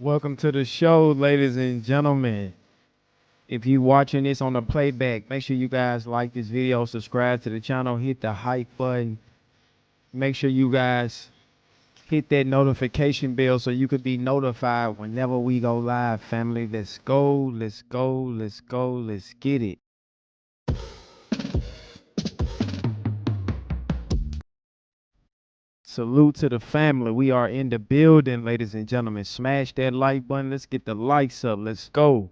Welcome to the show, ladies and gentlemen. If you watching this on the playback, make sure you guys like this video, subscribe to the channel, hit the hype button. Make sure you guys hit that notification bell so you could be notified whenever we go live, family. Let's go, let's go, let's go, let's get it. Salute to the family. We are in the building, ladies and gentlemen. Smash that like button. Let's get the likes up. Let's go.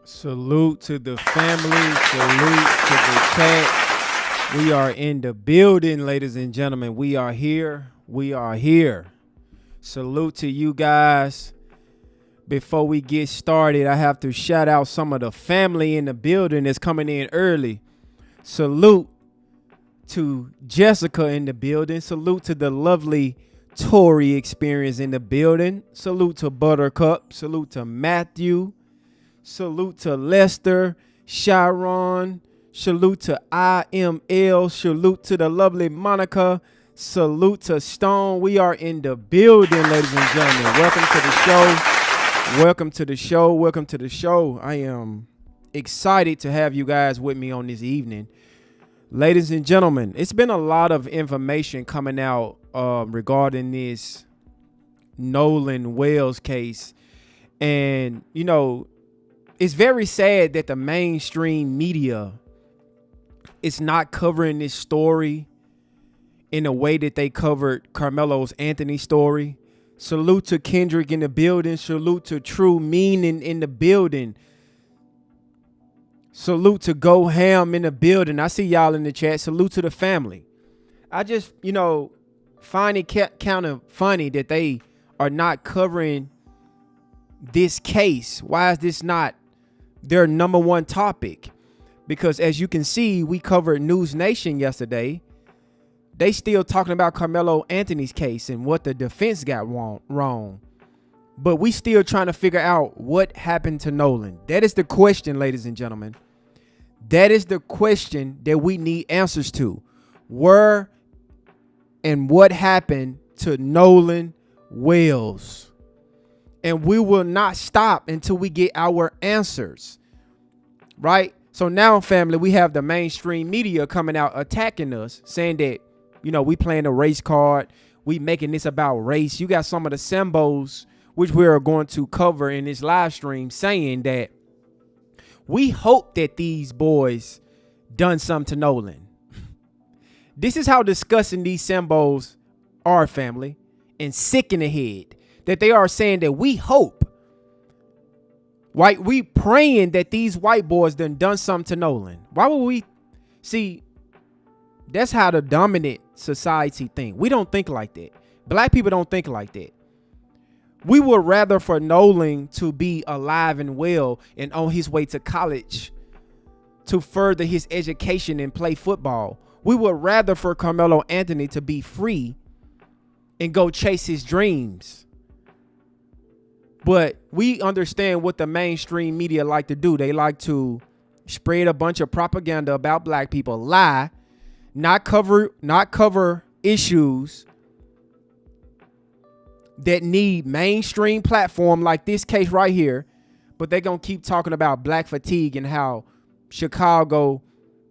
Salute to the family. Salute to the chat. We are in the building, ladies and gentlemen. We are here. We are here. Salute to you guys. Before we get started, I have to shout out some of the family in the building that's coming in early. Salute to Jessica in the building. Salute to the lovely Tori experience in the building. Salute to Buttercup. Salute to Matthew. Salute to Lester, Sharon. Salute to IML. Salute to the lovely Monica. Salute to Stone. We are in the building, ladies and gentlemen. Welcome to the show. Welcome to the show. Welcome to the show. I am excited to have you guys with me on this evening. Ladies and gentlemen, it's been a lot of information coming out regarding this Nolan Wells case. And, you know, it's very sad that the mainstream media is not covering this story in a way that they covered Carmelo's Anthony story. Salute to Kendrick in the building. Salute to True Meaning in the building. Salute to Go Ham in the building. I see y'all in the chat. Salute to the family. I just, you know, find it kind of funny that they are not covering this case. Why is this not their number one topic? Because as you can see, we covered News Nation yesterday. They still talking about Carmelo Anthony's case and what the defense got wrong. But we still trying to figure out what happened to Nolan. That is the question, ladies and gentlemen. That is the question that we need answers to. Where and what happened to Nolan Wells? And we will not stop until we get our answers. Right? So now, family, we have the mainstream media coming out attacking us, saying that, you know, we playing a race card. We making this about race. You got some of the symbols, which we are going to cover in this live stream, saying that we hope that these boys done something to Nolan. This is how disgusting these symbols are, family, and sick in the head, that they are saying that we hope. Right? We praying that these white boys done something to Nolan. Why would we? See, that's how the dominant society think. We don't think like that. Black people don't think like that. We would rather for Nolan to be alive and well and on his way to college to further his education and play football. We would rather for Carmelo Anthony to be free and go chase his dreams. But we understand what the mainstream media like to do. They like to spread a bunch of propaganda about black people, lie, not cover issues that need mainstream platform like this case right here. But they're going to keep talking about black fatigue and how Chicago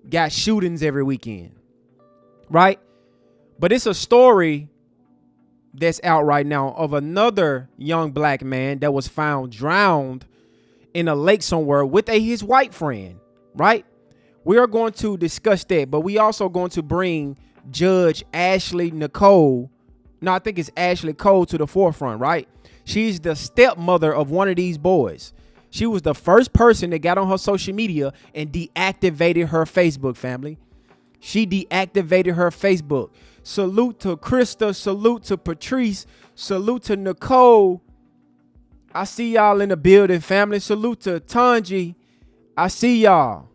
got shootings every weekend. Right? But it's a story that's out right now of another young black man that was found drowned in a lake somewhere with his white friend, right? We are going to discuss that, but we also going to bring Judge Ashlee Nicole. No, I think it's Ashlee Cole to the forefront, right? She's the stepmother of one of these boys. She was the first person that got on her social media and deactivated her Facebook, family. She deactivated her Facebook. Salute to Krista. Salute to Patrice. Salute to Nicole. I see y'all in the building, family. Salute to Tanji. I see y'all.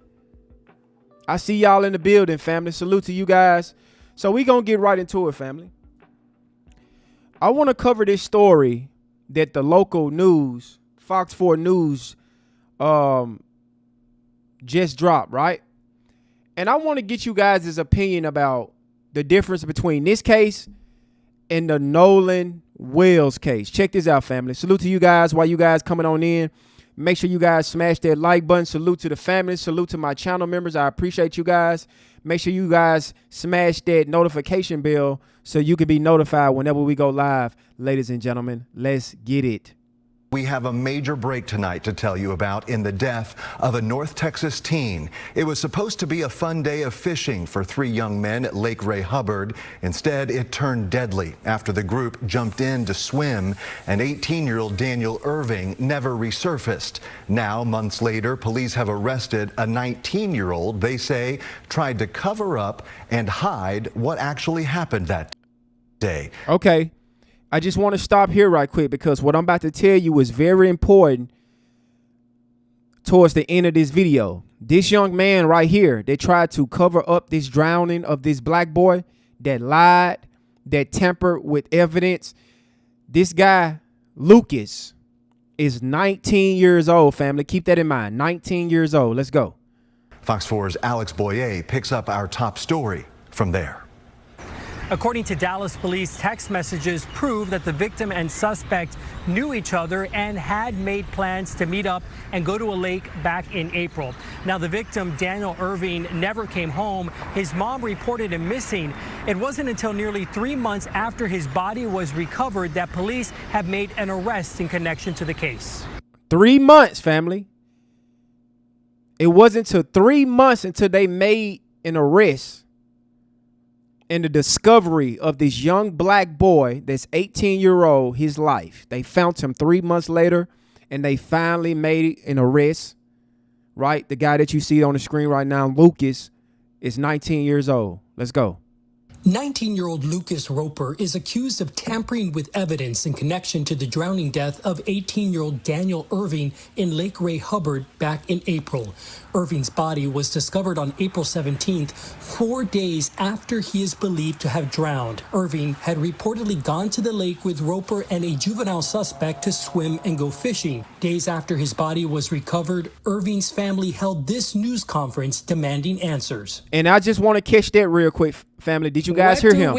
I see y'all in the building, family. Salute to you guys. So we going to get right into it, family. I want to cover this story that the local news, Fox 4 News, just dropped, right? And I want to get you guys' opinion about the difference between this case and the Nolan Wells case. Check this out, family. Salute to you guys while you guys coming on in. Make sure you guys smash that like button. Salute to the family. Salute to my channel members. I appreciate you guys. Make sure you guys smash that notification bell so you can be notified whenever we go live. Ladies and gentlemen, let's get it. We have a major break tonight to tell you about in the death of a North Texas teen. It was supposed to be a fun day of fishing for 3 young men at Lake Ray Hubbard. Instead, it turned deadly after the group jumped in to swim, and 18-year-old Daniel Irving never resurfaced. Now, months later, police have arrested a 19-year-old they say tried to cover up and hide what actually happened that day. Okay. I just want to stop here right quick because what I'm about to tell you is very important towards the end of this video. This young man right here that tried to cover up this drowning of this black boy, that lied, that tampered with evidence. This guy, Lucas, is 19 years old, family. Keep that in mind. 19 years old. Let's go. Fox 4's Alex Boyer picks up our top story from there. According to Dallas police, text messages prove that the victim and suspect knew each other and had made plans to meet up and go to a lake back in April. Now, the victim, Daniel Irving, never came home. His mom reported him missing. It wasn't until nearly 3 months after his body was recovered that police have made an arrest in connection to the case. 3 months, family. It wasn't until 3 months until they made an arrest and the discovery of this young black boy that's 18-year-old, his life. They found him 3 months later, and they finally made an arrest, right? The guy that you see on the screen right now, Lucas, is 19 years old. Let's go. 19-year-old Lucas Roper is accused of tampering with evidence in connection to the drowning death of 18-year-old Daniel Irving in Lake Ray Hubbard back in April. Irving's body was discovered on April 17th, 4 days after he is believed to have drowned. Irving had reportedly gone to the lake with Roper and a juvenile suspect to swim and go fishing. Days after his body was recovered, Irving's family held this news conference demanding answers. And I just want to catch that real quick, family. Did you guys hear him?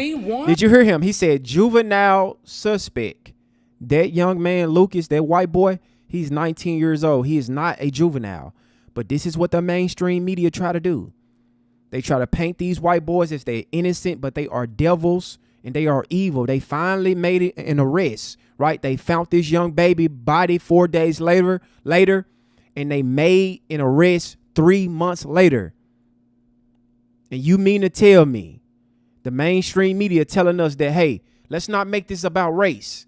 Did you hear him? He said juvenile suspect. That young man, Lucas, that white boy, he's 19 years old. He is not a juvenile. But this is what the mainstream media try to do. They try to paint these white boys as they're innocent, but they are devils and they are evil. They finally made it an arrest, right? They found this young baby body 4 days later, and they made an arrest 3 months later. And you mean to tell me the mainstream media telling us that, hey, let's not make this about race.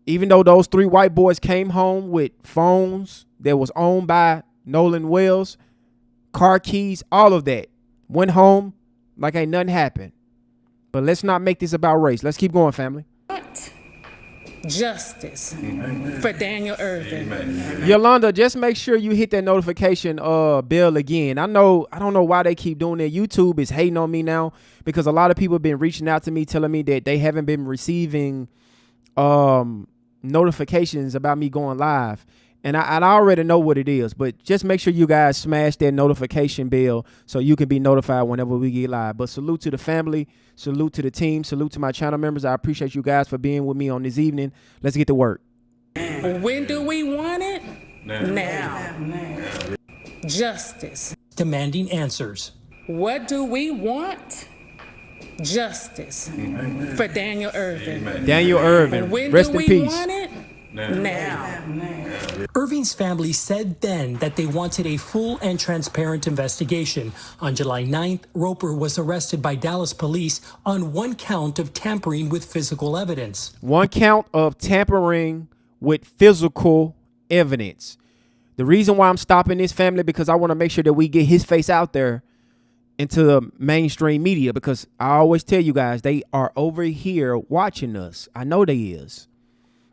Even though those 3 white boys came home with phones that was owned by Nolan Wells, car keys, all of that, went home like ain't nothing happened. But let's not make this about race. Let's keep going, family. Justice for Daniel Irving. Yolanda, just make sure you hit that notification bell again. I don't know why they keep doing that. YouTube is hating on me now because a lot of people have been reaching out to me telling me that they haven't been receiving notifications about me going live. And I already know what it is, but just make sure you guys smash that notification bell so you can be notified whenever we get live. But salute to the family, salute to the team, salute to my channel members. I appreciate you guys for being with me on this evening. Let's get to work. When do we want it? Now. Justice. Demanding answers. What do we want? Justice for Daniel Irving. Daniel Irving, When rest do in we peace. want it? Now. Irving's family said then that they wanted a full and transparent investigation. On July 9th, Roper was arrested by Dallas police on 1 count of tampering with physical evidence. 1 count of tampering with physical evidence. The reason why I'm stopping this, family, because I want to make sure that we get his face out there into the mainstream media, because I always tell you guys, they are over here watching us. I know they is.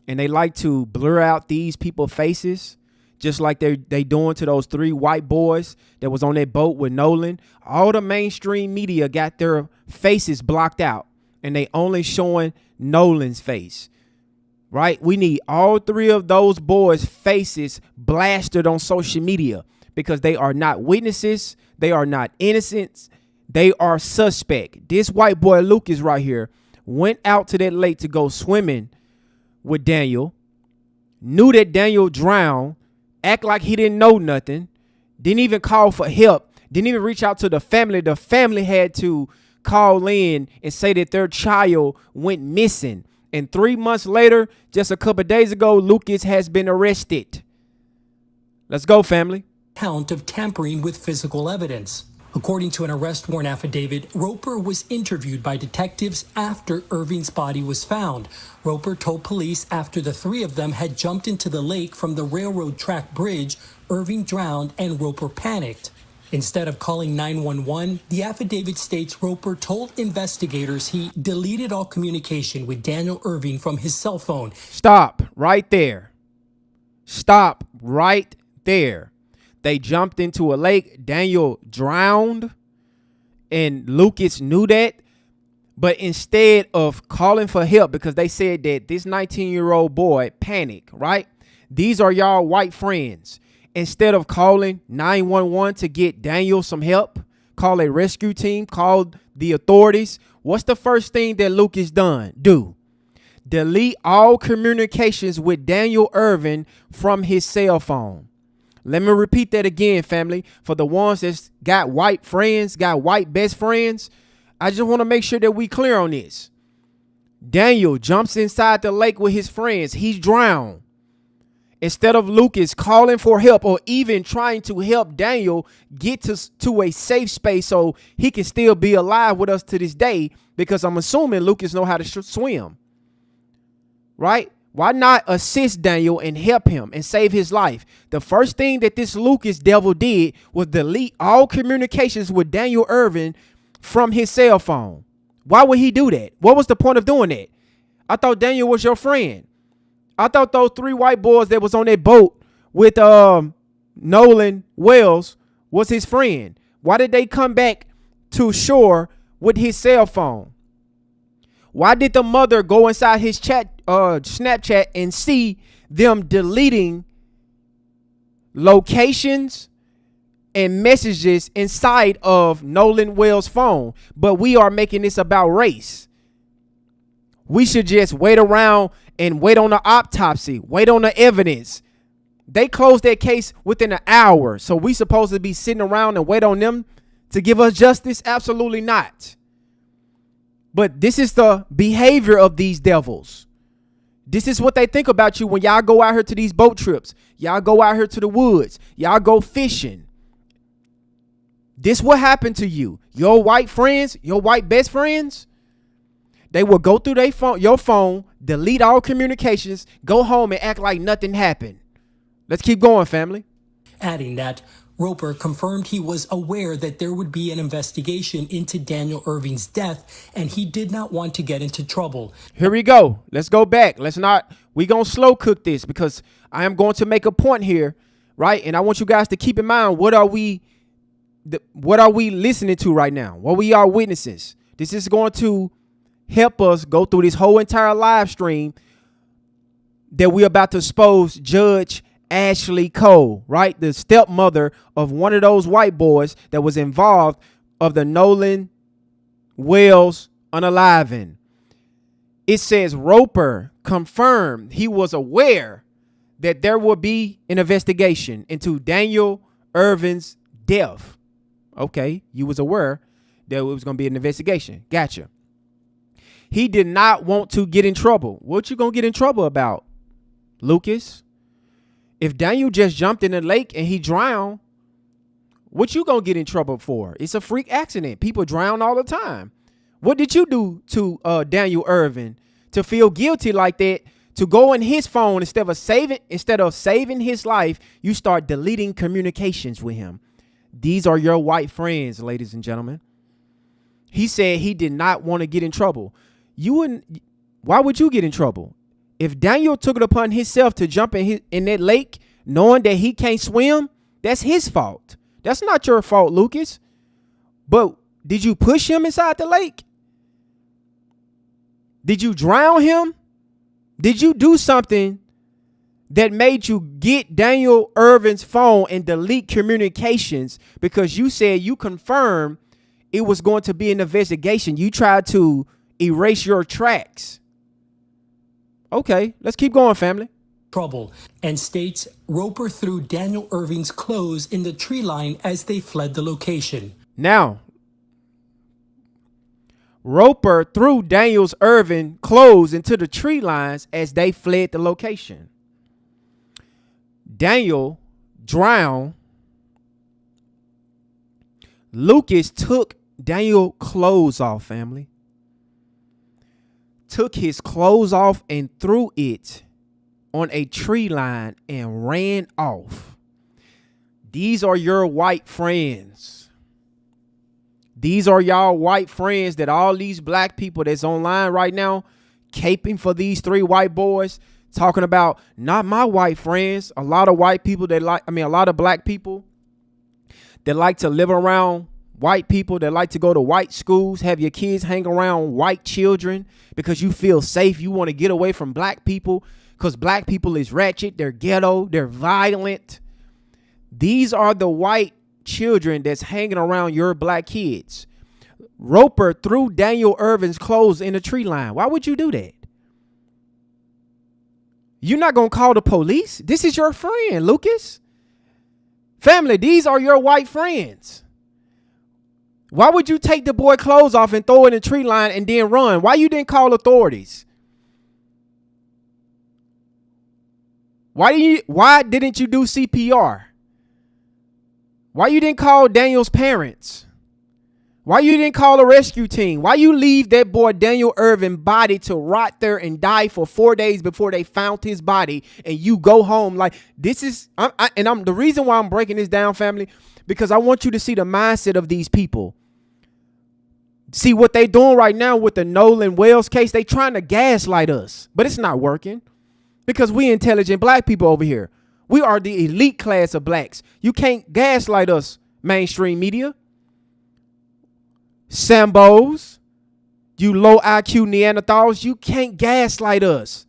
And they like to blur out these people's faces, just like they doing to those 3 white boys that was on that boat with Nolan. All the mainstream media got their faces blocked out, and they only showing Nolan's face, right? We need all 3 of those boys' faces blasted on social media because they are not witnesses. They are not innocents. They are suspect. This white boy, Lucas, right here, went out to that lake to go swimming with Daniel, knew that Daniel drowned, act like he didn't know nothing, didn't even call for help, didn't even reach out to the family. The family had to call in and say that their child went missing. And 3 months later, just a couple of days ago, Lucas has been arrested. Let's go, family. Count of tampering with physical evidence. According to an arrest warrant affidavit, Roper was interviewed by detectives after Irving's body was found. Roper told police after the 3 of them had jumped into the lake from the railroad track bridge, Irving drowned and Roper panicked. Instead of calling 911, the affidavit states Roper told investigators he deleted all communication with Daniel Irving from his cell phone. Stop right there. Stop right there. They jumped into a lake. Daniel drowned, and Lucas knew that. But instead of calling for help, because they said that this 19-year-old boy panicked, right? These are y'all white friends. Instead of calling 911 to get Daniel some help, call a rescue team, call the authorities, what's the first thing that Lucas do? Delete all communications with Daniel Irving from his cell phone. Let me repeat that again, family. For the ones that's got white friends, got white best friends, I just want to make sure that we clear on this. Daniel jumps inside the lake with his friends. He's drowned. instead of Lucas calling for help or even trying to help Daniel get to a safe space so he can still be alive with us to this day, because I'm assuming Lucas know how to swim, right? Why not assist Daniel and help him and save his life? The first thing that this Lucas devil did was delete all communications with Daniel Irvin from his cell phone. Why would he do that? What was the point of doing that? I thought Daniel was your friend. I thought those 3 white boys that was on that boat with Nolan Wells was his friend. Why did they come back to shore with his cell phone? Why did the mother go inside his Snapchat and see them deleting locations and messages inside of Nolan Wells' phone? But we are making this about race. We should just wait around and wait on the autopsy, wait on the evidence. They closed that case within an hour. So we supposed to be sitting around and wait on them to give us justice? Absolutely not. But this is the behavior of these devils. This is what they think about you when y'all go out here to these boat trips. Y'all go out here to the woods. Y'all go fishing. This what happened to you. Your white friends, your white best friends, they will go through your phone, delete all communications, go home and act like nothing happened. Let's keep going, family. Adding that Roper confirmed he was aware that there would be an investigation into Daniel Irving's death, and he did not want to get into trouble. Here we go. Let's go back. We're going to slow cook this, because I am going to make a point here, right? And I want you guys to keep in mind, what are we listening to right now? What we are witnesses. This is going to help us go through this whole entire live stream that we're about to expose Judge Ashlee Cole, right? The stepmother of one of those white boys that was involved of the Nolan Wells unaliving. It says Roper confirmed he was aware that there would be an investigation into Daniel Irvin's death. Okay, you was aware that it was going to be an investigation. Gotcha. He did not want to get in trouble. What you going to get in trouble about, Lucas? If Daniel just jumped in the lake and he drowned, what you gonna get in trouble for? It's a freak accident. People drown all the time. What did you do to Daniel Irvin to feel guilty like that? To go in his phone instead of saving his life, you start deleting communications with him. These are your white friends, ladies and gentlemen. He said he did not want to get in trouble. Why would you get in trouble? If Daniel took it upon himself to jump in that lake, knowing that he can't swim, that's his fault. That's not your fault, Lucas. But did you push him inside the lake? Did you drown him? Did you do something that made you get Daniel Irvin's phone and delete communications because you said you confirmed it was going to be an investigation? You tried to erase your tracks. Okay, let's keep going, family. Trouble, and states Roper threw Daniel Irving's clothes in the tree line as they fled the location. Now, Roper threw Daniel Irving clothes into the tree lines as they fled the location. Daniel drowned. Lucas took Daniel clothes off, family. Took his clothes off and threw it on a tree line and ran off. These are your white friends. These are y'all white friends that all these black people that's online right now caping for these 3 white boys, talking about not my white friends. A lot of white people a lot of black people that like to live around white people, that like to go to white schools, have your kids hang around white children because you feel safe. You want to get away from black people because black people is ratchet, they're ghetto, they're violent. These are the white children that's hanging around your black kids. Roper threw Daniel Irvin's clothes in a tree line. Why would you do that? You're not going to call the police? This is your friend, Lucas. Family, these are your white friends. Why would you take the boy clothes off and throw it in a tree line and then run? Why you didn't call authorities? Why didn't you do CPR? Why you didn't call Daniel's parents? Why you didn't call a rescue team? Why you leave that boy Daniel Irvin body to rot there and die for 4 days before they found his body, and you go home like this is? I'm the reason why I'm breaking this down, family, because I want you to see the mindset of these people. See what they doing right now with the Nolan Wells case. They trying to gaslight us, but it's not working because we intelligent black people over here. We are the elite class of blacks. You can't gaslight us, mainstream media. Sambos, you low IQ Neanderthals, you can't gaslight us.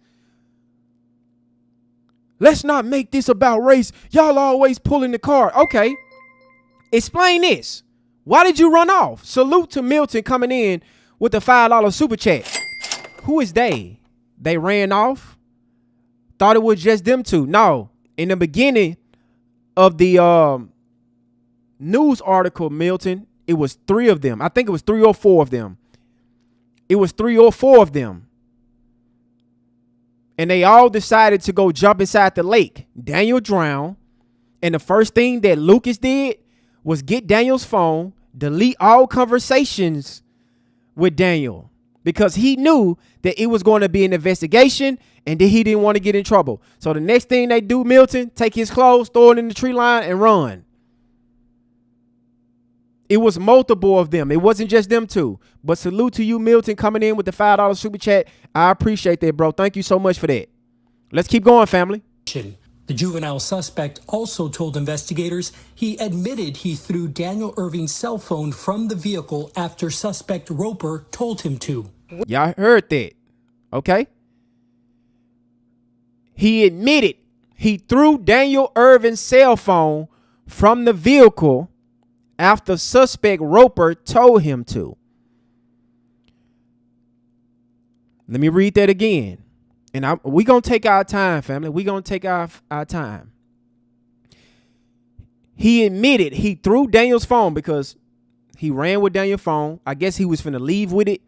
Let's not make this about race. Y'all always pulling the card. Okay, explain this. Why did you run off? Salute to Milton coming in with the $5 super chat. Who is they? They ran off? Thought it was just them two. No, in the beginning of the news article, Milton, it was 3 of them. I think it was 3 or 4 of them. It was 3 or 4 of them. And they all decided to go jump inside the lake. Daniel drowned. And the first thing that Lucas did was get Daniel's phone, delete all conversations with Daniel, because he knew that it was going to be an investigation and that he didn't want to get in trouble. So the next thing they do, Milton, take his clothes, throw it in the tree line and run. It was multiple of them. It wasn't just them two. But salute to you, Milton, coming in with the $5 super chat. I appreciate that, bro. Thank you so much for that. Let's keep going, family. The juvenile suspect also told investigators he admitted he threw Daniel Irving's cell phone from the vehicle after suspect Roper told him to. Y'all heard that, okay? He admitted he threw Daniel Irving's cell phone from the vehicle after suspect Roper told him to. Let me read that again. And we're going to take our time, family. We're going to take our time. He admitted he threw Daniel's phone because he ran with Daniel's phone. I guess he was finna leave with it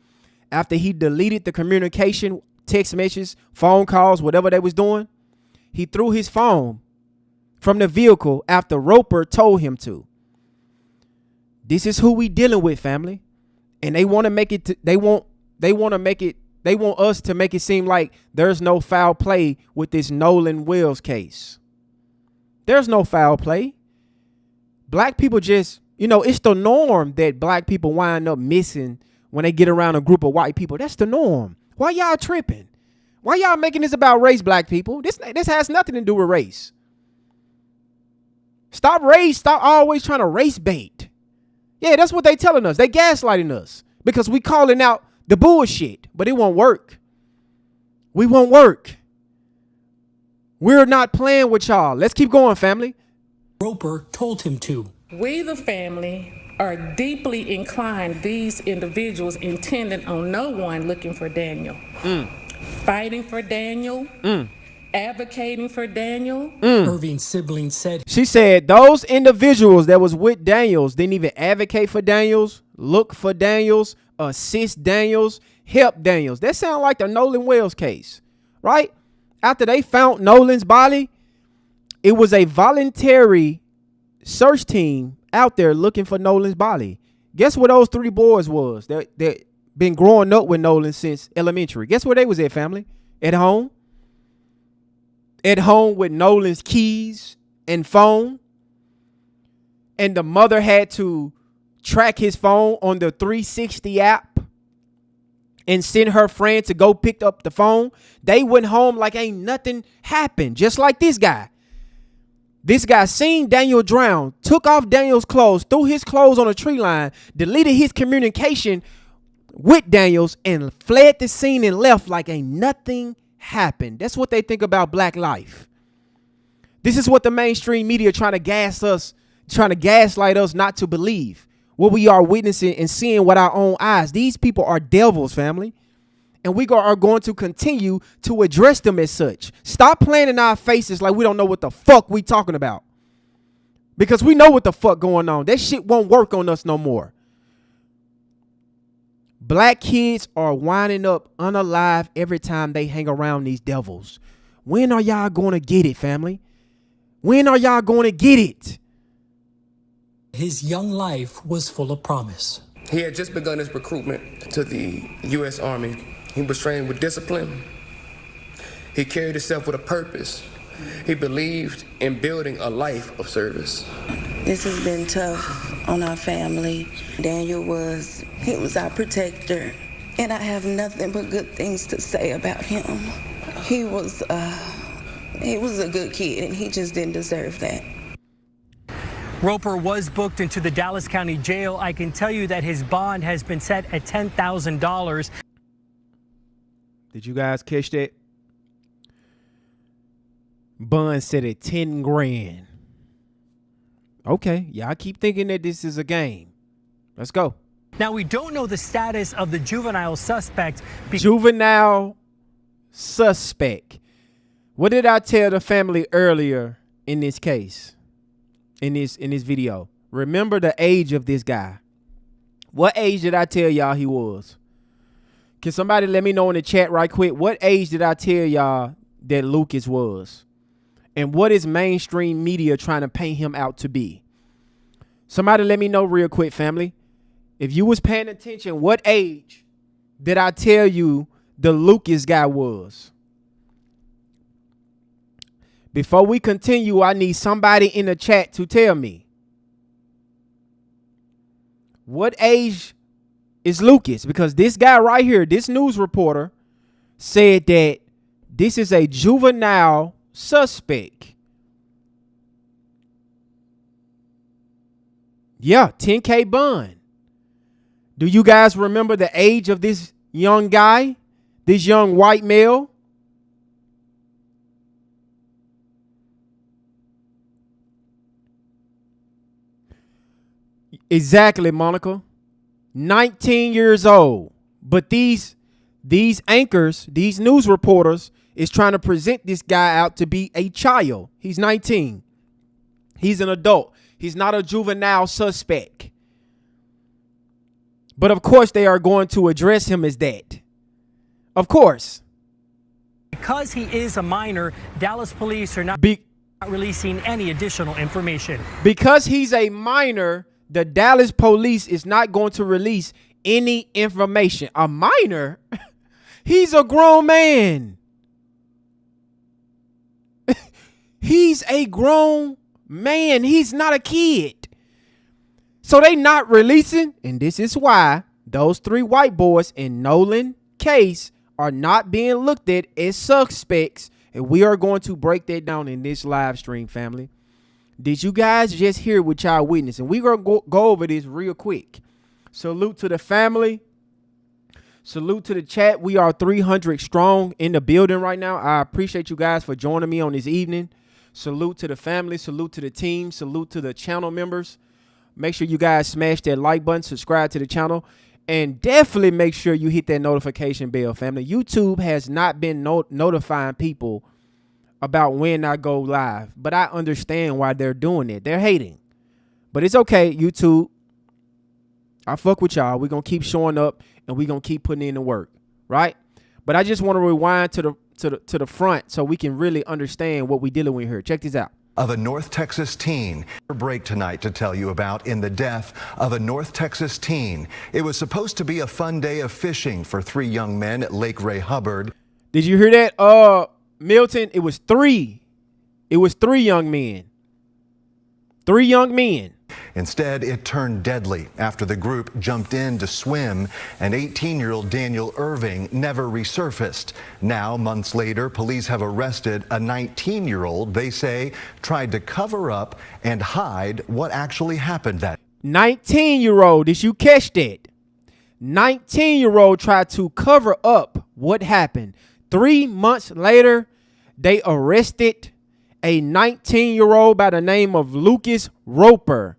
after he deleted the communication, text messages, phone calls, whatever they was doing. He threw his phone from the vehicle after Roper told him to. This is who we dealing with, family. And they want to make it, they want us to make it seem like there's no foul play with this Nolan Wells case. There's no foul play. Black people just, it's the norm that black people wind up missing when they get around a group of white people. That's the norm. Why y'all tripping? Why y'all making this about race, black people? This has nothing to do with race. Stop always trying to race bait. Yeah, that's what they telling us. They gaslighting us because we calling out the bullshit, but it won't work. We won't work. We're not playing with y'all. Let's keep going, family. Roper told him to. We, the family, are deeply inclined, these individuals intended on no one looking for Daniel. Fighting for Daniel. Advocating for Daniel. Irving's sibling said. She said those individuals that was with Daniels didn't even advocate for Daniels, look for Daniels, assist Daniels, help Daniels. That sounds like the Nolan Wells case, right? After they found Nolan's body, it was a voluntary search team out there looking for Nolan's body. Guess where those 3 boys was that been growing up with Nolan since elementary? Guess where they was at, family? At home. At home with Nolan's keys and phone. And the mother had to track his phone on the 360 app and send her friend to go pick up the phone. They went home like ain't nothing happened. Just like this guy. This guy seen Daniel drown, took off Daniel's clothes, threw his clothes on a tree line, deleted his communication with Daniels, and fled the scene and left like ain't nothing happened. That's what they think about black life. This is what the mainstream media trying to gaslight us not to believe what we are witnessing and seeing with our own eyes. These people are devils, family. And we are going to continue to address them as such. Stop playing in our faces like we don't know what the fuck we talking about. Because we know what the fuck going on. That shit won't work on us no more. Black kids are winding up unalive every time they hang around these devils. When are y'all going to get it, family? When are y'all going to get it? His young life was full of promise. He had just begun his recruitment to the U.S. Army. He was trained with discipline. He carried himself with a purpose. He believed in building a life of service. This has been tough on our family. Daniel was our protector, and I have nothing but good things to say about him. He was a good kid, and he just didn't deserve that. Roper was booked into the Dallas County Jail. I can tell you that his bond has been set at $10,000. Did you guys catch that? Bond set at 10 grand. Okay, y'all keep thinking that this is a game. Let's go. Now, we don't know the status of the juvenile suspect. Juvenile suspect. What did I tell the family earlier in this case? In this video? Remember the age of this guy. What age did I tell y'all he was? Can somebody let me know in the chat right quick? What age did I tell y'all that Lucas was? And what is mainstream media trying to paint him out to be? Somebody let me know real quick, family. If you was paying attention, what age did I tell you the Lucas guy was? Before we continue, I need somebody in the chat to tell me. What age is Lucas? Because this guy right here, this news reporter, said that this is a juvenile suspect. Yeah, 10K bond. Do you guys remember the age of this young guy? This young white male? Exactly, Monica. 19 years old. But these anchors, these news reporters, is trying to present this guy out to be a child. He's 19. He's an adult. He's not a juvenile suspect. But of course, they are going to address him as that. Of course. Because he is a minor, Dallas police are not releasing any additional information. Because he's a minor, the Dallas police is not going to release any information. A minor? He's a grown man. He's a grown man. He's not a kid. So they not releasing, and this is why those three white boys in Nolan case are not being looked at as suspects, and we are going to break that down in this live stream, family. Did you guys just hear what y'all witnessed? And we're going to go over this real quick. Salute to the family. Salute to the chat. We are 300 strong in the building right now. I appreciate you guys for joining me on this evening. Salute to the family. Salute to the team. Salute to the channel members. Make sure you guys smash that like button, subscribe to the channel, and definitely make sure you hit that notification bell, family. YouTube has not been notifying people about when I go live, but I understand why they're doing it. They're hating, but it's okay, YouTube. I fuck with y'all. We're going to keep showing up, and we're going to keep putting in the work, right? But I just want to rewind to the front so we can really understand what we're dealing with here. Check this out. Of a North Texas teen. Break tonight to tell you about in the death of a North Texas teen. It was supposed to be a fun day of fishing for three young men at Lake Ray Hubbard. Did you hear that, Milton? It was three. It was three young men. Three young men. Instead, it turned deadly after the group jumped in to swim, and 18-year-old Daniel Irving never resurfaced. Now, months later, police have arrested a 19-year-old they say tried to cover up and hide what actually happened that 19-year-old, did you catch that? 19-year-old tried to cover up what happened. 3 months later, they arrested a 19-year-old by the name of Lucas Roper.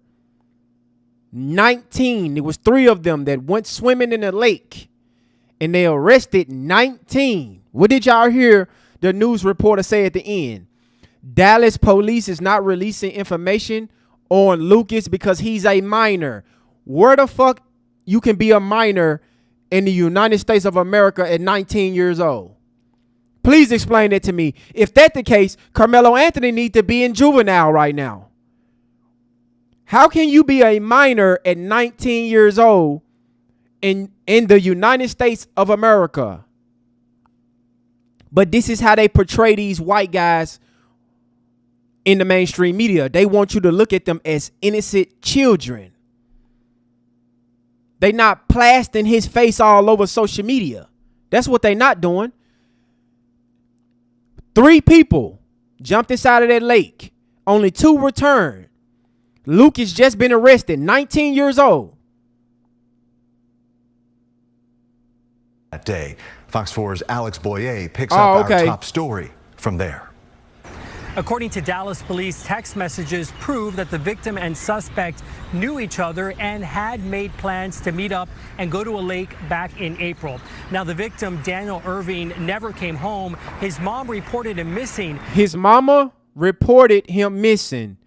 19. It was three of them that went swimming in the lake, and they arrested 19. What did y'all hear the news reporter say at the end? Dallas police is not releasing information on Lucas because he's a minor. Where the fuck you can be a minor in the United States of America at 19 years old? Please explain it to me. If that's the case, Carmelo Anthony needs to be in juvenile right now. How can you be a minor at 19 years old in the United States of America? But this is how they portray these white guys in the mainstream media. They want you to look at them as innocent children. They not plastering his face all over social media. That's what they not doing. 3 people jumped inside of that lake. Only 2 returned. Lucas just been arrested, 19 years old. That day, Fox 4's Alex Boyer picks up our top story from there. According to Dallas police, text messages prove that the victim and suspect knew each other and had made plans to meet up and go to a lake back in April. Now, the victim, Daniel Irving, never came home. His mom reported him missing. His mama reported him missing.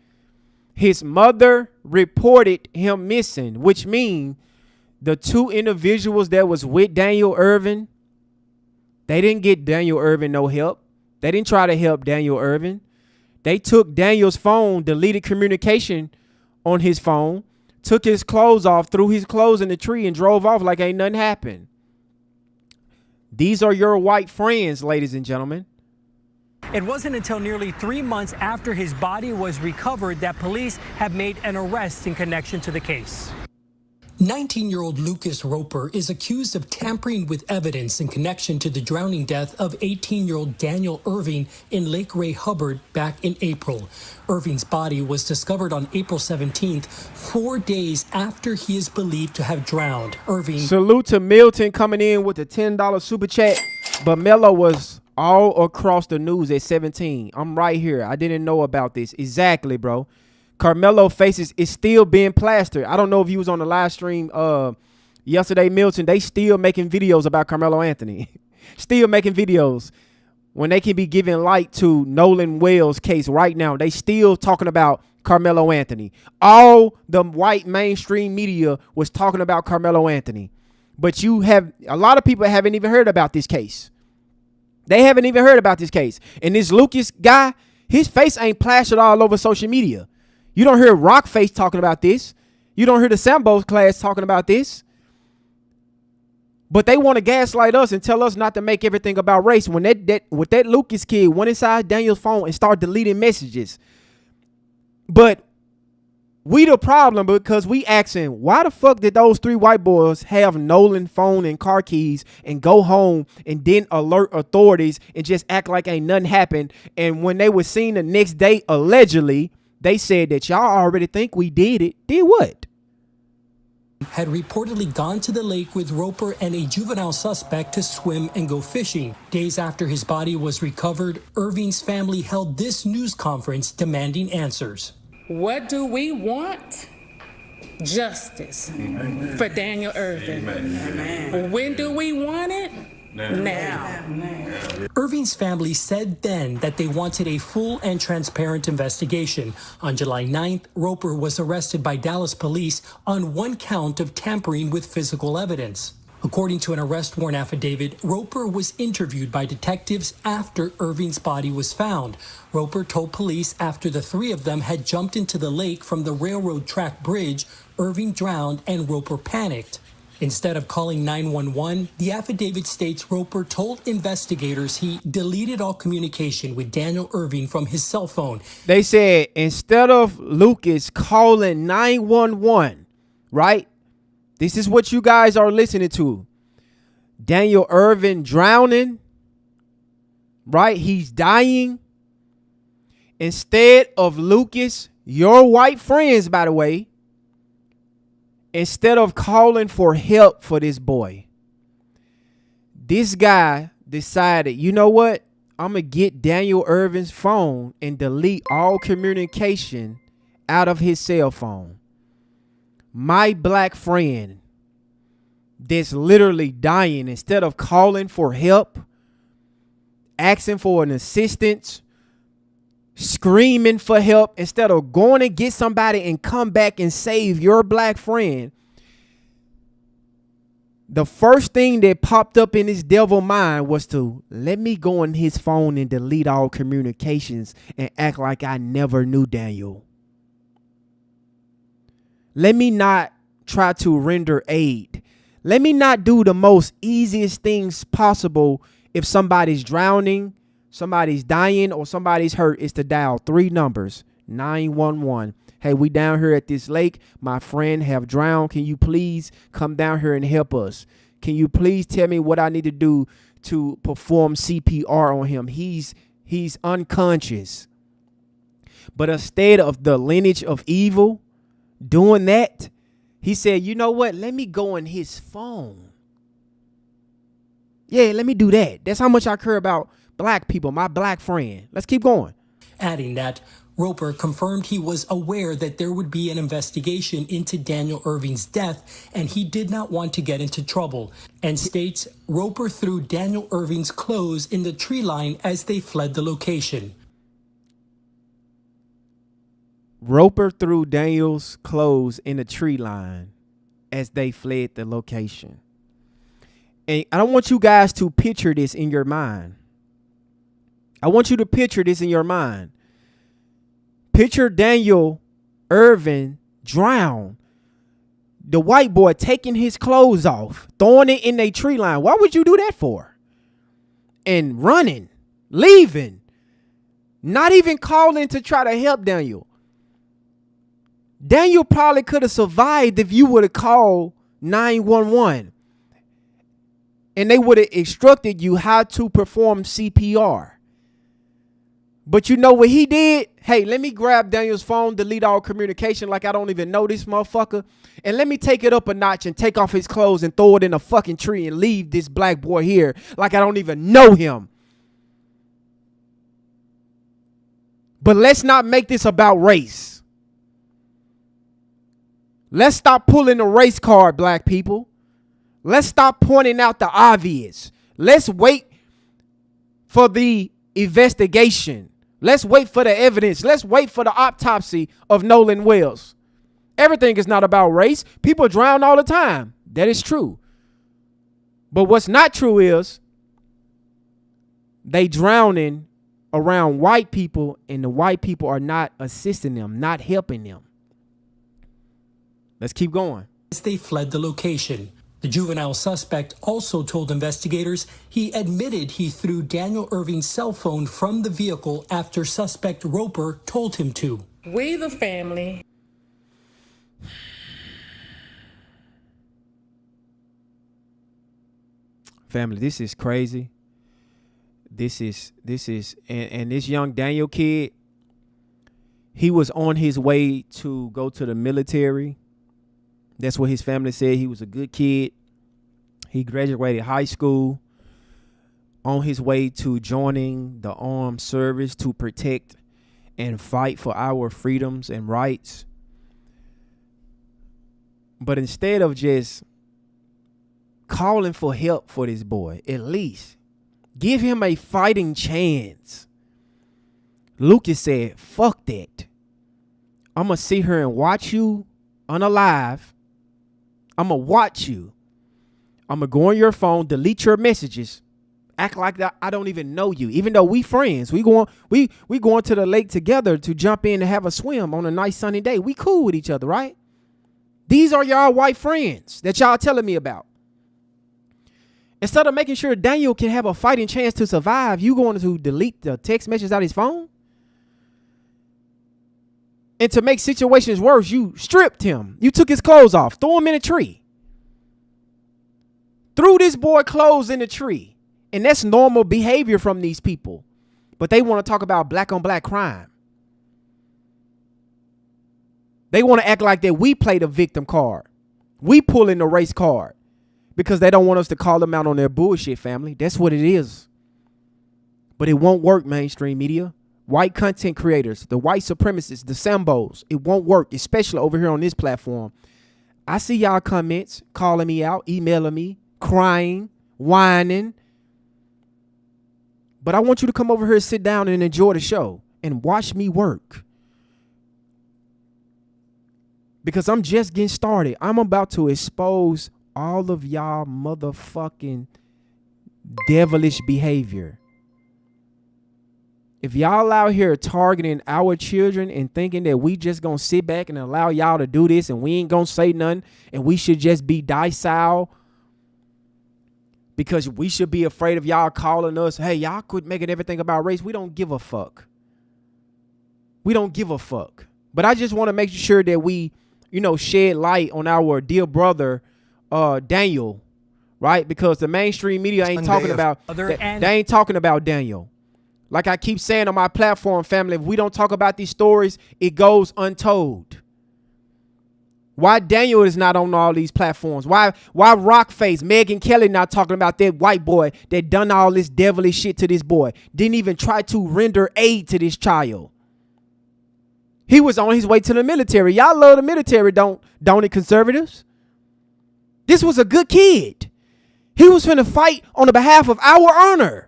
His mother reported him missing, which means the 2 individuals that was with Daniel Irving, they didn't get Daniel Irving no help. They didn't try to help Daniel Irving. They took Daniel's phone, deleted communication on his phone, took his clothes off, threw his clothes in the tree, and drove off like ain't nothing happened. These are your white friends, ladies and gentlemen. It wasn't until nearly 3 months after his body was recovered that police have made an arrest in connection to the case. 19-year-old Lucas Roper is accused of tampering with evidence in connection to the drowning death of 18-year-old Daniel Irving in Lake Ray Hubbard back in April. Irving's body was discovered on April 17th, 4 days after he is believed to have drowned. Irving. Salute to Milton coming in with a $10 super chat. But Melo was all across the news at 17. I'm right here. I didn't know about this. Exactly, bro. Carmelo faces is still being plastered. I don't know if you was on the live stream yesterday, Milton. They still making videos about Carmelo Anthony. Still making videos when they can be giving light to Nolan Wells' case right now. They still talking about Carmelo Anthony. All the white mainstream media was talking about Carmelo Anthony. But you have a lot of people haven't even heard about this case. They haven't even heard about this case. And this Lucas guy, his face ain't plastered all over social media. You don't hear Rockface talking about this. You don't hear the Sambo's class talking about this. But they want to gaslight us and tell us not to make everything about race. When that Lucas kid went inside Daniel's phone and started deleting messages. But we the problem because we asking, why the fuck did those 3 white boys have Nolan phone and car keys and go home and then alert authorities and just act like ain't nothing happened? And when they were seen the next day, allegedly, they said that y'all already think we did it. Did what? Had reportedly gone to the lake with Roper and a juvenile suspect to swim and go fishing. Days after his body was recovered, Irving's family held this news conference demanding answers. What do we want? Justice. Amen. For Daniel Irving. Amen. When do we want it? Now. Irving's family said then that they wanted a full and transparent investigation. On July 9th, Roper was arrested by Dallas police on 1 count of tampering with physical evidence. According to an arrest warrant affidavit, Roper was interviewed by detectives after Irving's body was found. Roper told police after the 3 of them had jumped into the lake from the railroad track bridge, Irving drowned and Roper panicked. Instead of calling 911, the affidavit states Roper told investigators he deleted all communication with Daniel Irving from his cell phone. They said instead of Lucas calling 911, right? This is what you guys are listening to. Daniel Irving drowning, right? He's dying. Instead of Lucas, your white friends, by the way, instead of calling for help for this boy, this guy decided, you know what? I'm going to get Daniel Irving's phone and delete all communication out of his cell phone. My black friend that's literally dying, instead of calling for help, asking for an assistance, screaming for help, instead of going to get somebody and come back and save your black friend, The first thing that popped up in his devil mind was to let me go on his phone and delete all communications and act like I never knew Daniel. Let me not try to render aid. Let me not do the most easiest things possible. If somebody's drowning, somebody's dying, or somebody's hurt, is to dial 3 numbers, 911. Hey, we down here at this lake. My friend have drowned. Can you please come down here and help us? Can you please tell me what I need to do to perform CPR on him? He's unconscious. But instead of the lineage of evil doing that, he said, you know what? Let me go on his phone. Yeah, let me do that. That's how much I care about black people, my black friend. Let's keep going. Adding that Roper confirmed he was aware that there would be an investigation into Daniel Irving's death, and he did not want to get into trouble, and states Roper threw Daniel Irving's clothes in the tree line as they fled the location. Roper threw Daniel's clothes in the tree line as they fled the location. And I don't want you guys to picture this in your mind. I want you to picture this in your mind. Picture Daniel Irving drowned. The white boy taking his clothes off, throwing it in a tree line. Why would you do that for? And running, leaving, not even calling to try to help Daniel. Daniel probably could have survived if you would have called 911 and they would have instructed you how to perform CPR. But you know what he did? Hey, let me grab Daniel's phone, delete all communication like I don't even know this motherfucker. And let me take it up a notch and take off his clothes and throw it in a fucking tree and leave this black boy here like I don't even know him. But let's not make this about race. Let's stop pulling the race card, black people. Let's stop pointing out the obvious. Let's wait for the investigation. Let's wait for the evidence. Let's wait for the autopsy of Nolan Wells. Everything is not about race. People drown all the time. That is true. But what's not true is they drowning around white people and the white people are not assisting them, not helping them. Let's keep going. As they fled the location, the juvenile suspect also told investigators he admitted he threw Daniel Irving's cell phone from the vehicle after suspect Roper told him to. We, the family. Family, this is crazy. This is, and this young Daniel kid, he was on his way to go to the military. That's what his family said. He was a good kid. He graduated high school, on his way to joining the armed service to protect and fight for our freedoms and rights. But instead of just calling for help for this boy, at least give him a fighting chance. Lucas said, fuck that. I'm going to sit here and watch you unalive. I'm going to watch you. I'm going to go on your phone, delete your messages, act like that I don't even know you. Even though we friends, we going to the lake together to jump in and have a swim on a nice sunny day. We cool with each other, right? These are y'all white friends that y'all telling me about. Instead of making sure Daniel can have a fighting chance to survive, you going to delete the text messages out of his phone? And to make situations worse, you stripped him. You took his clothes off, threw him in a tree. Threw this boy clothes in a tree. And that's normal behavior from these people. But they want to talk about black on black crime. They want to act like that we play the victim card. We pull in the race card. Because they don't want us to call them out on their bullshit, family. That's what it is. But it won't work, mainstream media. White content creators, the white supremacists, the Sambos, it won't work, especially over here on this platform. I see y'all comments, calling me out, emailing me, crying, whining. But I want you to come over here, sit down and enjoy the show and watch me work. Because I'm just getting started. I'm about to expose all of y'all motherfucking devilish behavior. If y'all out here targeting our children and thinking that we just gonna sit back and allow y'all to do this and we ain't gonna say nothing and we should just be docile because we should be afraid of y'all calling us, hey, y'all quit making everything about race. We don't give a fuck. We don't give a fuck. But I just want to make sure that we, shed light on our dear brother, Daniel, right? Because the mainstream media ain't talking about, they ain't talking about Daniel. Like I keep saying on my platform, family, if we don't talk about these stories, it goes untold. Why Daniel is not on all these platforms? Why Rockface, Megyn Kelly not talking about that white boy that done all this devilish shit to this boy? Didn't even try to render aid to this child. He was on his way to the military. Y'all love the military, don't it, conservatives? This was a good kid. He was finna fight on the behalf of our honor.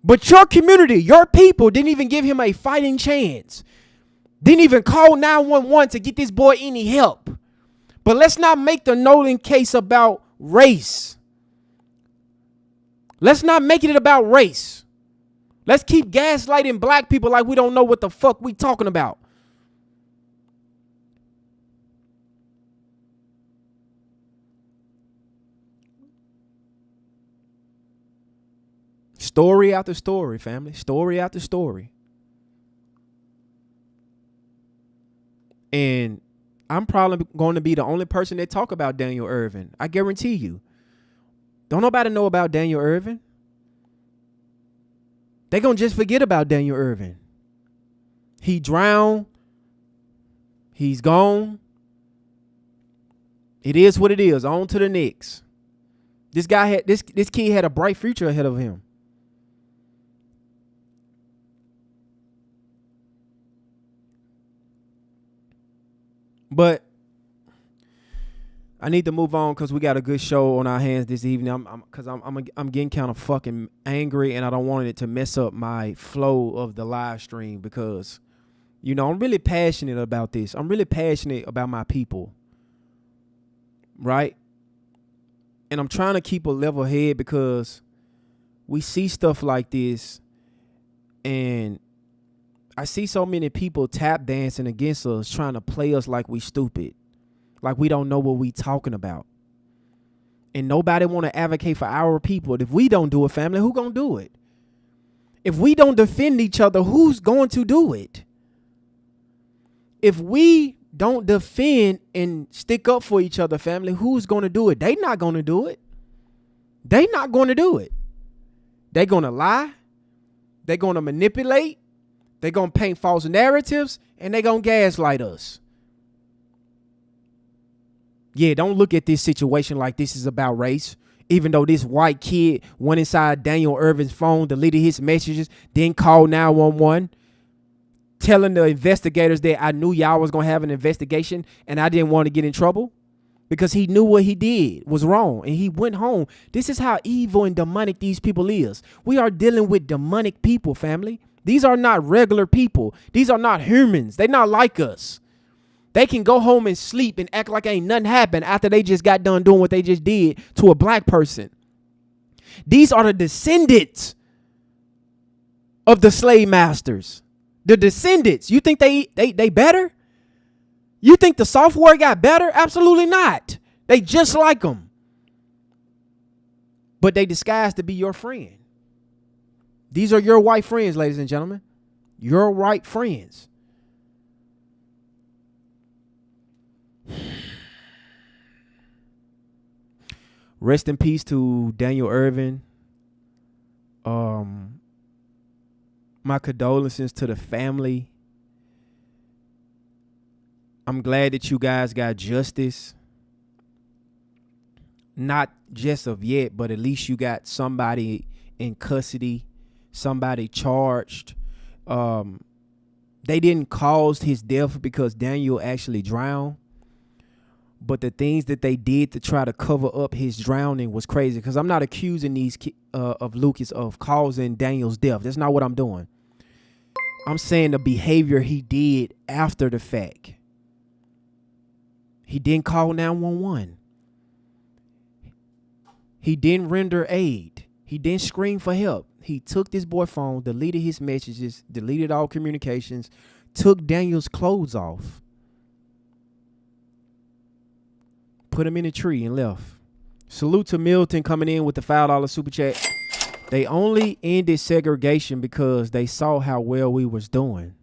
But your community, your people didn't even give him a fighting chance. Didn't even call 911 to get this boy any help. But let's not make the Nolan case about race. Let's not make it about race. Let's keep gaslighting black people like we don't know what the fuck we talking about. Story after story, family. Story after story. And I'm probably going to be the only person that talk about Daniel Irvin. I guarantee you. Don't nobody know about Daniel Irvin. They going to just forget about Daniel Irvin. He drowned. He's gone. It is what it is. On to the next. This guy had this kid had a bright future ahead of him. But I need to move on because we got a good show on our hands this evening. I'm getting kind of fucking angry, and I don't want it to mess up my flow of the live stream because, I'm really passionate about this. I'm really passionate about my people, right? And I'm trying to keep a level head because we see stuff like this, and I see so many people tap dancing against us, trying to play us like we stupid, like we don't know what we talking about. And nobody want to advocate for our people. If we don't do it, family, who gonna do it? If we don't defend each other, who's going to do it? If we don't defend and stick up for each other, family, who's going to do it? They not going to do it. They not going to do it. They going to lie. They going to manipulate. They going to paint false narratives, and they going to gaslight us. Yeah, don't look at this situation like this is about race. Even though this white kid went inside Daniel Irvin's phone, deleted his messages, then called 911, telling the investigators that I knew y'all was going to have an investigation and I didn't want to get in trouble because he knew what he did was wrong and he went home. This is how evil and demonic these people is. We are dealing with demonic people, family. These are not regular people. These are not humans. They're not like us. They can go home and sleep and act like ain't nothing happened after they just got done doing what they just did to a black person. These are the descendants of the slave masters. The descendants. You think they better? You think the software got better? Absolutely not. They just like them. But they disguise to be your friend. These are your white friends, ladies and gentlemen. Your white friends. Rest in peace to Daniel Irvin. My condolences to the family. I'm glad that you guys got justice. Not just of yet, but at least you got somebody in custody, somebody charged. They didn't cause his death because Daniel actually drowned. But the things that they did to try to cover up his drowning was crazy. Because I'm not accusing these of Lucas of causing Daniel's death. That's not what I'm doing. I'm saying the behavior he did after the fact. He didn't call 911. He didn't render aid. He didn't scream for help. He took this boy's phone, deleted his messages, deleted all communications, took Daniel's clothes off, put him in a tree and left. Salute to Milton coming in with the $5 super chat. They only ended segregation because they saw how well we was doing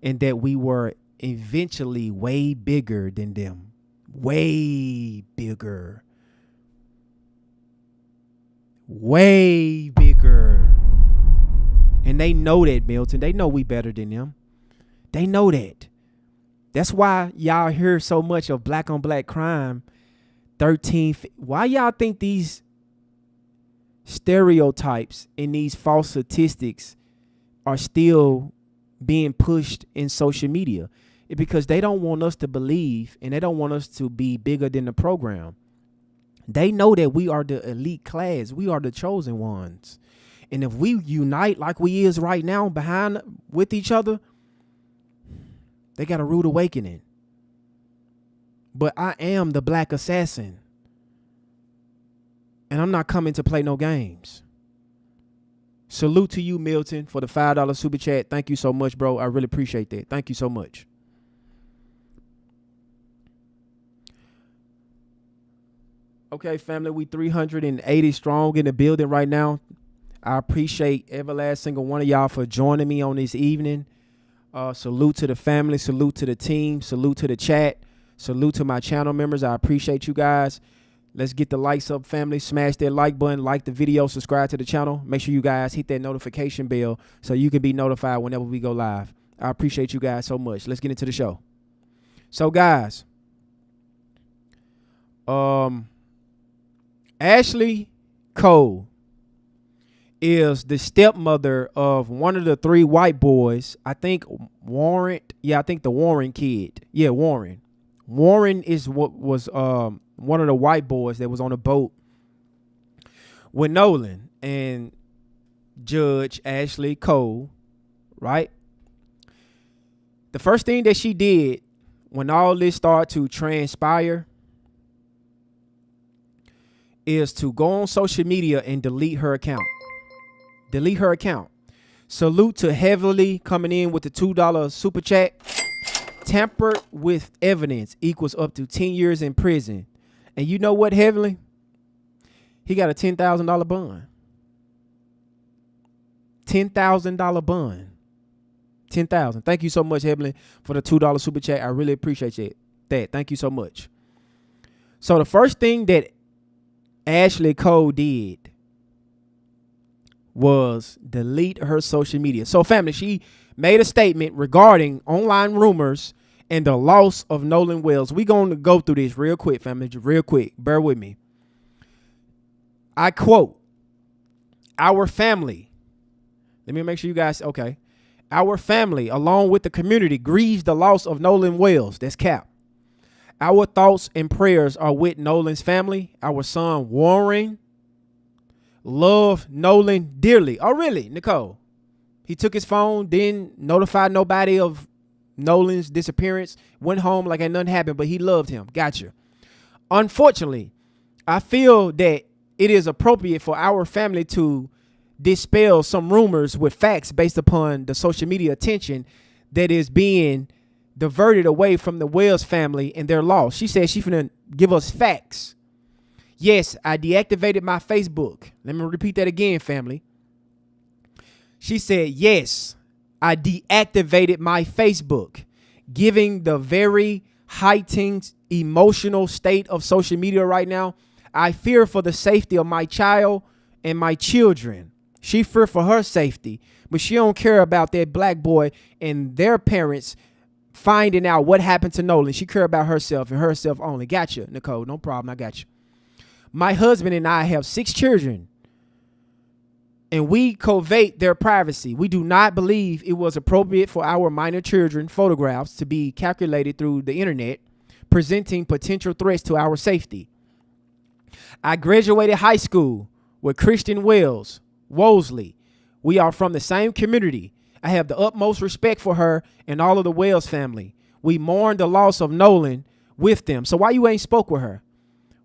and that we were eventually way bigger than them. Way bigger. Way bigger. And they know that, Milton. They know we better than them. They know that. That's why y'all hear so much of black on black crime. 13. Why y'all think these stereotypes and these false statistics are still being pushed in social media? It's because they don't want us to believe, and they don't want us to be bigger than the program. They know that we are the elite class. We are the chosen ones. And if we unite like we is right now behind with each other, they got a rude awakening. But I am the black assassin. And I'm not coming to play no games. Salute to you, Milton, for the $5 super chat. Thank you so much, bro. I really appreciate that. Thank you so much. Okay, family, we 380 strong in the building right now. I appreciate every last single one of y'all for joining me on this evening. Salute to the family. Salute to the team. Salute to the chat. Salute to my channel members. I appreciate you guys. Let's get the likes up, family. Smash that like button. Like the video. Subscribe to the channel. Make sure you guys hit that notification bell so you can be notified whenever we go live. I appreciate you guys so much. Let's get into the show. So, guys, Ashlee Cole is the stepmother of one of the 3 white boys. I think Warren. Yeah, I think the Warren kid. Yeah, Warren. Warren is what was one of the white boys that was on a boat with Nolan and Judge Ashlee Cole, right? The first thing that she did when all this started to transpire is to go on social media and delete her account. Delete her account. Salute to Heavily coming in with the $2 super chat. Tampered with evidence equals up to 10 years in prison. And you know what, Heavily? He got a $10,000 bond. $10,000 bond. 10,000. Thank you so much, Heavily, for the $2 super chat. I really appreciate that. Thank you so much. So the first thing that Ashlee Cole did was delete her social media. So, family, she made a statement regarding online rumors and the loss of Nolan Wells. We're going to go through this real quick, family, real quick. Bear with me. I quote, "Our family," let me make sure you guys, okay. "Our family, along with the community, grieves the loss of Nolan Wells." That's cap. "Our thoughts and prayers are with Nolan's family. Our son, Warren, loved Nolan dearly." Oh, really, Nicole? He took his phone, didn't notify nobody of Nolan's disappearance, went home like ain't nothing happened, but he loved him. Gotcha. "Unfortunately, I feel that it is appropriate for our family to dispel some rumors with facts based upon the social media attention that is being diverted away from the Wells family and their loss." She said she's finna give us facts. "Yes, I deactivated my Facebook." Let me repeat that again, family. She said, "Yes, I deactivated my Facebook, giving the very heightened emotional state of social media right now. I fear for the safety of my child and my children." She fear for her safety, but she don't care about that black boy and their parents finding out what happened to Nolan. She care about herself and herself only. Gotcha, Nicole. No problem. I got you. "My husband and I have 6 children, and we covet their privacy. We do not believe it was appropriate for our minor children photographs to be calculated through the internet, presenting potential threats to our safety. I graduated high school with Christian Wosley. We are from the same community. I have the utmost respect for her and all of the Wells family. We mourn the loss of Nolan with them." So why you ain't spoke with her?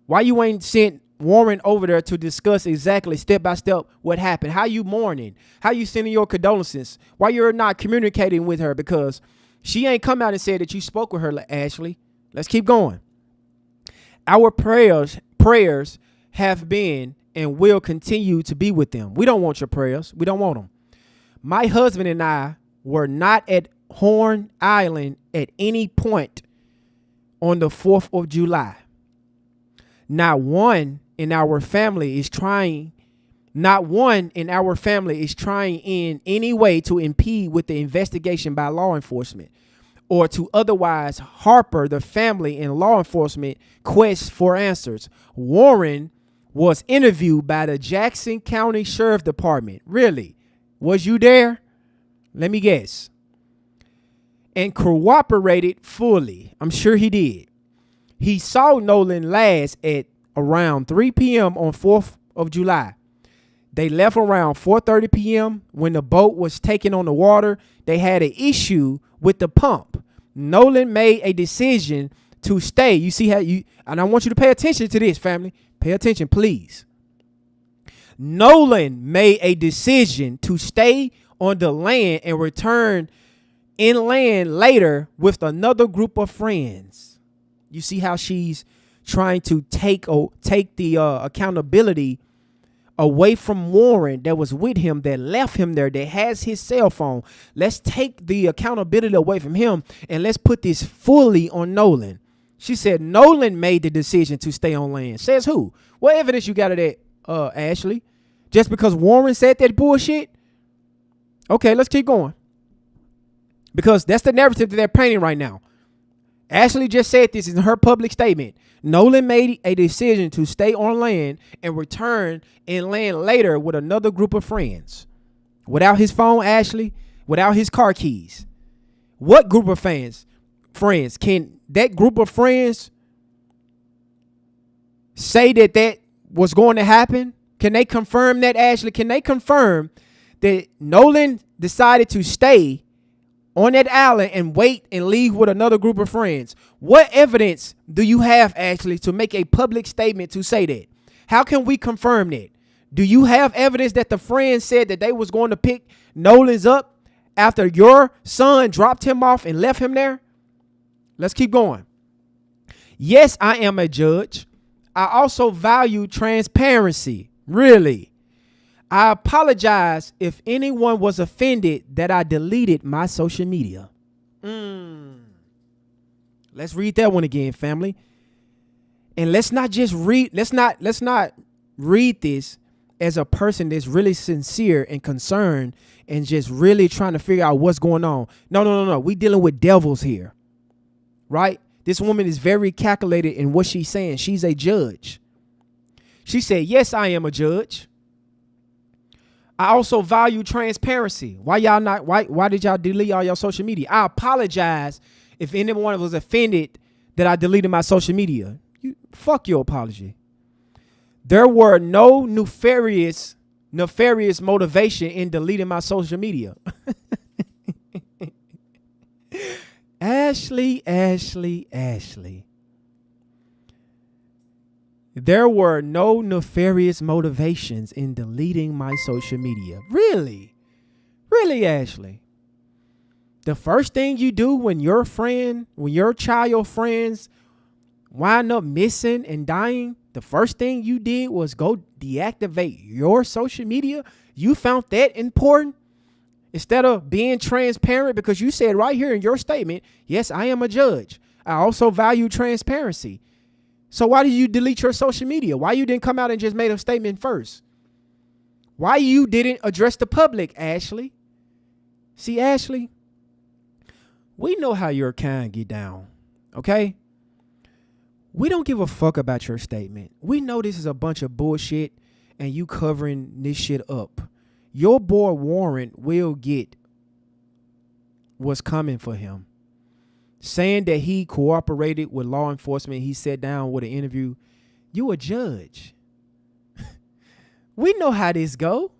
Why you ain't sent Warren over there to discuss exactly step by step what happened. How you mourning? How you sending your condolences? Why you're not communicating with her? Because she ain't come out and said that you spoke with her, Ashlee. Let's keep going. Our prayers have been and will continue to be with them. We don't want your prayers. We don't want them. My husband and I were not at Horn Island at any point on the 4th of July. Not one in our family is trying in any way to impede with the investigation by law enforcement or to otherwise harper the family in law enforcement quest for answers. Warren was interviewed by the Jackson County Sheriff Department. Really? Was you there? Let me guess. And cooperated fully. I'm sure he did. He saw Nolan last at around 3 p.m. on 4th of July. They left around 4:30 p.m. When the boat was taken on the water, they had an issue with the pump. Nolan made a decision to stay. You see how and I want you to pay attention to this, family. Pay attention, please. Nolan made a decision to stay on the land and return inland later with another group of friends. You see how she's trying to take the accountability away from Warren that was with him, that left him there, that has his cell phone. Let's take the accountability away from him and let's put this fully on Nolan. She said Nolan made the decision to stay on land. Says who? What evidence you got of that, Ashlee? Just because Warren said that bullshit? Okay, let's keep going. Because that's the narrative that they're painting right now. Ashlee just said this in her public statement. Nolan made a decision to stay on land and return inland later with another group of friends. Without his phone, Ashlee, without his car keys. What group of friends? Can that group of friends say that was going to happen? Can they confirm that, Ashlee? Can they confirm that Nolan decided to stay on that island and wait and leave with another group of friends? What evidence do you have, Ashlee, to make a public statement to say that? How can we confirm that? Do you have evidence that the friends said that they was going to pick Nolan's up after your son dropped him off and left him there? Let's keep going. Yes, I am a judge. I also value transparency. Really? I apologize if anyone was offended that I deleted my social media. Let's read that one again, family. And let's not read this as a person that's really sincere and concerned and just really trying to figure out what's going on. No. We dealing with devils here, right? This woman is very calculated in what she's saying. She's a judge. She said, yes, I am a judge. I also value transparency. Why did y'all delete all your social media? I apologize if anyone was offended that I deleted my social media. Fuck your apology. There were no nefarious motivation in deleting my social media. Ashlee. There were no nefarious motivations in deleting my social media. Really? Really, Ashlee? The first thing you do when your child friends wind up missing and dying, the first thing you did was go deactivate your social media? You found that important? Instead of being transparent, because you said right here in your statement, yes, I am a judge. I also value transparency. So why did you delete your social media? Why you didn't come out and just made a statement first? Why you didn't address the public, Ashlee? See, Ashlee, we know how your kind get down, okay? We don't give a fuck about your statement. We know this is a bunch of bullshit and you covering this shit up. Your boy Warren will get what's coming for him. Saying that he cooperated with law enforcement, he sat down with an interview. You a judge. We know how this go.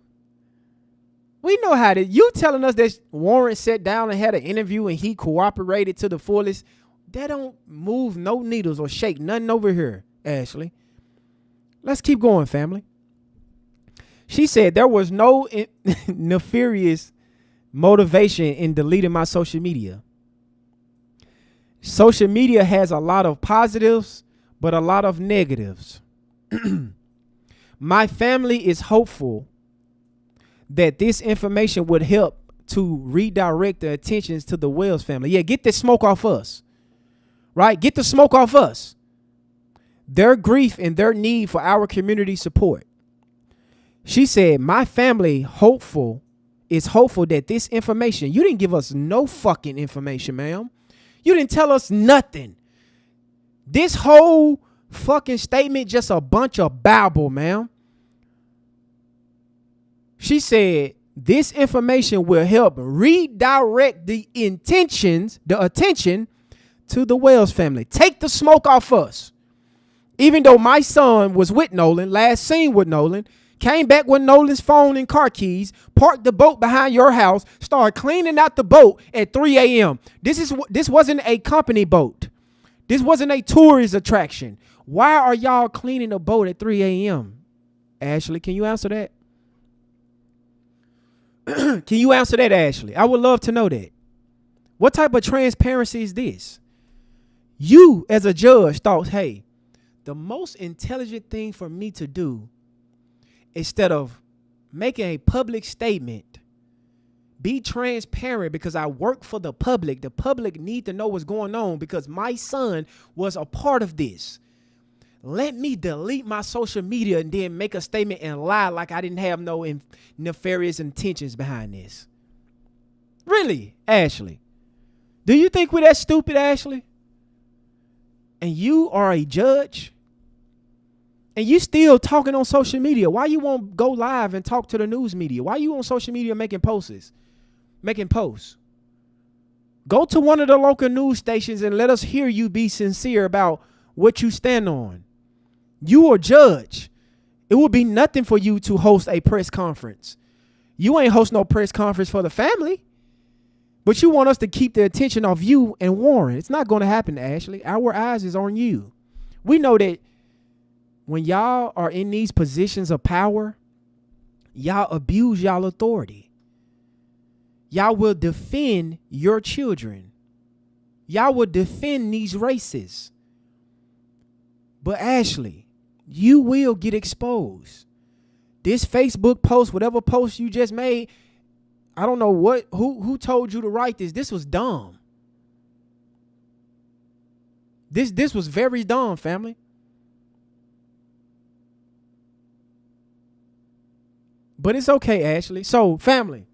We know how this. You telling us that Warren sat down and had an interview and he cooperated to the fullest. That don't move no needles or shake nothing over here, Ashlee. Let's keep going, family. She said there was no nefarious motivation in deleting my social media. Social media has a lot of positives, but a lot of negatives. My family is hopeful that this information would help to redirect the attentions to the Wells family. Yeah, get the smoke off us. Right? Get the smoke off us. Their grief and their need for our community support. She said, my family is hopeful that this information, you didn't give us no fucking information, ma'am. You didn't tell us nothing. This whole fucking statement just a bunch of babble, ma'am. She said, this information will help redirect the attention to the Wells family. Take the smoke off us. Even though my son was with Nolan, last seen with Nolan, came back with Nolan's phone and car keys, parked the boat behind your house, started cleaning out the boat at 3 a.m. This wasn't a company boat. This wasn't a tourist attraction. Why are y'all cleaning a boat at 3 a.m.? Ashlee, can you answer that? Can you answer that, Ashlee? I would love to know that. What type of transparency is this? You, as a judge, thought, hey, the most intelligent thing for me to do, instead of making a public statement, be transparent because I work for the public. The public need to know what's going on because my son was a part of this. Let me delete my social media and then make a statement and lie like I didn't have no nefarious intentions behind this. Really, Ashlee? Do you think we're that stupid, Ashlee? And you are a judge? And you still talking on social media? Why you won't go live and talk to the news media? Why you on social media making posts? Go to one of the local news stations and let us hear you be sincere about what you stand on. You are judge. It would be nothing for you to host a press conference. You ain't host no press conference for the family. But you want us to keep the attention off you and Warren. It's not going to happen, Ashlee. Our eyes is on you. We know that when y'all are in these positions of power, y'all abuse y'all authority. Y'all will defend your children. Y'all will defend these races. But Ashlee, you will get exposed. This Facebook post, whatever post you just made, I don't know who told you to write this. This was dumb. This was very dumb, family. But it's okay, Ashlee. So, family,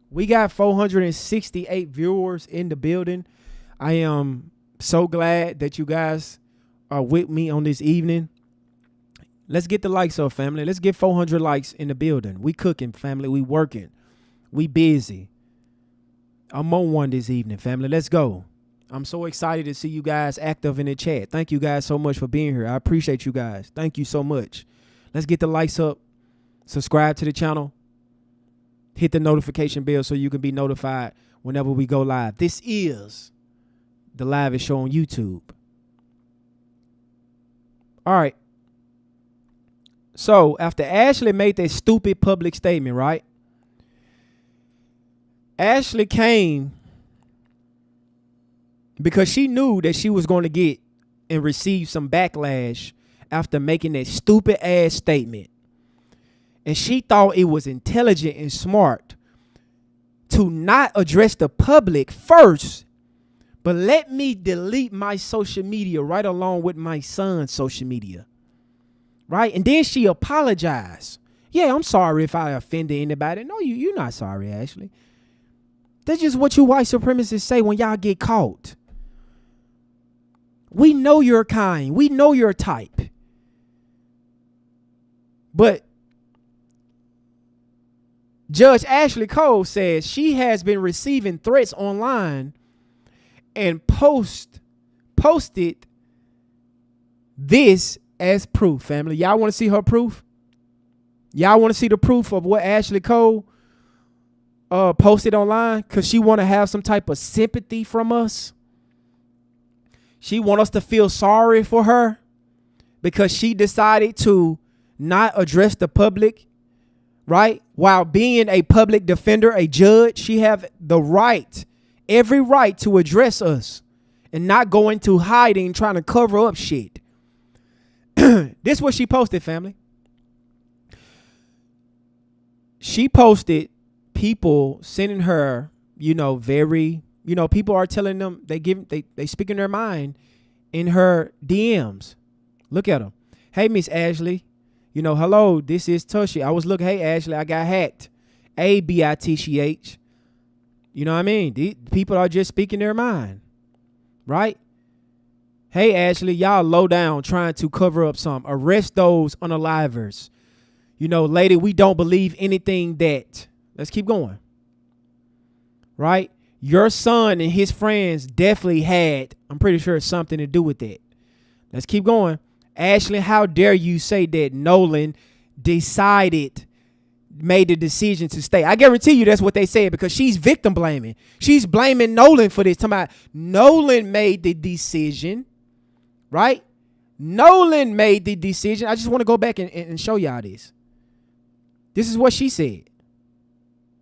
we got 468 viewers in the building. I am so glad that you guys are with me on this evening. Let's get the likes up, family. Let's get 400 likes in the building. We cooking, family. We working. We busy. I'm on one this evening, family. Let's go. I'm so excited to see you guys active in the chat. Thank you guys so much for being here. I appreciate you guys. Thank you so much. Let's get the likes up. Subscribe to the channel. Hit the notification bell so you can be notified whenever we go live. This is the live show on YouTube. All right. So after Ashlee made that stupid public statement, right? Ashlee came because she knew that she was going to get and receive some backlash after making that stupid ass statement. And she thought it was intelligent and smart to not address the public first, but let me delete my social media right along with my son's social media. Right? And then she apologized. Yeah, I'm sorry if I offended anybody. No, you're not sorry, Ashlee. That's just what you white supremacists say when y'all get caught. We know you're kind. We know your type. But Judge Ashlee Cole says she has been receiving threats online and posted this as proof, family. Y'all want to see her proof? Y'all want to see the proof of what Ashlee Cole posted online? Because she want to have some type of sympathy from us. She want us to feel sorry for her because she decided to not address the public, right? While being a public defender, a judge, she have the right, every right to address us and not go into hiding, trying to cover up shit. This is what she posted, family. She posted people sending her, people are telling them they speaking their mind in her DMs. Look at them. Hey, Miss Ashlee. Hello, this is Tushy. I was looking, hey, Ashlee, I got hacked. ABITCH. You know what I mean? These people are just speaking their mind, right? Hey, Ashlee, y'all low down trying to cover up some. Arrest those unalivers. Lady, we don't believe anything that. Let's keep going. Right? Your son and his friends definitely had, I'm pretty sure, something to do with that. Let's keep going. Ashlee, how dare you say that Nolan made the decision to stay? I guarantee you that's what they said, because she's victim blaming. She's blaming Nolan for this. Talking about Nolan made the decision, right? Nolan made the decision. I just want to go back and show y'all this. This is what she said.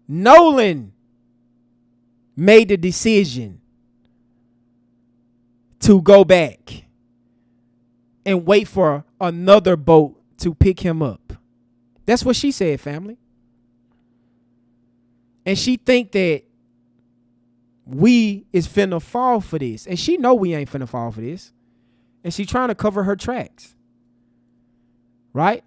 Nolan made the decision to go back and wait for another boat to pick him up. That's what she said, family. And she think that we is finna fall for this. And she know we ain't finna fall for this. And she trying to cover her tracks. Right?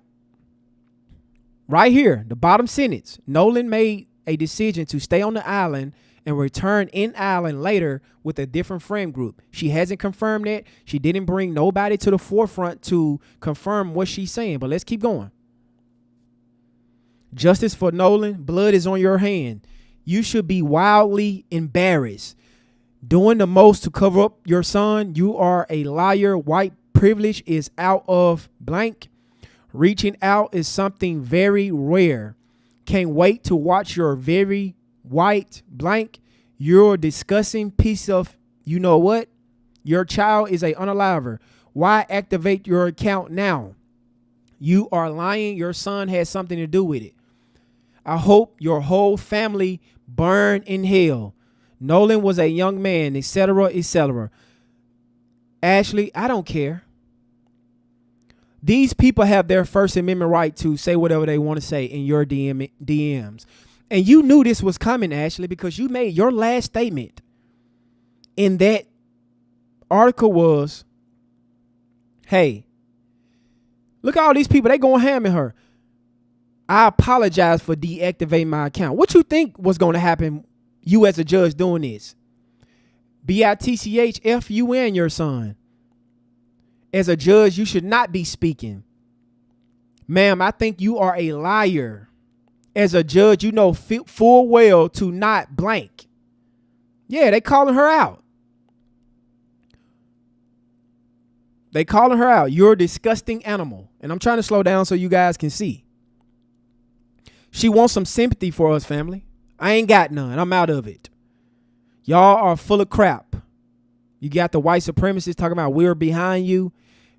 Right here, the bottom sentence. Nolan made a decision to stay on the island and return in island later with a different friend group. She hasn't confirmed that. She didn't bring nobody to the forefront to confirm what she's saying. But let's keep going. Justice for Nolan. Blood is on your hand. You should be wildly embarrassed. Doing the most to cover up your son. You are a liar. White privilege is out of blank. Reaching out is something very rare. Can't wait to watch your very white blank. You're a disgusting piece of, you know what? Your child is a unaliver. Why activate your account now? You are lying. Your son has something to do with it. I hope your whole family burn in hell. Nolan was a young man, etc., etc. Ashlee, I don't care. These people have their First Amendment right to say whatever they want to say in your DMs. And you knew this was coming, Ashlee, because you made your last statement in that article was, hey, look at all these people. They going ham in her. I apologize for deactivating my account. What you think was going to happen, you as a judge doing this? BITCH, F you and your son. As a judge, you should not be speaking. Ma'am, I think you are a liar. As a judge, you know full well to not blank. Yeah, they calling her out. They calling her out. You're a disgusting animal. And I'm trying to slow down so you guys can see. She wants some sympathy for us, family. I ain't got none. I'm out of it. Y'all are full of crap. You got the white supremacists talking about we're behind you.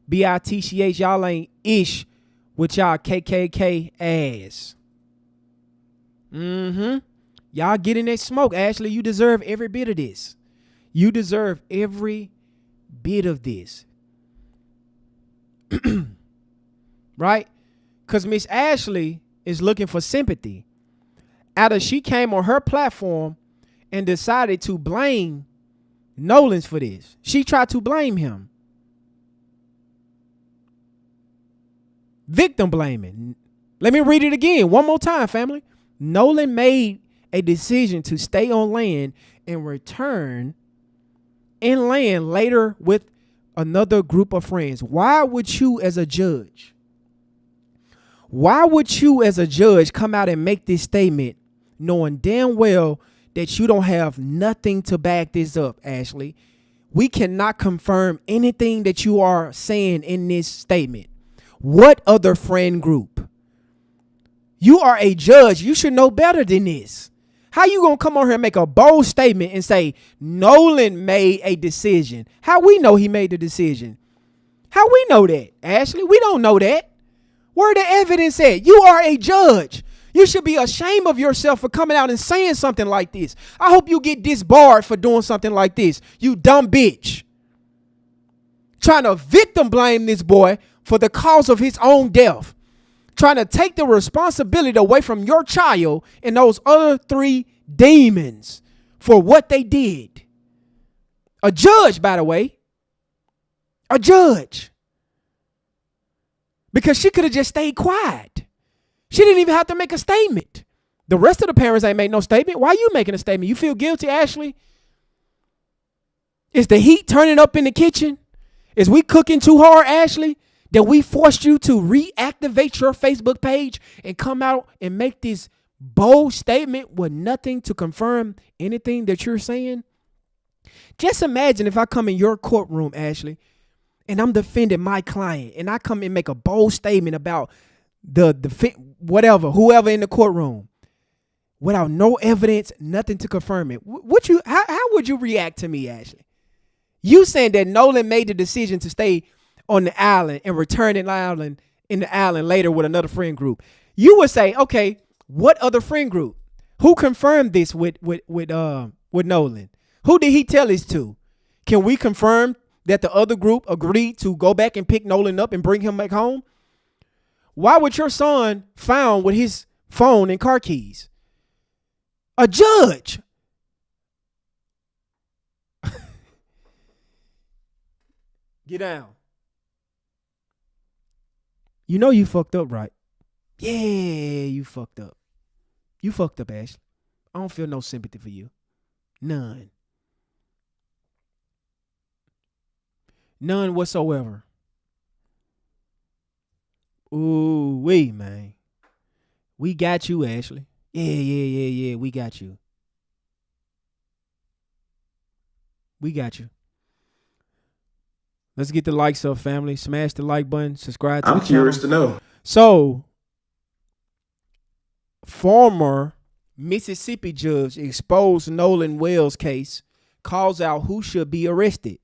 BITCH, y'all ain't ish with y'all KKK ass. Y'all getting that smoke. Ashlee, you deserve every bit of this. You deserve every bit of this. Right? Because Miss Ashlee is looking for sympathy. After she came on her platform and decided to blame Nolan's for this. She tried to blame him. Victim blaming. Let me read it again one more time, family. Nolan made a decision to stay on land and return inland later with another group of friends. Why would you as a judge come out and make this statement knowing damn well that you don't have nothing to back this up, Ashlee? We cannot confirm anything that you are saying in this statement. What other friend group? You are a judge. You should know better than this. How you gonna come on here and make a bold statement and say Nolan made a decision? How we know he made the decision? How we know that, Ashlee? We don't know that. Where the evidence at? You are a judge. You should be ashamed of yourself for coming out and saying something like this. I hope you get disbarred for doing something like this. You dumb bitch. Trying to victim blame this boy for the cause of his own death. Trying to take the responsibility away from your child and those other 3 demons for what they did. A judge, by the way. A judge. Because she could have just stayed quiet. She didn't even have to make a statement. The rest of the parents ain't made no statement. Why are you making a statement? You feel guilty, Ashlee? Is the heat turning up in the kitchen? Is we cooking too hard, Ashlee, that we forced you to reactivate your Facebook page and come out and make this bold statement with nothing to confirm anything that you're saying? Just imagine if I come in your courtroom, Ashlee, and I'm defending my client, and I come and make a bold statement about whoever in the courtroom, without no evidence, nothing to confirm it. How would you react to me, Ashlee? You saying that Nolan made the decision to stay on the island and return in the island later with another friend group. You would say, okay, what other friend group? Who confirmed this with Nolan? Who did he tell this to? Can we confirm that the other group agreed to go back and pick Nolan up and bring him back home? Why was your son found with his phone and car keys? A judge. Get down. You know you fucked up, right? Yeah, you fucked up. You fucked up, Ashlee. I don't feel no sympathy for you. None. None whatsoever. Ooh, man. We got you, Ashlee. Yeah. We got you. We got you. Let's get the likes up, family. Smash the like button. Subscribe to the channel. I'm curious to know. So, former Mississippi judge exposed Nolan Wells case, calls out who should be arrested.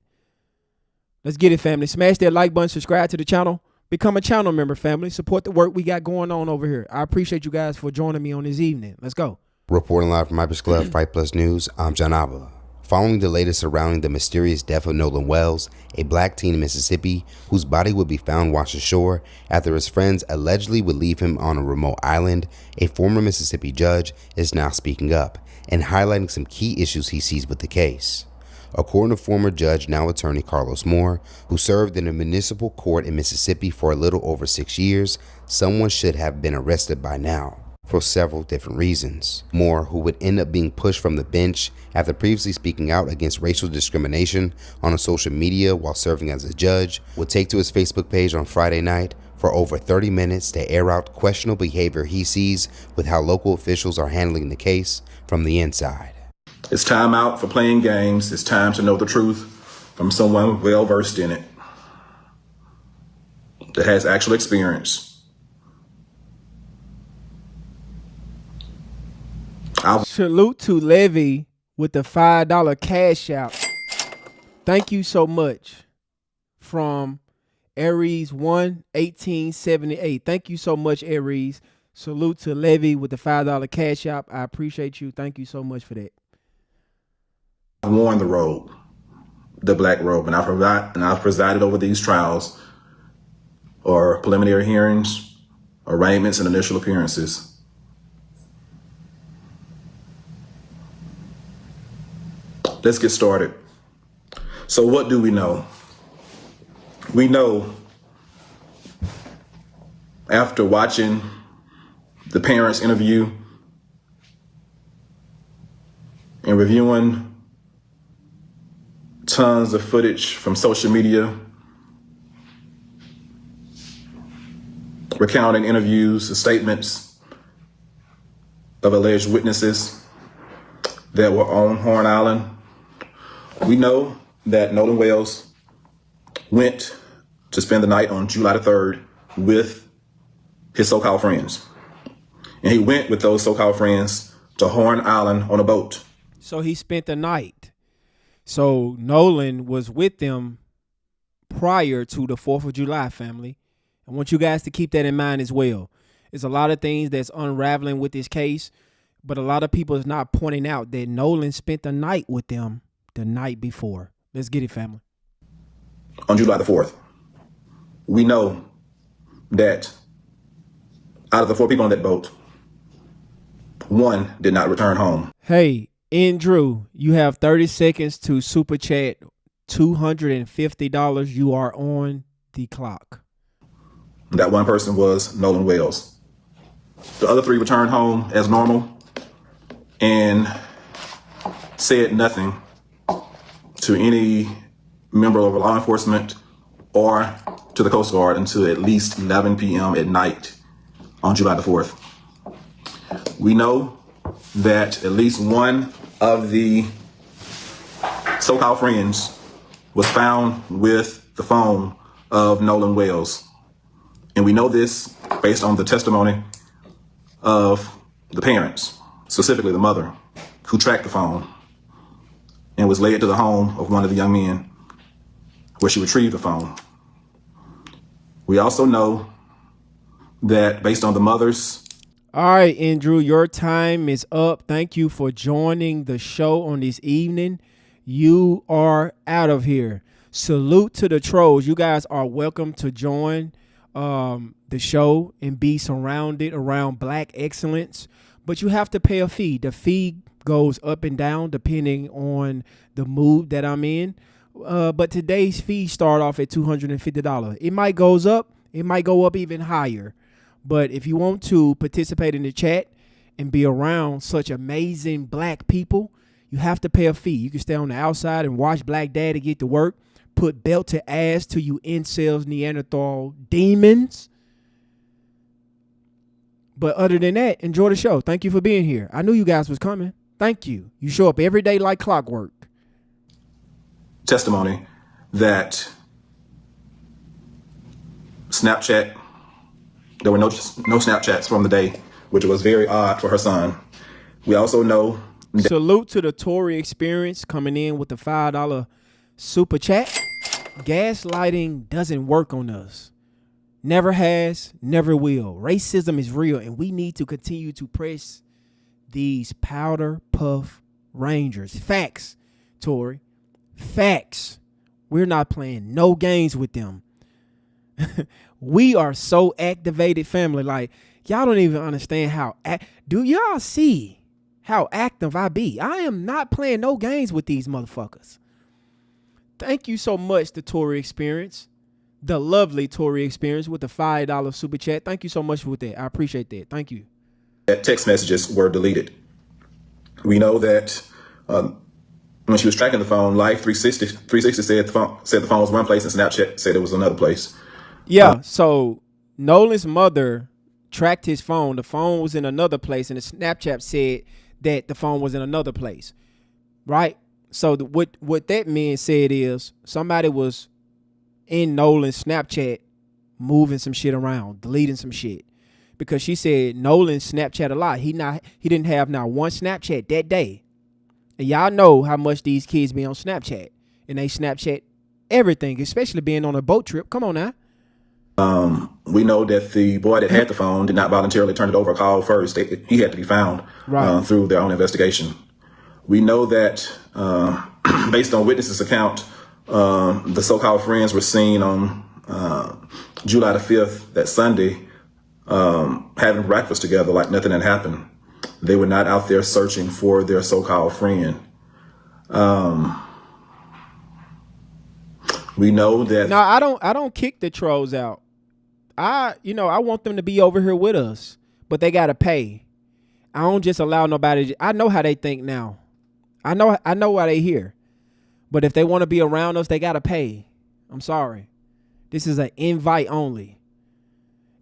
Let's get it, family. Smash that like button. Subscribe to the channel. Become a channel member, family. Support the work we got going on over here. I appreciate you guys for joining me on this evening. Let's go. Reporting live from Hyper's Club, Fight Plus News, I'm John Abba. Following the latest surrounding the mysterious death of Nolan Wells, a black teen in Mississippi whose body would be found washed ashore after his friends allegedly would leave him on a remote island, a former Mississippi judge is now speaking up and highlighting some key issues he sees with the case. According to former judge, now attorney Carlos Moore, who served in a municipal court in Mississippi for a little over 6 years, someone should have been arrested by now. For several different reasons. Moore, who would end up being pushed from the bench after previously speaking out against racial discrimination on social media while serving as a judge, would take to his Facebook page on Friday night for over 30 minutes to air out questionable behavior he sees with how local officials are handling the case from the inside. It's time out for playing games. It's time to know the truth from someone well versed in it that has actual experience. Salute to Levy with the $5 cash out. Thank you so much. From Aries 1-1878. Thank you so much, Aries. Salute to Levy with the $5 cash out. I appreciate you. Thank you so much for that. I've worn the robe, the black robe, and I've presided over these trials or preliminary hearings, arraignments, and initial appearances. Let's get started. So what do we know? We know after watching the parents' interview and reviewing tons of footage from social media, recounting interviews and statements of alleged witnesses that were on Horn Island, we know that Nolan Wells went to spend the night on July the 3rd with his so-called friends. And he went with those so-called friends to Horn Island on a boat. So he spent the night. So Nolan was with them prior to the 4th of July, family. I want you guys to keep that in mind as well. There's a lot of things that's unraveling with this case, but a lot of people is not pointing out that Nolan spent the night with them the night before. Let's get it, family. On July the 4th, we know that out of the 4 people on that boat, 1 did not return home. Hey, Andrew, you have 30 seconds to super chat $250. You are on the clock. That 1 person was Nolan Wells. The other 3 returned home as normal and said nothing to any member of law enforcement or to the Coast Guard until at least 11 p.m. at night on July the 4th. We know that at least 1 of the so-called friends was found with the phone of Nolan Wells. And we know this based on the testimony of the parents, specifically the mother, who tracked the phone and was led to the home of one of the young men where she retrieved the phone. We also know that based on the mother's... All right, Andrew, your time is up. Thank you for joining the show on this evening. You are out of here. Salute to the trolls. You guys are welcome to join the show and be surrounded around black excellence, but you have to pay a fee. The fee goes up and down depending on the mood that I'm in. But today's fee start off at $250. It might goes up. It might go up even higher. But if you want to participate in the chat and be around such amazing black people, you have to pay a fee. You can stay on the outside and watch Black Daddy get to work, put belt to ass to you incels, Neanderthal demons. But other than that, enjoy the show. Thank you for being here. I knew you guys was coming. Thank you. You show up every day like clockwork. Testimony that Snapchat, there were no Snapchats from the day, which was very odd for her son. We also know... Salute to the Tory experience coming in with the $5 super chat. Gaslighting doesn't work on us. Never has, never will. Racism is real, and we need to continue to press these powder puff Rangers. Facts, Tory. Facts. We're not playing no games with them. We are so activated, family. Like, y'all don't even understand how. Do y'all see how active I be? I am not playing no games with these motherfuckers. Thank you so much, the Tory experience. The lovely Tory experience with the $5 super chat. Thank you so much for that. I appreciate that. Thank you. That text messages were deleted. We know that when she was tracking the phone, Life 360 said the phone was one place and Snapchat said it was another place. Yeah, so Nolan's mother tracked his phone. The phone was in another place, and the Snapchat said that the phone was in another place, right? So what that man said is somebody was in Nolan's Snapchat moving some shit around, deleting some shit, because she said Nolan Snapchat a lot. He didn't have not one Snapchat that day, and y'all know how much these kids be on Snapchat, and they Snapchat everything, especially being on a boat trip. Come on now. We know that the boy that had the phone did not voluntarily turn it over, call first. He had to be found through their own investigation. We know that based on witnesses' account, the so-called friends were seen on July the 5th, that Sunday, having breakfast together like nothing had happened. They were not out there searching for their so-called friend. We know that... No, I don't kick the trolls out. I want them to be over here with us, but they got to pay. I don't just allow nobody. I know how they think now. I know why they here. But if they want to be around us, they got to pay. I'm sorry. This is an invite only.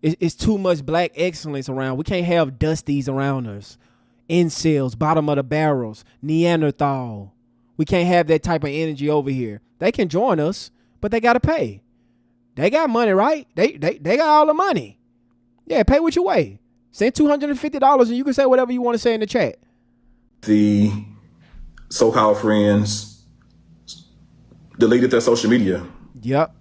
It's too much black excellence around. We can't have dusties around us. Incels, bottom of the barrels, Neanderthal. We can't have that type of energy over here. They can join us, but they got to pay. They got money, right? They got all the money. Yeah, pay what you weigh. Send $250 and you can say whatever you want to say in the chat. The so-called friends deleted their social media. Yep.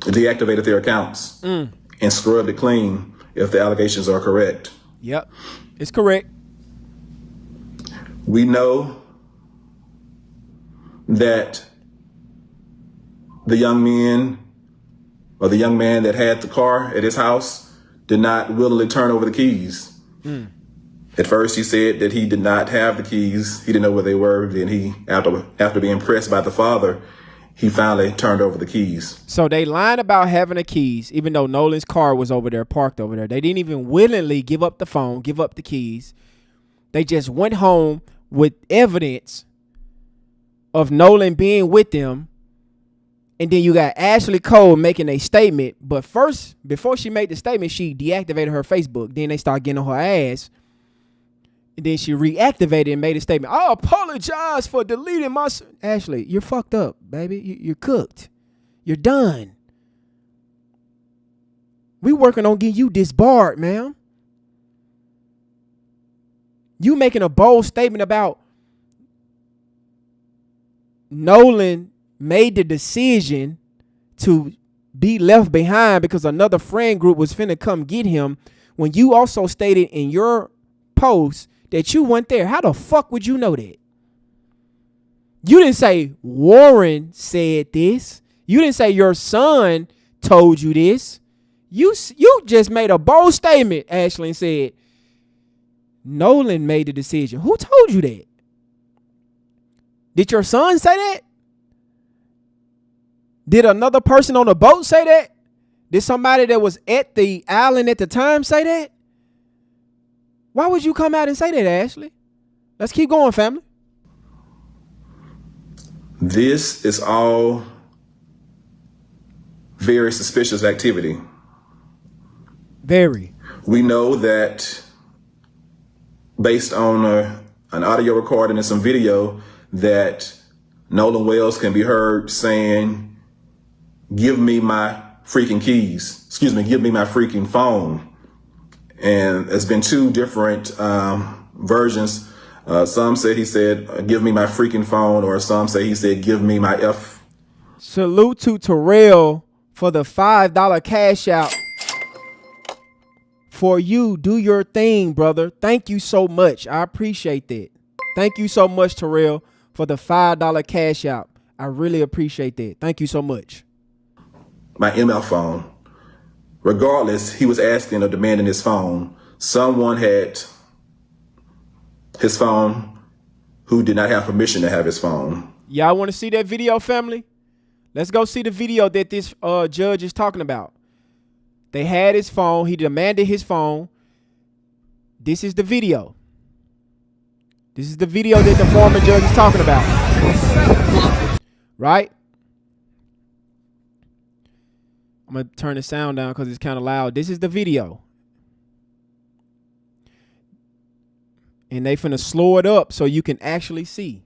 deactivated their accounts and scrubbed it clean if the allegations are correct. Yep, it's correct. We know that the young man that had the car at his house did not willingly turn over the keys. At first, he said that he did not have the keys. He didn't know where they were. Then he, after being pressed by the father, he finally turned over the keys. So they lied about having the keys, even though Nolan's car was over there, parked over there. They didn't even willingly give up the phone, give up the keys. They just went home with evidence of Nolan being with them. And then you got Ashlee Cole making a statement. But first, before she made the statement, she deactivated her Facebook. Then they started getting on her ass. And then she reactivated and made a statement. I apologize for deleting my... Ashlee, you're fucked up, baby. You're cooked. You're done. We working on getting you disbarred, ma'am. You making a bold statement about Nolan made the decision to be left behind because another friend group was finna come get him, when you also stated in your post that you weren't there. How the fuck would you know that? You didn't say Warren said this. You didn't say your son told you this. You just made a bold statement, Ashlee, and said Nolan made the decision. Who told you that? Did your son say that? Did another person on the boat say that? Did somebody that was at the island at the time say that? Why would you come out and say that, Ashlee? Let's keep going, family. This is all very suspicious activity. Very. We know that based on an audio recording and some video that Nolan Wells can be heard saying, give me my freaking keys. Excuse me, give me my freaking phone. And there's been two different versions. Some say he said, give me my freaking phone, or some say he said, give me my F. Salute to Terrell for the $5 cash out. For you, do your thing, brother. Thank you so much. I appreciate that. Thank you so much, Terrell, for the $5 cash out. I really appreciate that. Thank you so much. My ML phone. Regardless, he was asking or demanding his phone. Someone had his phone who did not have permission to have his phone. Y'all want to see that video, family? Let's go see the video that this judge is talking about. They had his phone. He demanded his phone. This is the video. This is the video that the former judge is talking about. Right? I'm going to turn the sound down because it's kind of loud. This is the video. And they finna slow it up so you can actually see.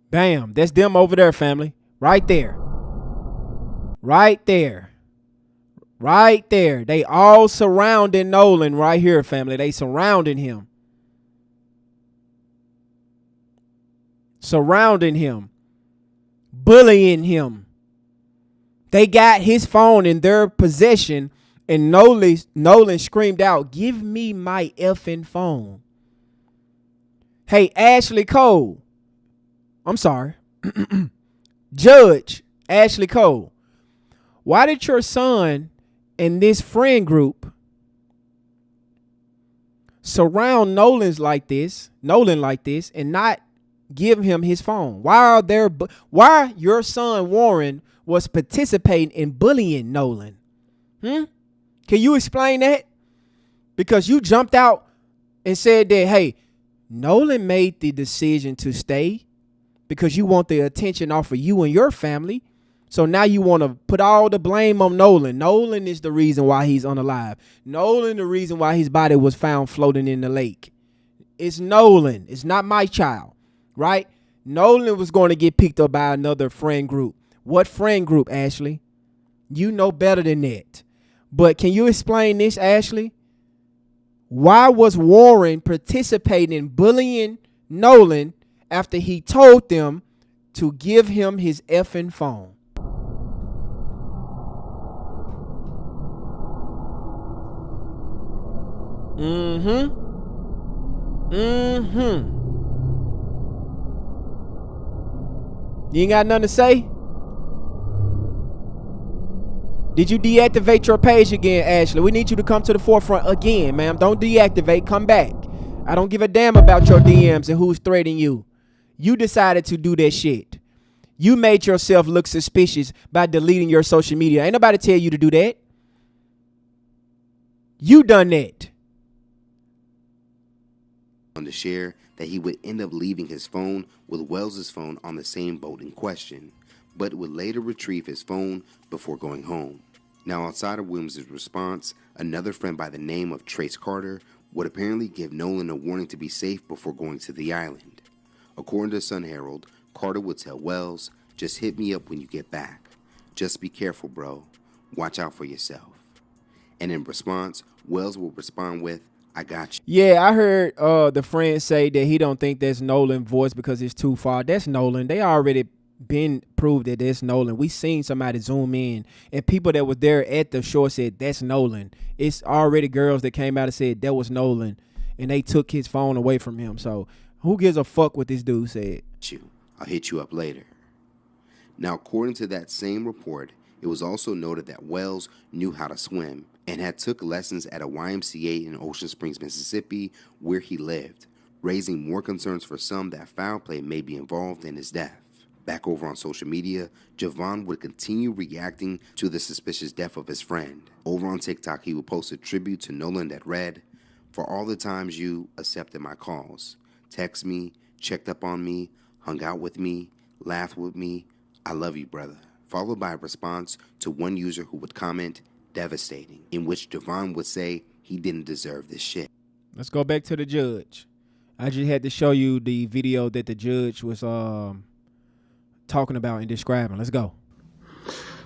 Bam. That's them over there, family. Right there. Right there. Right there. They all surrounding Nolan right here, family. They surrounding him. Surrounding him. Bullying him. They got his phone in their possession, and Nolan screamed out, give me my effing phone. Hey, Ashlee Cole. I'm sorry. Judge Ashlee Cole. Why did your son and this friend group surround Nolan like this, and not give him his phone? Why your son Warren was participating in bullying Nolan? Can you explain that? Because you jumped out and said that, hey, Nolan made the decision to stay because you want the attention off of you and your family. So now you want to put all the blame on Nolan. Nolan is the reason why he's unalive. Nolan, the reason why his body was found floating in the lake. It's Nolan. It's not my child, right? Nolan was going to get picked up by another friend group. What friend group, Ashlee? You know better than that. But can you explain this, Ashlee? Why was Warren participating in bullying Nolan after he told them to give him his effing phone? You ain't got nothing to say? Did you deactivate your page again, Ashlee? We need you to come to the forefront again, ma'am. Don't deactivate. Come back. I don't give a damn about your DMs and who's threatening you. You decided to do that shit. You made yourself look suspicious by deleting your social media. Ain't nobody tell you to do that. You done that. To share that he would end up leaving his phone with Wells's phone on the same boat in question, but would later retrieve his phone before going home. Now, outside of Williams' response, another friend by the name of Trace Carter would apparently give Nolan a warning to be safe before going to the island. According to Sun Herald, Carter would tell Wells, "Just hit me up when you get back. Just be careful, bro. Watch out for yourself." And in response, Wells will respond with, "I got you." Yeah, I heard the friend say that he don't think that's Nolan's voice because it's too far. That's Nolan. They already been proved that that's Nolan. We seen somebody zoom in, and people that was there at the shore said that's Nolan. It's already girls that came out and said that was Nolan, and they took his phone away from him. So who gives a fuck what this dude said? I'll hit you up later. Now, according to that same report, it was also noted that Wells knew how to swim and had took lessons at a YMCA in Ocean Springs, Mississippi, where he lived, raising more concerns for some that foul play may be involved in his death. Back over on social media, Javon would continue reacting to the suspicious death of his friend. Over on TikTok, he would post a tribute to Nolan that read, "For all the times you accepted my calls, text me, checked up on me, hung out with me, laughed with me, I love you, brother." Followed by a response to one user who would comment, "Devastating," in which Javon would say he didn't deserve this shit. Let's go back to the judge. I just had to show you the video that the judge was talking about and describing. Let's go.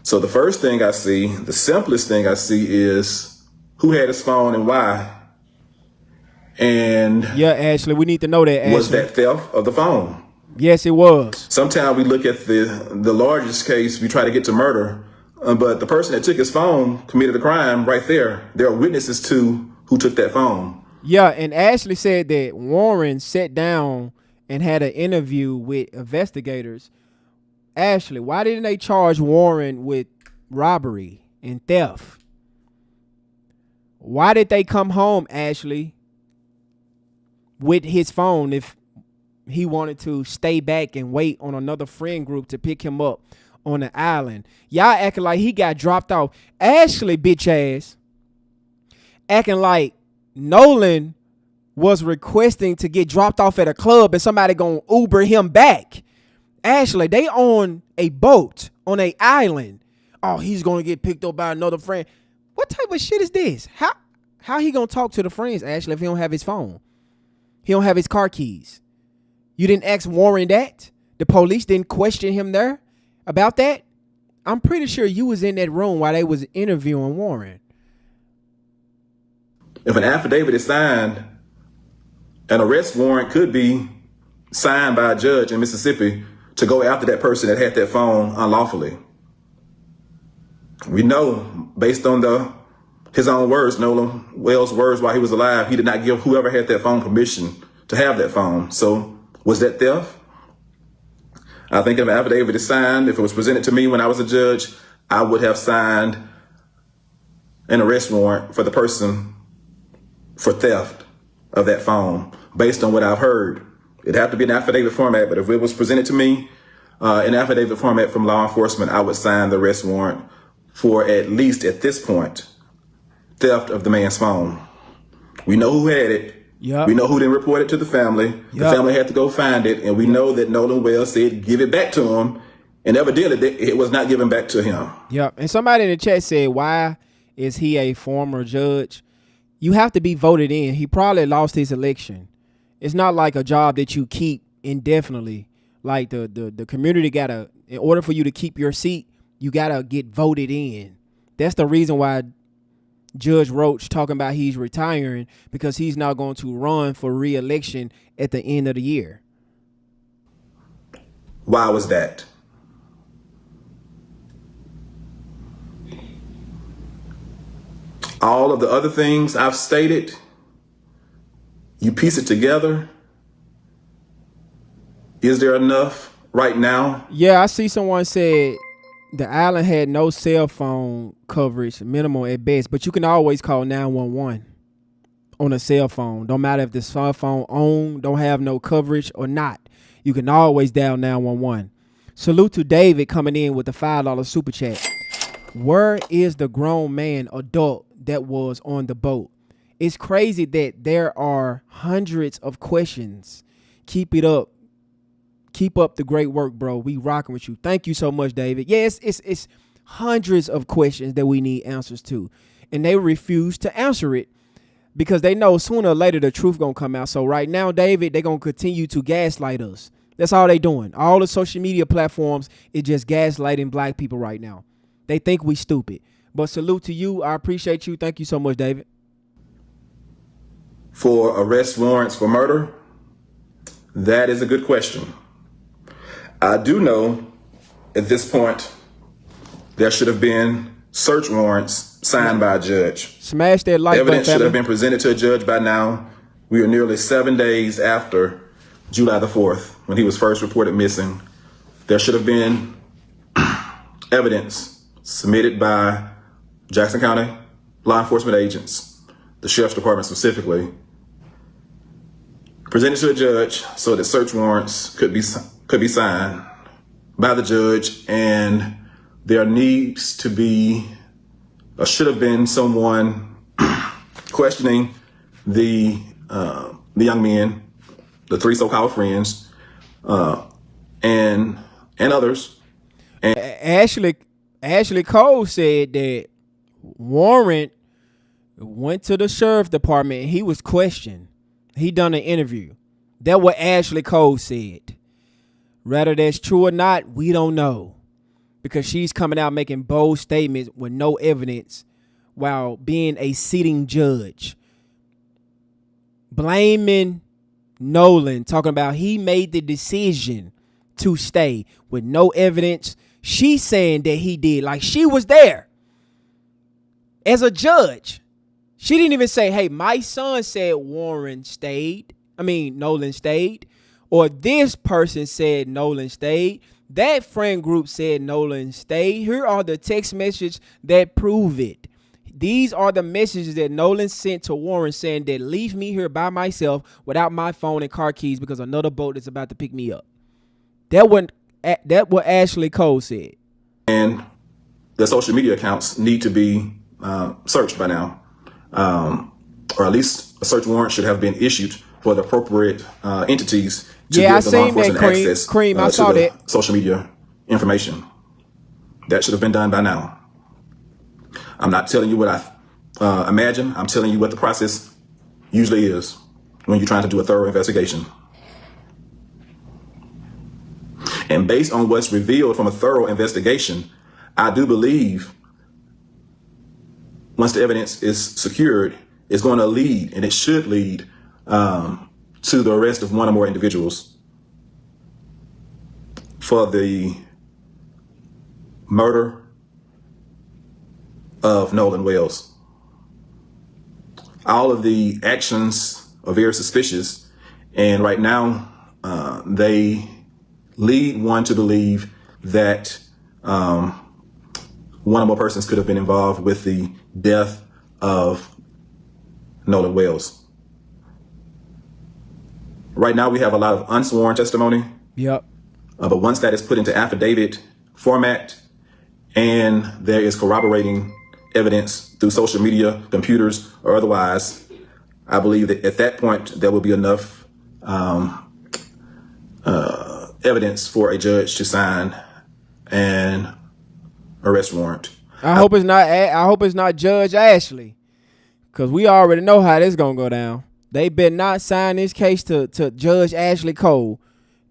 So the first thing I see, the simplest thing I see is who had his phone and why. And yeah, Ashlee, we need to know that, Ashlee. Was that theft of the phone? Yes, it was. Sometimes we look at the largest case, we try to get to murder, but the person that took his phone committed a crime right there. There are witnesses to who took that phone. Yeah, and Ashlee said that Warren sat down and had an interview with investigators. Ashlee, why didn't they charge Warren with robbery and theft? Why did they come home, Ashlee, with his phone if he wanted to stay back and wait on another friend group to pick him up on the island? Y'all acting like he got dropped off. Ashlee, bitch ass, acting like Nolan was requesting to get dropped off at a club and somebody gonna Uber him back. Ashlee, they on a boat on a island. Oh, he's gonna get picked up by another friend. What type of shit is this? How he gonna talk to the friends, Ashlee, if he don't have his phone? He don't have his car keys. You didn't ask Warren that? The police didn't question him there about that? I'm pretty sure you was in that room while they was interviewing Warren. If an affidavit is signed, an arrest warrant could be signed by a judge in Mississippi to go after that person that had that phone unlawfully. We know, based on his own words, Nolan Wells' words while he was alive, he did not give whoever had that phone permission to have that phone. So was that theft? I think if an affidavit is signed, if it was presented to me when I was a judge, I would have signed an arrest warrant for the person for theft of that phone based on what I've heard. It'd have to be an affidavit format, but if it was presented to me in affidavit format from law enforcement, I would sign the arrest warrant for, at least at this point, theft of the man's phone. We know who had it. Yep. We know who didn't report it to the family. Yep. The family had to go find it, and we know that Nolan Wells said give it back to him, and evidently it was not given back to him. Yep. And somebody in the chat said, why is he a former judge? You have to be voted in. He probably lost his election. It's not like a job that you keep indefinitely. Like the community gotta, in order for you to keep your seat, you gotta get voted in. That's the reason why Judge Roach talking about he's retiring because he's not going to run for re-election at the end of the year. Why was that? All of the other things I've stated, you piece it together. Is there enough right now? Yeah, I see someone said the island had no cell phone coverage, minimal at best, but you can always call 911 on a cell phone. Don't matter if the cell phone don't have no coverage or not. You can always dial 911. Salute to David coming in with the $5 super chat. Where is the grown man adult that was on the boat? It's crazy that there are hundreds of questions. Keep it up. Keep up the great work, bro. We rocking with you. Thank you so much, David. Yes, it's hundreds of questions that we need answers to. And they refuse to answer it because they know sooner or later the truth gonna come out. So right now, David, they're gonna continue to gaslight us. That's all they doing. All the social media platforms is just gaslighting black people right now. They think we stupid. But salute to you. I appreciate you. Thank you so much, David. For arrest warrants for murder? That is a good question. I do know at this point there should have been search warrants signed by a judge. Smash that like button, evidence should family. have been presented to a judge by now. We are nearly 7 days after July the 4th, when he was first reported missing. There should have been evidence submitted by Jackson County law enforcement agents, the sheriff's department specifically, presented to a judge so that search warrants could be signed by the judge, and there needs to be, or should have been, someone questioning the young men, the three so-called friends, and others. And Ashlee Cole said that Warren went to the sheriff department and he was questioned. He done an interview. That's what Ashlee Cole said. Whether that's true or not, we don't know, because she's coming out making bold statements with no evidence while being a sitting judge. Blaming Nolan, talking about he made the decision to stay with no evidence. She's saying that he did, like she was there as a judge. She didn't even say, hey, my son said Nolan stayed. Or this person said Nolan stayed. That friend group said Nolan stayed. Here are the text messages that prove it. These are the messages that Nolan sent to Warren saying that leave me here by myself without my phone and car keys because another boat is about to pick me up. That what Ashlee Cole said. And the social media accounts need to be searched by now. Or at least a search warrant should have been issued for the appropriate entities to give the law enforcement access to the social media information. That should have been done by now. I'm not telling you what I imagine. I'm telling you what the process usually is when you're trying to do a thorough investigation. And based on what's revealed from a thorough investigation, I do believe once the evidence is secured, it's going to lead, and it should lead, to the arrest of one or more individuals for the murder of Nolan Wells. All of the actions are very suspicious, and right now they lead one to believe that one or more persons could have been involved with the death of Nolan Wells. Right now we have a lot of unsworn testimony. Yep. But once that is put into affidavit format and there is corroborating evidence through social media, computers, or otherwise, I believe that at that point there will be enough evidence for a judge to sign an arrest warrant. I hope it's not Judge Ashlee, because we already know how this gonna go down. They better not sign this case to Judge Ashlee Cole,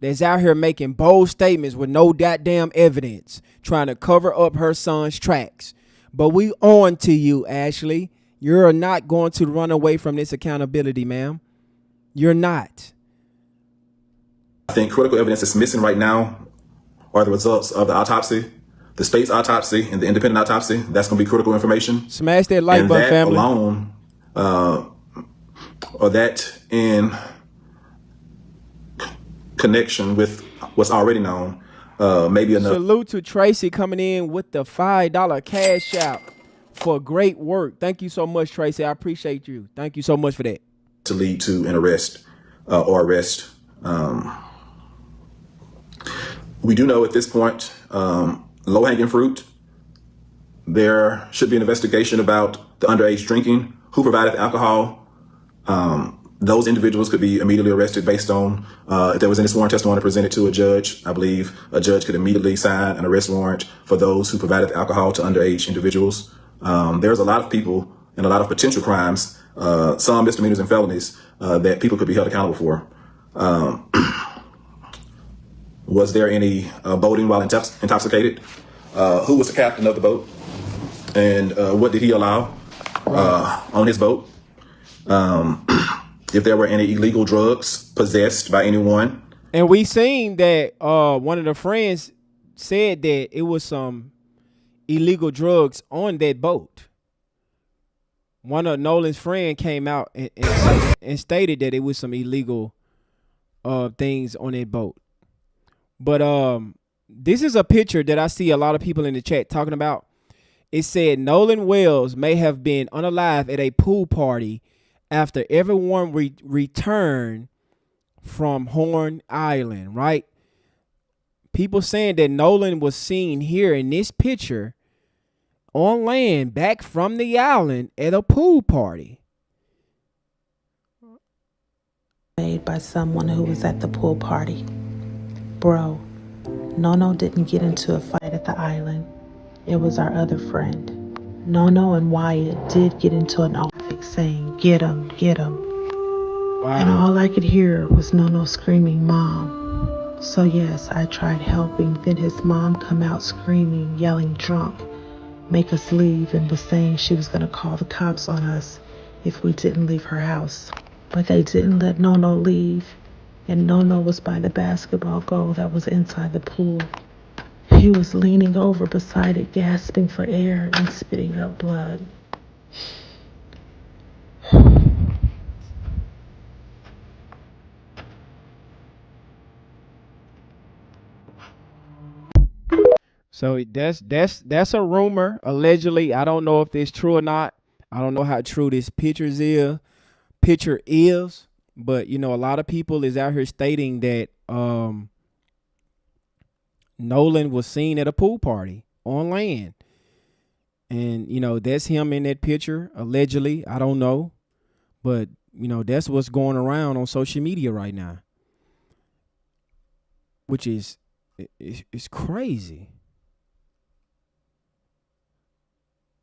that's out here making bold statements with no goddamn evidence, trying to cover up her son's tracks. But we on to you, Ashlee. You're not going to run away from this accountability, ma'am. You're not. I think critical evidence that's missing right now are the results of the autopsy, the Spates autopsy and the independent autopsy. That's going to be critical information. Smash that like button, family. Alone, or that in connection with what's already known, maybe enough. Salute to Tracy coming in with the $5 cash out for great work. Thank you so much, Tracy. I appreciate you. Thank you so much for that. To lead to an arrest or arrest. We do know at this point, low-hanging fruit. There should be an investigation about the underage drinking, who provided the alcohol. Those individuals could be immediately arrested based on if there was any sworn testimony presented to a judge. I believe a judge could immediately sign an arrest warrant for those who provided the alcohol to underage individuals. There's a lot of people and a lot of potential crimes, some misdemeanors and felonies, that people could be held accountable for. Was there any boating while intoxicated? Who was the captain of the boat? And what did he allow on his boat? If there were any illegal drugs possessed by anyone. And we seen that one of the friends said that it was some illegal drugs on that boat. One of Nolan's friend came out and stated that it was some illegal things on that boat. But this is a picture that I see a lot of people in the chat talking about. It said Nolan Wells may have been unalive at a pool party after everyone returned from Horn Island, right? People saying that Nolan was seen here in this picture on land back from the island at a pool party. Made by someone who was at the pool party. Bro, Nono didn't get into a fight at the island. It was our other friend. Nono and Wyatt did get into an argument saying, "Get him, get him." Wow. And all I could hear was Nono screaming, "Mom." So yes, I tried helping. Then his mom come out screaming, yelling drunk, make us leave, and was saying she was going to call the cops on us if we didn't leave her house. But they didn't let Nono leave. And Nono was by the basketball goal that was inside the pool. He was leaning over beside it, gasping for air and spitting out blood. So that's a rumor, allegedly. I don't know if it's true or not. I don't know how true this picture is. But, you know, a lot of people is out here stating that Nolan was seen at a pool party on land. And, you know, that's him in that picture, allegedly. I don't know. But, you know, that's what's going around on social media right now. Which is, it's crazy.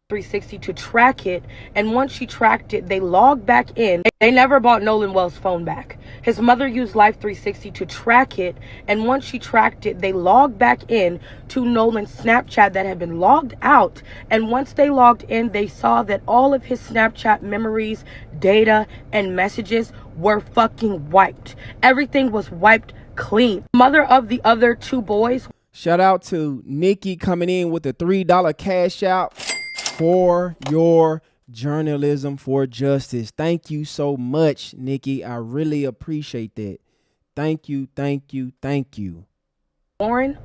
360 to track it, and once she tracked it, they logged back in. They never bought Nolan Wells' phone back. His mother used Life 360 to track it, and once she tracked it, they logged back in to Nolan's Snapchat that had been logged out. And once they logged in, they saw that all of his Snapchat memories, data, and messages were fucking wiped. Everything was wiped clean. Mother of the other two boys. Shout out to Nikki coming in with the $3 cash out for your journalism for justice. Thank you so much, Nikki. I really appreciate that. Thank you, thank you, thank you. Lauren,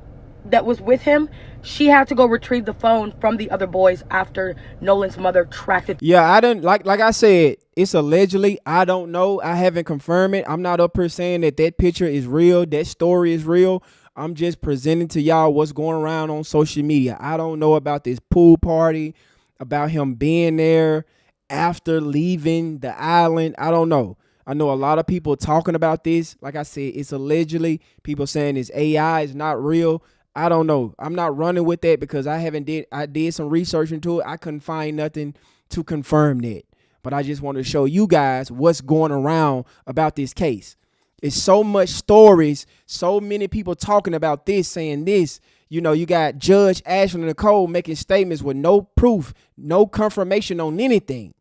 that was with him, she had to go retrieve the phone from the other boys after Nolan's mother tracked it. Yeah, I didn't like I said, it's allegedly. I don't know. I haven't confirmed it. I'm not up here saying that picture is real, that story is real. I'm just presenting to y'all what's going around on social media. I don't know about this pool party, about him being there after leaving the island. I don't know. I know a lot of people talking about this. Like I said, it's allegedly. People saying it's AI, it's not real. I don't know. I'm not running with that because I did some research into it. I couldn't find nothing to confirm that. But I just want to show you guys what's going around about this case. It's so much stories, so many people talking about this, saying this. You know, you got Judge Ashlee Nicole making statements with no proof, no confirmation on anything.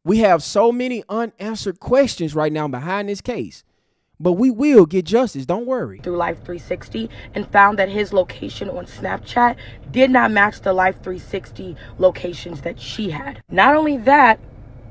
We have so many unanswered questions right now behind this case. But we will get justice, don't worry. Through Life 360 and found that his location on Snapchat did not match the Life 360 locations that she had. Not only that,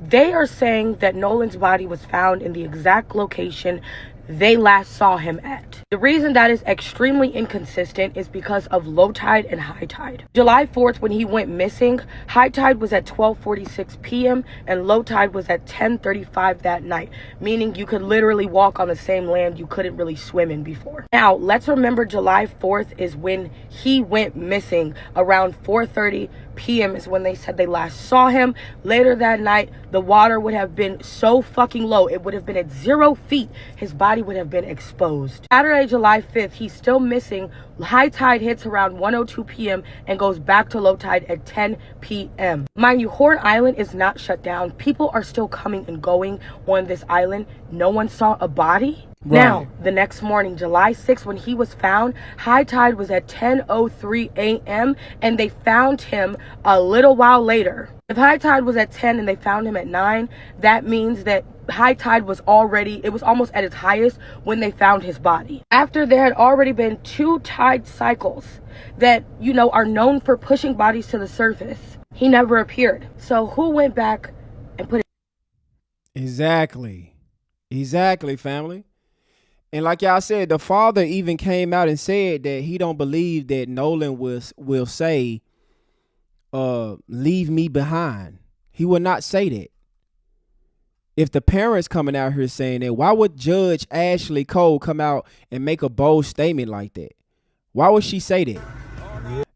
they are saying that Nolan's body was found in the exact location they last saw him at. The reason that is extremely inconsistent is because of low tide and high tide. July 4th, when he went missing, high tide was at 12:46 p.m. and low tide was at 10:35 that night, meaning you could literally walk on the same land you couldn't really swim in before. Now, let's remember July 4th is when he went missing. Around 4:30 p.m. is when they said they last saw him. Later that night, the water would have been so fucking low, it would have been at 0 feet. His body would have been exposed. Saturday, July 5th, he's still missing. High tide hits around 1:02 p.m. and goes back to low tide at 10 p.m. Mind you, Horn Island is not shut down. People are still coming and going on this island. No one saw a body. Right. Now, the next morning, July 6th, when he was found, high tide was at 10:03 a.m. and they found him a little while later. If high tide was at 10 and they found him at 9, that means that high tide was almost at its highest when they found his body. After there had already been 2 tide cycles that, you know, are known for pushing bodies to the surface, he never appeared. So who went back and put it? Exactly, family. And like y'all said, the father even came out and said that he don't believe that Nolan will say, leave me behind. He will not say that. If the parents coming out here saying that, why would Judge Ashlee Cole come out and make a bold statement like that? Why would she say that?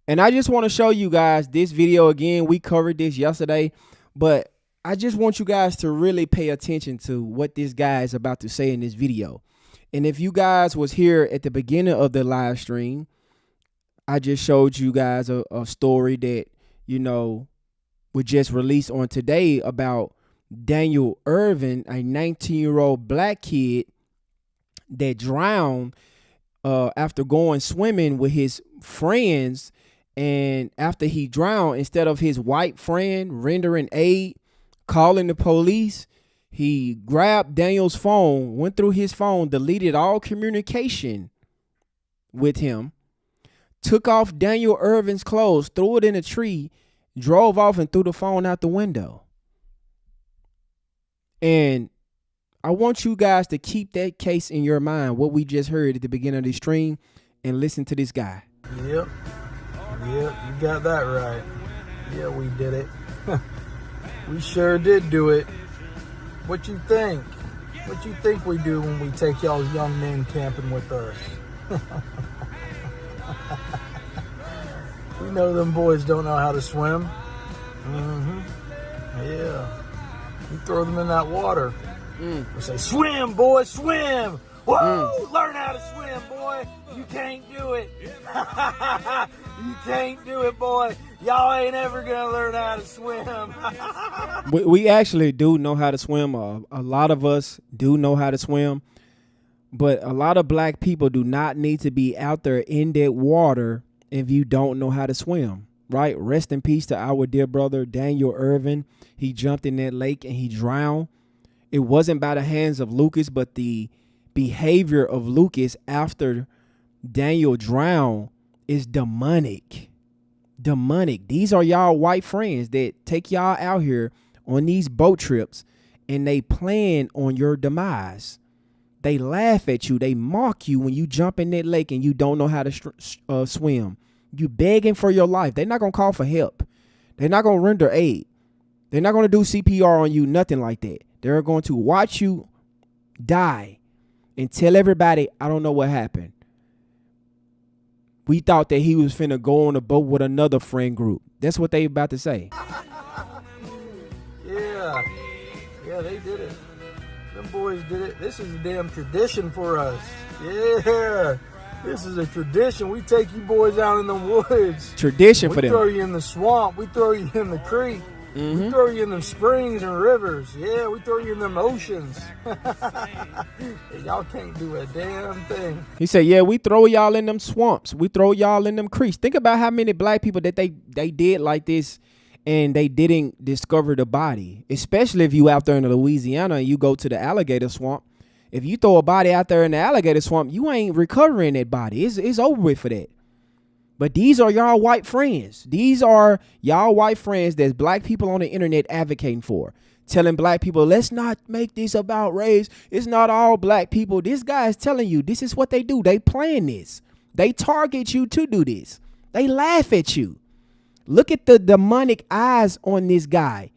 And I just want to show you guys this video again. We covered this yesterday, but I just want you guys to really pay attention to what this guy is about to say in this video. And if you guys was here at the beginning of the live stream, I just showed you guys a story that, you know, was just released on today about Daniel Irvin, a 19-year-old black kid that drowned after going swimming with his friends. And after he drowned, instead of his white friend rendering aid, calling the police, he grabbed Daniel's phone, went through his phone, deleted all communication with him, took off Daniel Irvin's clothes, threw it in a tree, drove off and threw the phone out the window. And I want you guys to keep that case in your mind, what we just heard at the beginning of the stream, and listen to this guy. Yep, you got that right. Yeah, we did it. We sure did do it. What you think? What you think we do when we take y'all young men camping with us? We know them boys don't know how to swim. Yeah. You throw them in that water. We say, swim, boy, swim. Whoa, learn how to swim, boy. You can't do it. You can't do it, boy. Y'all ain't ever gonna learn how to swim. We actually do know how to swim. A lot of us do know how to swim. But a lot of black people do not need to be out there in that water if you don't know how to swim, right? Rest in peace to our dear brother, Daniel Irvin. He jumped in that lake and he drowned. It wasn't by the hands of Lucas, but the behavior of Lucas after Daniel drowned is demonic. Demonic. These are y'all white friends that take y'all out here on these boat trips and they plan on your demise. They laugh at you. They mock you when you jump in that lake and you don't know how to swim. You begging for your life. They're not going to call for help. They're not going to render aid. They're not going to do CPR on you, nothing like that. They're going to watch you die and tell everybody, I don't know what happened. We thought that he was finna go on a boat with another friend group. That's what they about to say. Yeah, they did it. Them boys did it. This is a damn tradition for us. Yeah, this is a tradition. We take you boys out in the woods. Tradition for them. We throw you in the swamp. We throw you in the creek. We throw you in them springs and rivers. Yeah, we throw you in them oceans. Y'all can't do a damn thing. He said, yeah, we throw y'all in them swamps. We throw y'all in them creeks. Think about how many black people that they did like this and they didn't discover the body, especially if you out there in Louisiana and you go to the alligator swamp. If you throw a body out there in the alligator swamp, you ain't recovering that body. It's over with for that. But these are y'all white friends. These are y'all white friends that's black people on the internet advocating for. Telling black people, let's not make this about race. It's not all black people. This guy is telling you this is what they do. They plan this. They target you to do this. They laugh at you. Look at the demonic eyes on this guy.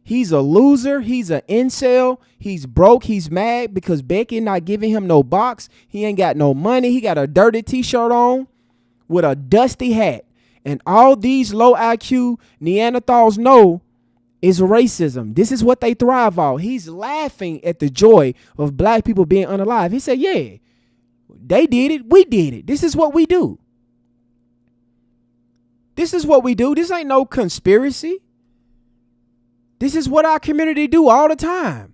He's a loser. He's an incel. He's broke. He's mad because Becky not giving him no box. He ain't got no money. He got a dirty t-shirt on with a dusty hat. And all these low IQ Neanderthals know is racism. This is what they thrive on. He's laughing at the joy of black people being unalive. He said, yeah, they did it. We did it. This is what we do. This is what we do. This ain't no conspiracy. This is what our community do all the time.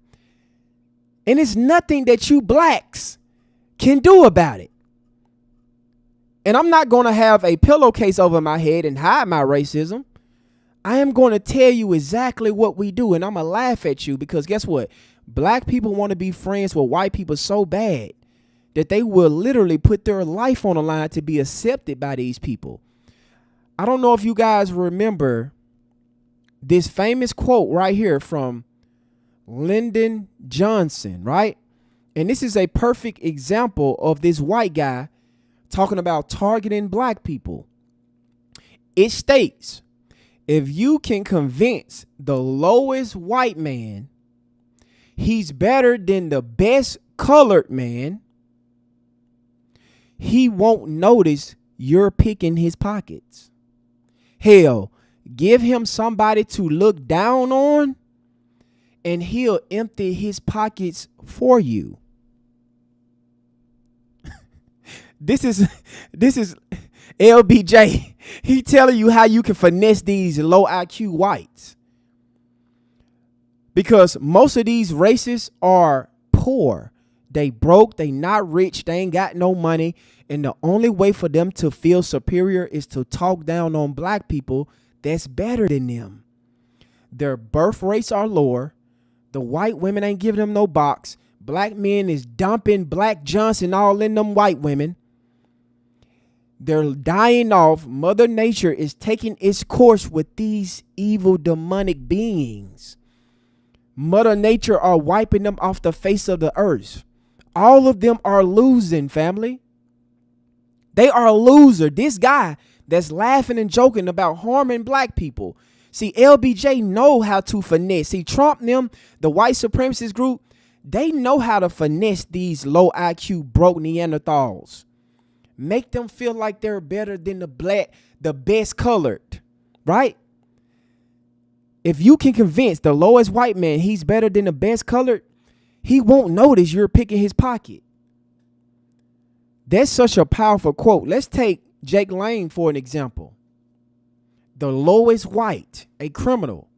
And it's nothing that you blacks can do about it. And I'm not going to have a pillowcase over my head and hide my racism. I am going to tell you exactly what we do, and I'm going to laugh at you because guess what? Black people want to be friends with white people so bad that they will literally put their life on the line to be accepted by these people. I don't know if you guys remember this famous quote right here from Lyndon Johnson, right? And this is a perfect example of this white guy talking about targeting black people. It states, if you can convince the lowest white man he's better than the best colored man, he won't notice you're picking his pockets. Hell, give him somebody to look down on and he'll empty his pockets for you. This is LBJ. He telling you how you can finesse these low IQ whites. Because most of these racists are poor. They broke, they not rich, they ain't got no money. And the only way for them to feel superior is to talk down on black people that's better than them. Their birth rates are lower. The white women ain't giving them no box. Black men is dumping Black Johnson all in them white women. They're dying off. Mother Nature is taking its course with these evil demonic beings. Mother Nature are wiping them off the face of the earth. All of them are losing, family. They are a loser. This guy that's laughing and joking about harming black people. See, LBJ know how to finesse. See, Trump and them, the white supremacist group, they know how to finesse these low IQ broke Neanderthals. Make them feel like they're better than the best colored, right? If you can convince the lowest white man he's better than the best colored, he won't notice you're picking his pocket. That's such a powerful quote. Let's take Jake Lane for an example. The lowest white, a criminal,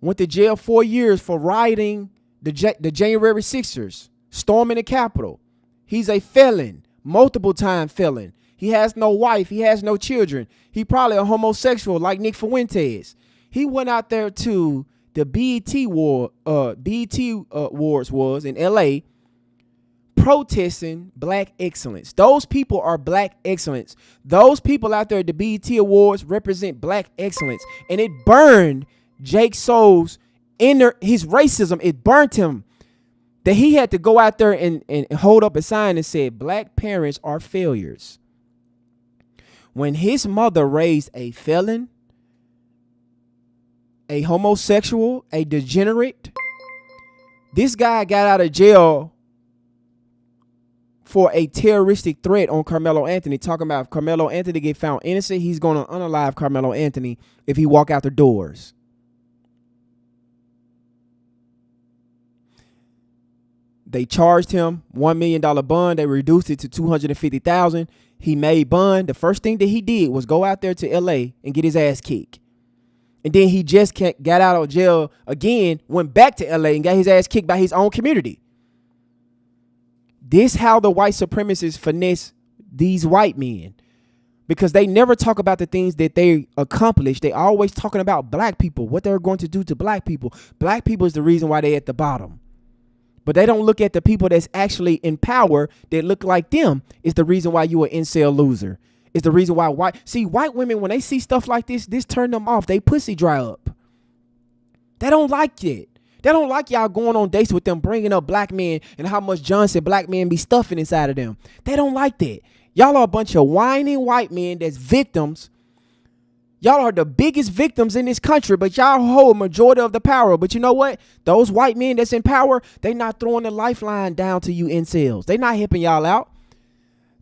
went to jail 4 years for rioting the January 6ers, storming the Capitol. He's a felon. Multiple time felon. He has no wife. He has no children. He probably a homosexual like Nick Fuentes. He went out there to the BET Awards was in LA protesting black excellence. Those people are black excellence. Those people out there at the BET Awards represent black excellence. And it burned Jake Soul's his racism. It burnt him. That he had to go out there and hold up a sign and said, black parents are failures. When his mother raised a felon, a homosexual, a degenerate, this guy got out of jail for a terroristic threat on Carmelo Anthony, talking about if Carmelo Anthony get found innocent, he's going to unalive Carmelo Anthony if he walk out the doors. They charged him $1 million bond. They reduced it to $250,000. He made bond. The first thing that he did was go out there to LA and get his ass kicked. And then he just got out of jail again, went back to LA and got his ass kicked by his own community. This how the white supremacists finesse these white men. because they never talk about the things that they accomplish. They always talking about black people, what they're going to do to black people. Black people is the reason why they at the bottom. But they don't look at the people that's actually in power that look like them is the reason why you an incel loser. Is the reason why white women, when they see stuff like this turn them off. They pussy dry up. They don't like it. They don't like y'all going on dates with them, bringing up black men and how much Johnson black men be stuffing inside of them. They don't like that. Y'all are a bunch of whining white men that's victims. Y'all are the biggest victims in this country, but y'all hold majority of the power. But you know what? Those white men that's in power, they not throwing the lifeline down to you incels. They not helping y'all out.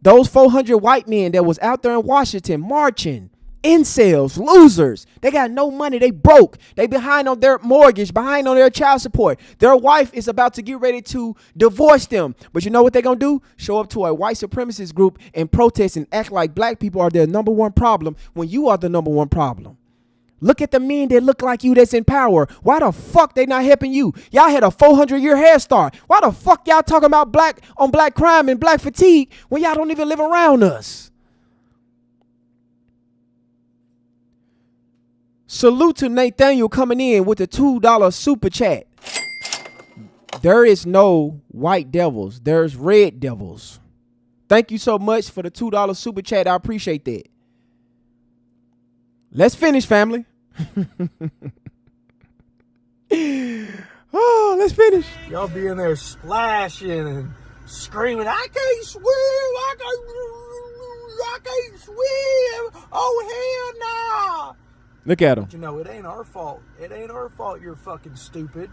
Those 400 white men that was out there in Washington marching, incels, losers. They got no money. They broke. They behind on their mortgage, behind on their child support. Their wife is about to get ready to divorce them. But you know what they're going to do? Show up to a white supremacist group and protest and act like black people are their number one problem when you are the number one problem. Look at the men that look like you that's in power. Why the fuck they not helping you? Y'all had a 400-year head start. Why the fuck y'all talking about black crime and black fatigue when y'all don't even live around us? Salute to Nathaniel coming in with the $2 super chat. There is no white devils. There's red devils. Thank you so much for the $2 super chat. I appreciate that. Let's finish, family. Oh, let's finish. Y'all be in there splashing and screaming, I can't swim, I can't swim. Oh, hell nah. Look at him. But you know, it ain't our fault. It ain't our fault you're fucking stupid.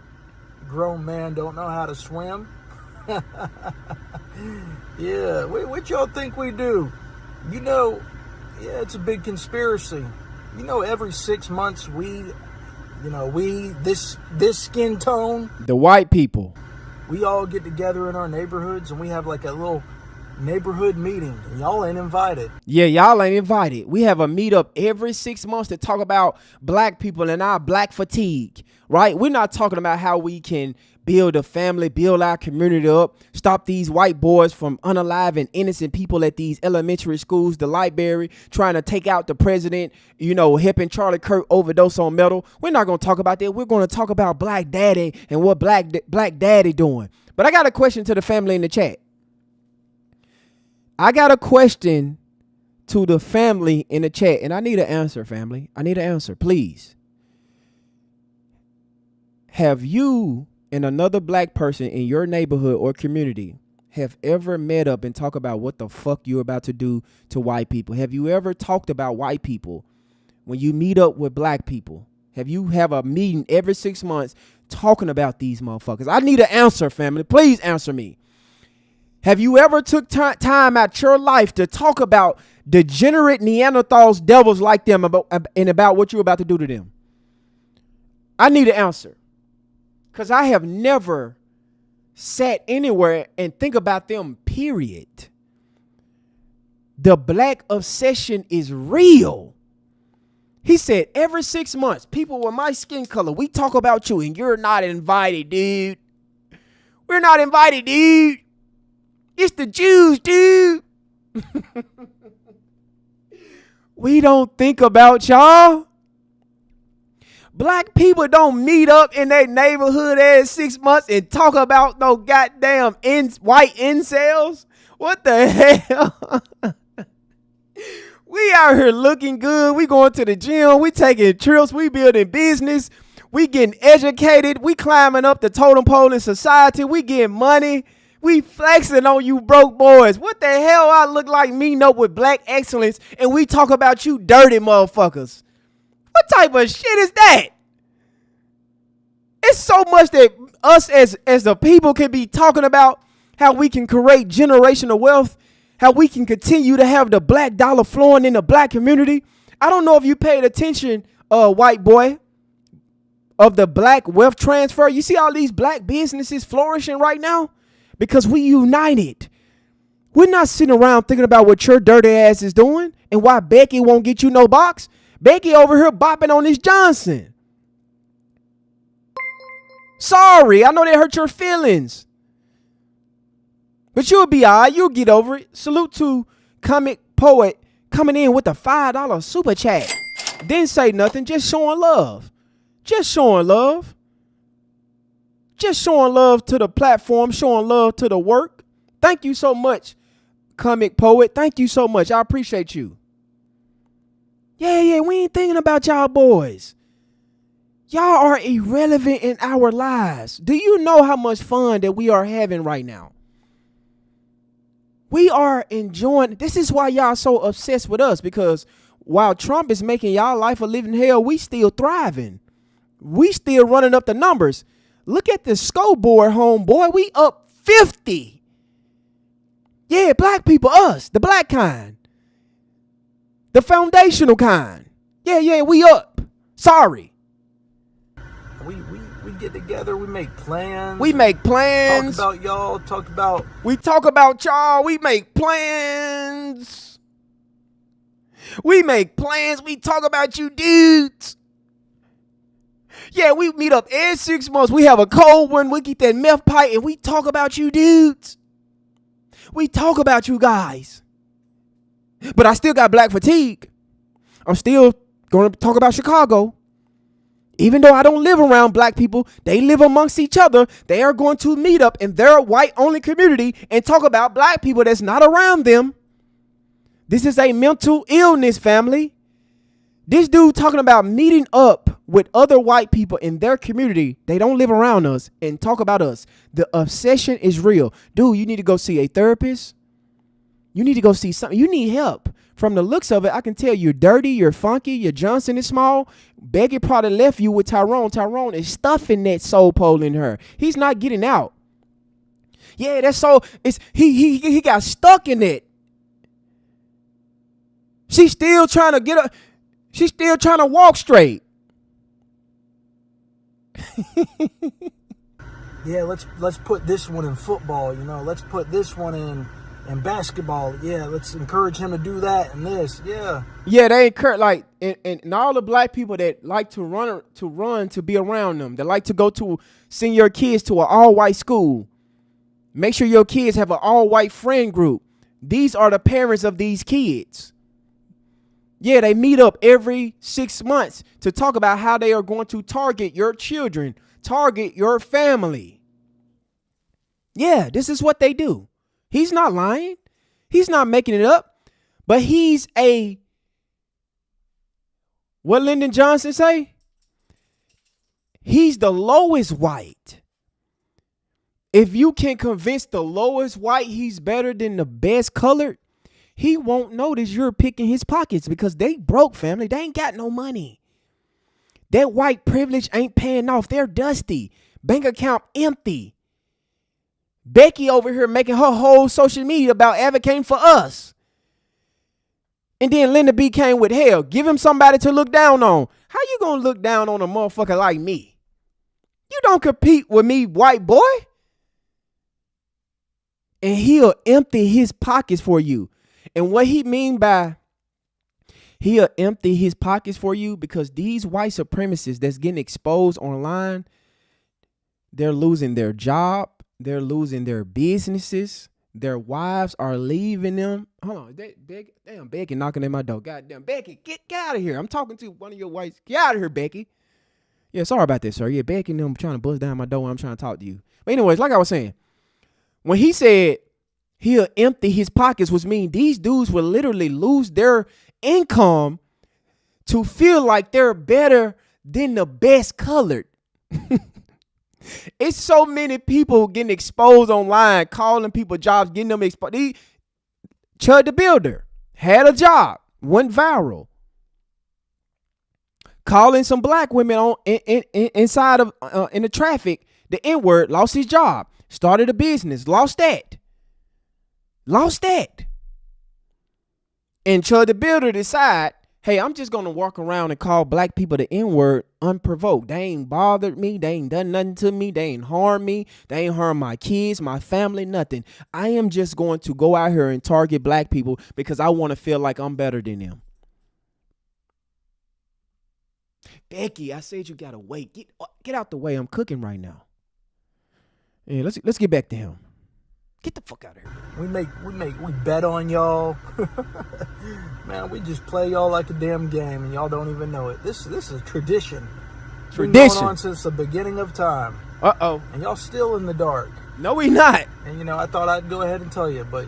Grown man don't know how to swim. Yeah, what y'all think we do? You know, yeah, it's a big conspiracy. You know, every 6 months this skin tone, the white people, we all get together in our neighborhoods and we have like a little neighborhood meeting. And y'all ain't invited. Yeah, y'all ain't invited. We have a meetup every 6 months to talk about black people and our black fatigue, right? We're not talking about how we can build a family, build our community up, stop these white boys from unaliving innocent people at these elementary schools, the library, trying to take out the president, you know, helping Charlie Kirk overdose on metal. We're not going to talk about that. We're going to talk about Black Daddy and what Black Daddy doing. But I got a question to the family in the chat. I got a question to the family in the chat, and I need an answer, family. I need an answer, please. Have you and another black person in your neighborhood or community have ever met up and talk about what the fuck you're about to do to white people? Have you ever talked about white people when you meet up with black people? Have you have a meeting every 6 months talking about these motherfuckers? I need an answer, family. Please answer me. Have you ever took time out your life to talk about degenerate Neanderthals, devils like them, about what you're about to do to them? I need an answer. Because I have never sat anywhere and think about them, period. The black obsession is real. He said every 6 months, people with my skin color, we talk about you and you're not invited, dude. We're not invited, dude. It's the Jews, dude. We don't think about y'all. Black people don't meet up in their neighborhood every 6 months and talk about no goddamn white incels. What the hell? We out here looking good. We going to the gym. We taking trips. We building business. We getting educated. We climbing up the totem pole in society. We getting money. We flexing on you broke boys. What the hell I look like meeting up with black excellence and we talk about you dirty motherfuckers? What type of shit is that? It's so much that us as the people can be talking about how we can create generational wealth, how we can continue to have the black dollar flowing in the black community. I don't know if you paid attention, white boy, of the black wealth transfer. You see all these black businesses flourishing right now because we united. We're not sitting around thinking about what your dirty ass is doing and why Becky won't get you no box. Becky over here bopping on this Johnson. Sorry, I know that hurt your feelings. But you'll be all right. You'll get over it. Salute to comic poet coming in with a $5 super chat. Didn't say nothing, just showing love. Just showing love. Just showing love to the platform, showing love to the work. Thank you so much, Comic Poet. Thank you so much. I appreciate you. Yeah, we ain't thinking about y'all boys. Y'all are irrelevant in our lives. Do you know how much fun that we are having right now? We are enjoying. This is why y'all so obsessed with us, because while Trump is making y'all life a living hell, we still thriving. We still running up the numbers. Look at the scoreboard, homeboy. We up 50. Yeah, black people, us, the black kind. The foundational kind. Yeah, we up. Sorry. We get together, we make plans. We make plans. Talk about y'all, talk about... We talk about y'all, we make plans. We make plans, we talk about you dudes. Yeah, we meet up every 6 months. We have a cold one, we get that meth pipe, and we talk about you dudes. We talk about you guys. But I still got black fatigue. I'm still going to talk about Chicago. Even though I don't live around black people, they live amongst each other. They are going to meet up in their white-only community and talk about black people that's not around them. This is a mental illness, family. This dude talking about meeting up with other white people in their community. They don't live around us and talk about us. The obsession is real. Dude, you need to go see a therapist. You need to go see something. You need help. From the looks of it, I can tell you're dirty, you're funky, your Johnson is small. Becky probably left you with Tyrone. Tyrone is stuffing that soul pole in her. He's not getting out. Yeah, that soul is he got stuck in it. She's still trying to get up. She's still trying to walk straight. Yeah, let's put this one in football, you know. Let's put this one in basketball. Yeah, let's encourage him to do that and this. Yeah. Yeah, they encourage, like, and all the black people that like to run to be around them, that like to go to send your kids to an all-white school. Make sure your kids have an all-white friend group. These are the parents of these kids. Yeah, they meet up every 6 months to talk about how they are going to target your children, target your family. Yeah, this is what they do. He's not lying. He's not making it up. But he's what Lyndon Johnson say? He's the lowest white. If you can convince the lowest white he's better than the best colored, he won't notice you're picking his pockets, because they broke, family. They ain't got no money. That white privilege ain't paying off. They're dusty. Bank account empty. Becky over here making her whole social media about advocating for us. And then Linda B came with, hell, give him somebody to look down on. How you gonna look down on a motherfucker like me? You don't compete with me, white boy. And he'll empty his pockets for you. And what he mean by he'll empty his pockets for you, because these white supremacists that's getting exposed online, they're losing their job. They're losing their businesses. Their wives are leaving them. Hold on. Damn, Becky knocking at my door. Goddamn, Becky, get out of here. I'm talking to one of your whites. Get out of here, Becky. Yeah, sorry about this, sir. Yeah, Becky and them trying to bust down my door when I'm trying to talk to you. But anyways, like I was saying, when he said he'll empty his pockets, which means these dudes will literally lose their income to feel like they're better than the best colored. It's so many people getting exposed online, calling people jobs, getting them exposed. Chud the Builder had a job, went viral. Calling some black women on inside of in the traffic, the N-word, lost his job, started a business, lost that. And Chud the Builder decide, hey, I'm just going to walk around and call black people the N-word unprovoked. They ain't bothered me. They ain't done nothing to me. They ain't harmed me. They ain't harmed my kids, my family, nothing. I am just going to go out here and target black people because I want to feel like I'm better than them. Becky, I said you got to wait. Get out the way. I'm cooking right now. Yeah, let's get back to him. Get the fuck out of here. We bet on y'all. Man, we just play y'all like a damn game, and y'all don't even know it. This is a tradition. Been going on since the beginning of time. Uh-oh. And y'all still in the dark. No, we not. And, I thought I'd go ahead and tell you, but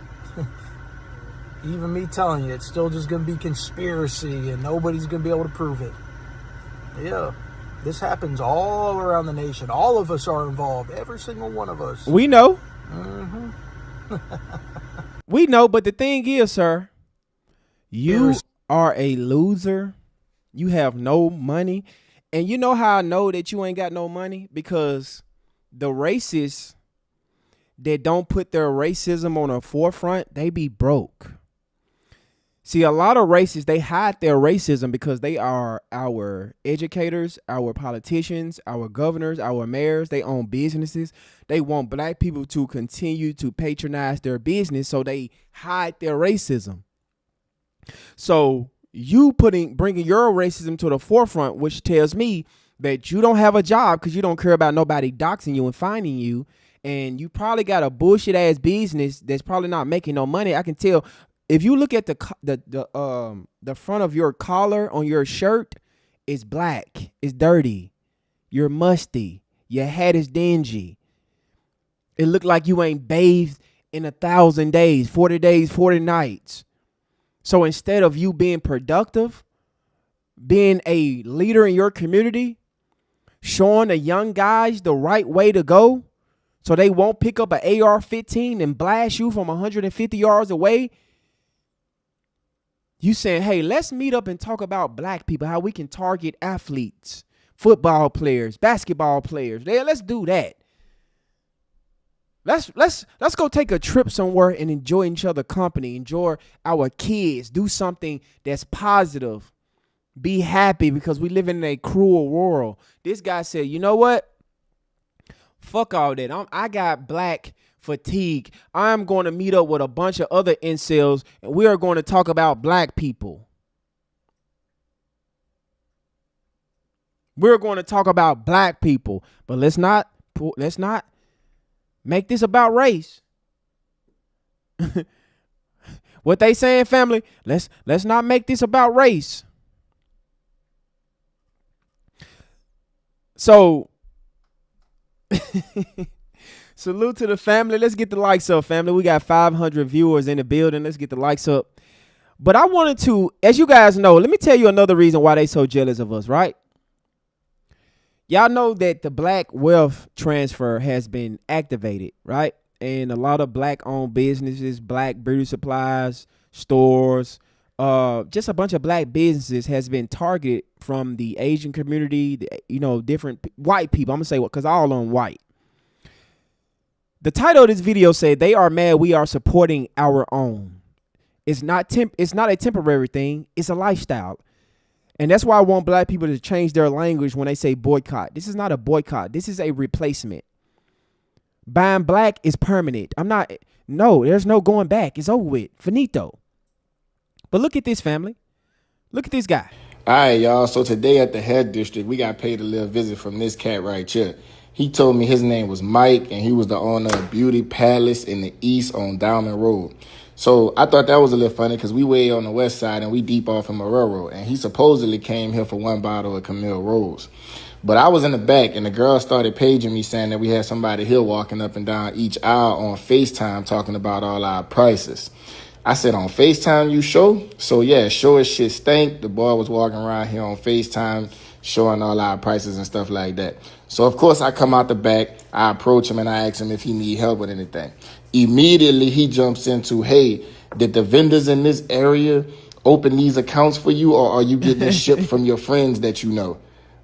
even me telling you, it's still just going to be conspiracy, and nobody's going to be able to prove it. Yeah. This happens all around the nation. All of us are involved. Every single one of us. We know. Mm-hmm. We know, but the thing is, sir, you are a loser. You have no money. And you know how I know that you ain't got no money? Because the racists that don't put their racism on the forefront, they be broke. See, a lot of racists, they hide their racism because they are our educators, our politicians, our governors, our mayors. They own businesses. They want black people to continue to patronize their business, so they hide their racism. So you bringing your racism to the forefront, which tells me that you don't have a job because you don't care about nobody doxing you and finding you. And you probably got a bullshit ass business that's probably not making no money. I can tell. If you look at the front of your collar on your shirt, it's black, it's dirty, you're musty, your hat is dingy. It look like you ain't bathed in 1,000 days, 40 days, 40 nights. So instead of you being productive, being a leader in your community, showing the young guys the right way to go, so they won't pick up an AR-15 and blast you from 150 yards away. You saying, hey, let's meet up and talk about black people, how we can target athletes, football players, basketball players. Yeah, let's do that. Let's go take a trip somewhere and enjoy each other's company, enjoy our kids, do something that's positive. Be happy because we live in a cruel world. This guy said, you know what? Fuck all that. I got black fatigue. I'm going to meet up with a bunch of other incels, and we are going to talk about black people. We're going to talk about black people, but let's not make this about race. What they saying, family? Let's not make this about race. So salute to the family. Let's get the likes up, family. We got 500 viewers in the building. Let's get the likes up. But I wanted to, as you guys know, let me tell you another reason why they so jealous of us, right? Y'all know that the black wealth transfer has been activated, right? And a lot of black-owned businesses, black beauty supplies, stores, just a bunch of black businesses has been targeted from the Asian community, different white people. I'm going to say what, because all on white. The title of this video said, they are mad we are supporting our own. It's not a temporary thing. It's a lifestyle. And that's why I want black people to change their language when they say boycott. This is not a boycott. This is a replacement. Buying black is permanent. There's no going back. It's over with. Finito. But look at this, family. Look at this guy. All right, y'all. So today at the head district, we got paid a little visit from this cat right here. He told me his name was Mike, and he was the owner of Beauty Palace in the East on Diamond Road. So I thought that was a little funny because we way on the west side and we deep off in Marrero. And he supposedly came here for one bottle of Camille Rose. But I was in the back and the girl started paging me saying that we had somebody here walking up and down each aisle on FaceTime talking about all our prices. I said, on FaceTime you show? So yeah, sure as shit stank. The boy was walking around here on FaceTime showing all our prices and stuff like that. So of course I come out the back, I approach him and I ask him if he need help with anything. Immediately he jumps into, hey, did the vendors in this area open these accounts for you, or are you getting this shipped from your friends that you know?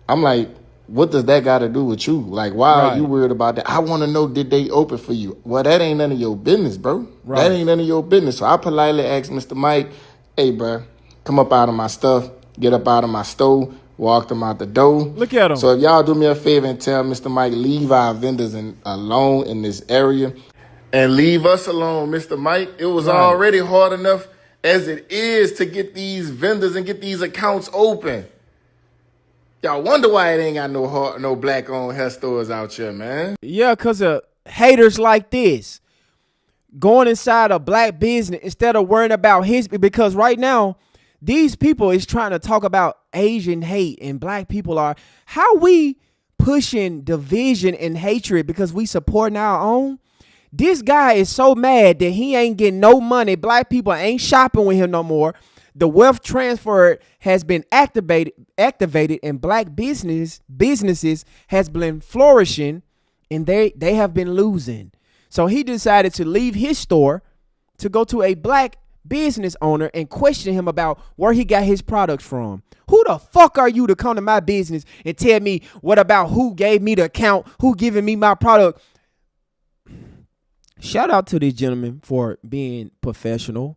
I'm like, what does that got to do with you? Like, why are you worried about that? I want to know, did they open for you? Well, that ain't none of your business, bro. Right. That ain't none of your business. So I politely asked Mr. Mike, hey, bro, come up out of my stuff, get up out of my stove, walked him out the door. Look at him. So if y'all do me a favor and tell Mr. Mike, leave our vendors alone in this area and leave us alone, Mr. Mike. It was already hard enough as it is to get these vendors and get these accounts open. Y'all wonder why it ain't got no black-owned hair stores out here, man. Yeah, because of haters like this. going inside a black business instead of worrying about his, because right now these people is trying to talk about Asian hate and black people are, how we pushing division and hatred because we supporting our own. This guy is so mad that he ain't getting no money. Black people ain't shopping with him no more. The wealth transfer has been activated and black businesses has been flourishing, and they have been losing. So he decided to leave his store to go to a black business owner and question him about where he got his products from. Who the fuck are you to come to my business and tell me what about who gave me the account, who giving me my product? Shout out to this gentleman for being professional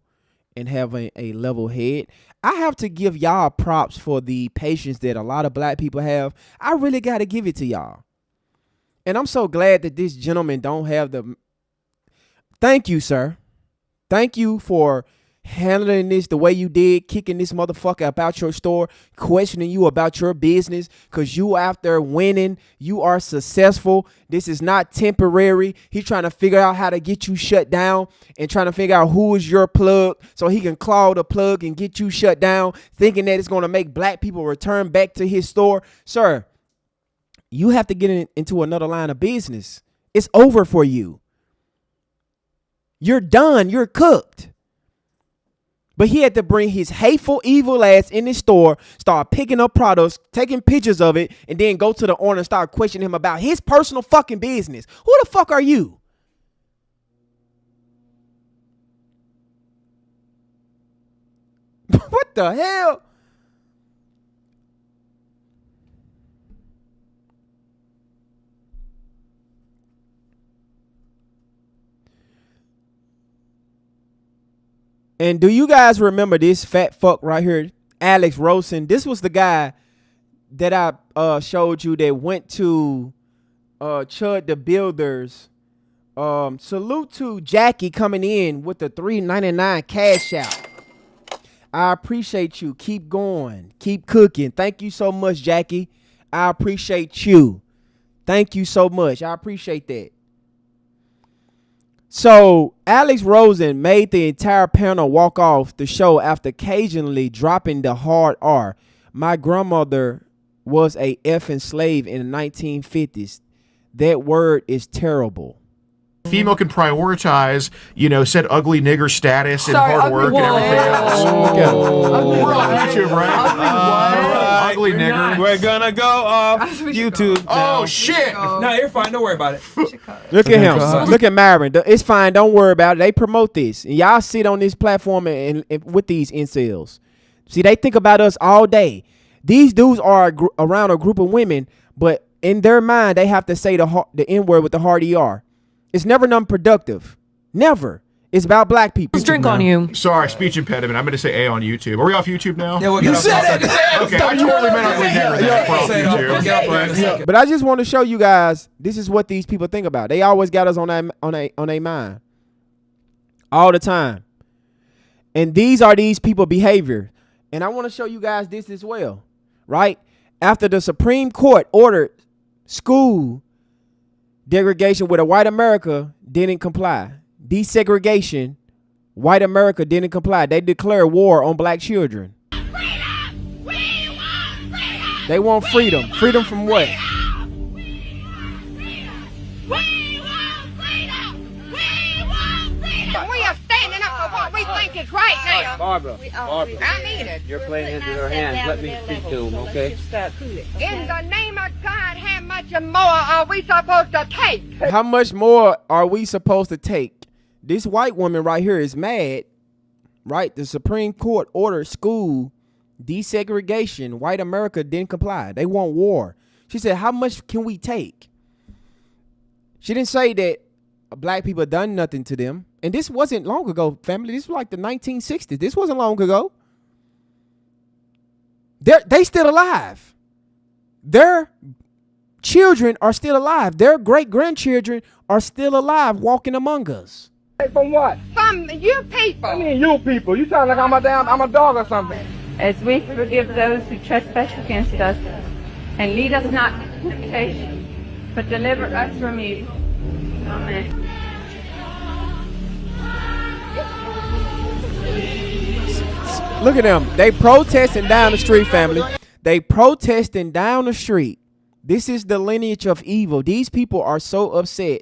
and having a level head. I have to give y'all props for the patience that a lot of black people have. I really got to give it to y'all. And I'm so glad that this gentleman don't have the... Thank you, sir. Thank you for handling this the way you did, kicking this motherfucker about your store, questioning you about your business, because you out there winning, you are successful. This is not temporary. He's trying to figure out how to get you shut down and trying to figure out who is your plug so he can claw the plug and get you shut down, thinking that it's going to make black people return back to his store. Sir, you have to get into another line of business. It's over for you. You're done. You're cooked. But he had to bring his hateful, evil ass in his store, start picking up products, taking pictures of it, and then go to the owner and start questioning him about his personal fucking business. Who the fuck are you? What the hell? And do you guys remember this fat fuck right here, Alex Rosen? This was the guy that I showed you that went to Chud the Builder's. Salute to Jackie coming in with the $3.99 cash out. I appreciate you. Keep going. Keep cooking. Thank you so much, Jackie. I appreciate you. Thank you so much. I appreciate that. So Alex Rosen made the entire panel walk off the show after occasionally dropping the hard R. My grandmother was a effing slave in the 1950s. That word is terrible. Female can prioritize, said ugly nigger status and hard work and everything else. We're on YouTube, right? Ugly nigger. We're gonna go off YouTube. Oh, shit. No, you're fine. Don't worry about it. Look at him. Look at Myron. It's fine. Don't worry about it. They promote this. And y'all sit on this platform and with these incels. See, they think about us all day. These dudes are around a group of women, but in their mind, they have to say the N-word with the hard ER. It's never non-productive. Never. It's about black people. Let's drink on you. Sorry, speech impediment. I'm going to say A on YouTube. Are we off YouTube now? Yeah, we'll get off YouTube. Okay, I totally meant ugly nigger there. We're off YouTube. But I just want to show you guys, this is what these people think about. They always got us on their mind. All the time. And these are these people behavior. And I want to show you guys this as well. Right? After the Supreme Court ordered school segregation with a white America didn't comply. Desegregation, white America didn't comply. They declared war on black children. Freedom! We want freedom! They want freedom. Freedom from what? We want freedom! We want freedom! We are standing up for what we think is right now. Barbara, I mean it. you're playing into their hands. Let me speak to them, okay? In the name of God, how much more are we supposed to take? How much more are we supposed to take? This white woman right here is mad, right? The Supreme Court ordered school desegregation. White America didn't comply. They want war. She said, how much can we take? She didn't say that black people done nothing to them. And this wasn't long ago, family. This was like the 1960s. This wasn't long ago. They still alive. Their children are still alive. Their great-grandchildren are still alive walking among us. From what? From you people. I mean, you people. You sound like I'm a dog or something. As we forgive those who trespass against us, and lead us not into temptation, but deliver us from evil. Amen. Look at them. They protesting down the street, family. They protesting down the street. This is the lineage of evil. These people are so upset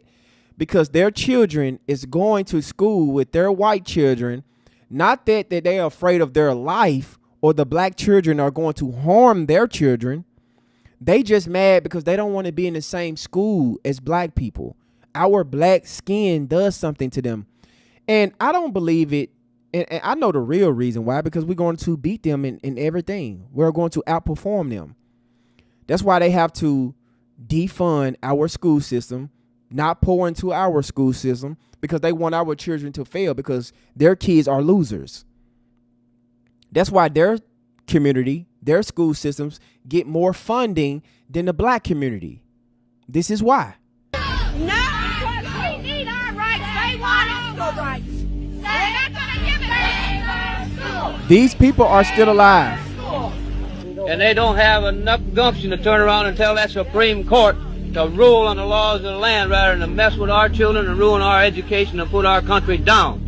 because their children is going to school with their white children. Not that they are afraid of their life or the black children are going to harm their children. They just mad because they don't want to be in the same school as black people. Our black skin does something to them. And I don't believe it. And I know the real reason why, because we're going to beat them in everything. We're going to outperform them. That's why they have to defund our school system, not pour into our school system, because they want our children to fail because their kids are losers. That's why their community, their school systems get more funding than the black community. This is why. No, because we need our rights. They want our rights. They're not going to give it. These people are still alive. And they don't have enough gumption to turn around and tell that Supreme Court to rule on the laws of the land rather than to mess with our children and ruin our education and put our country down.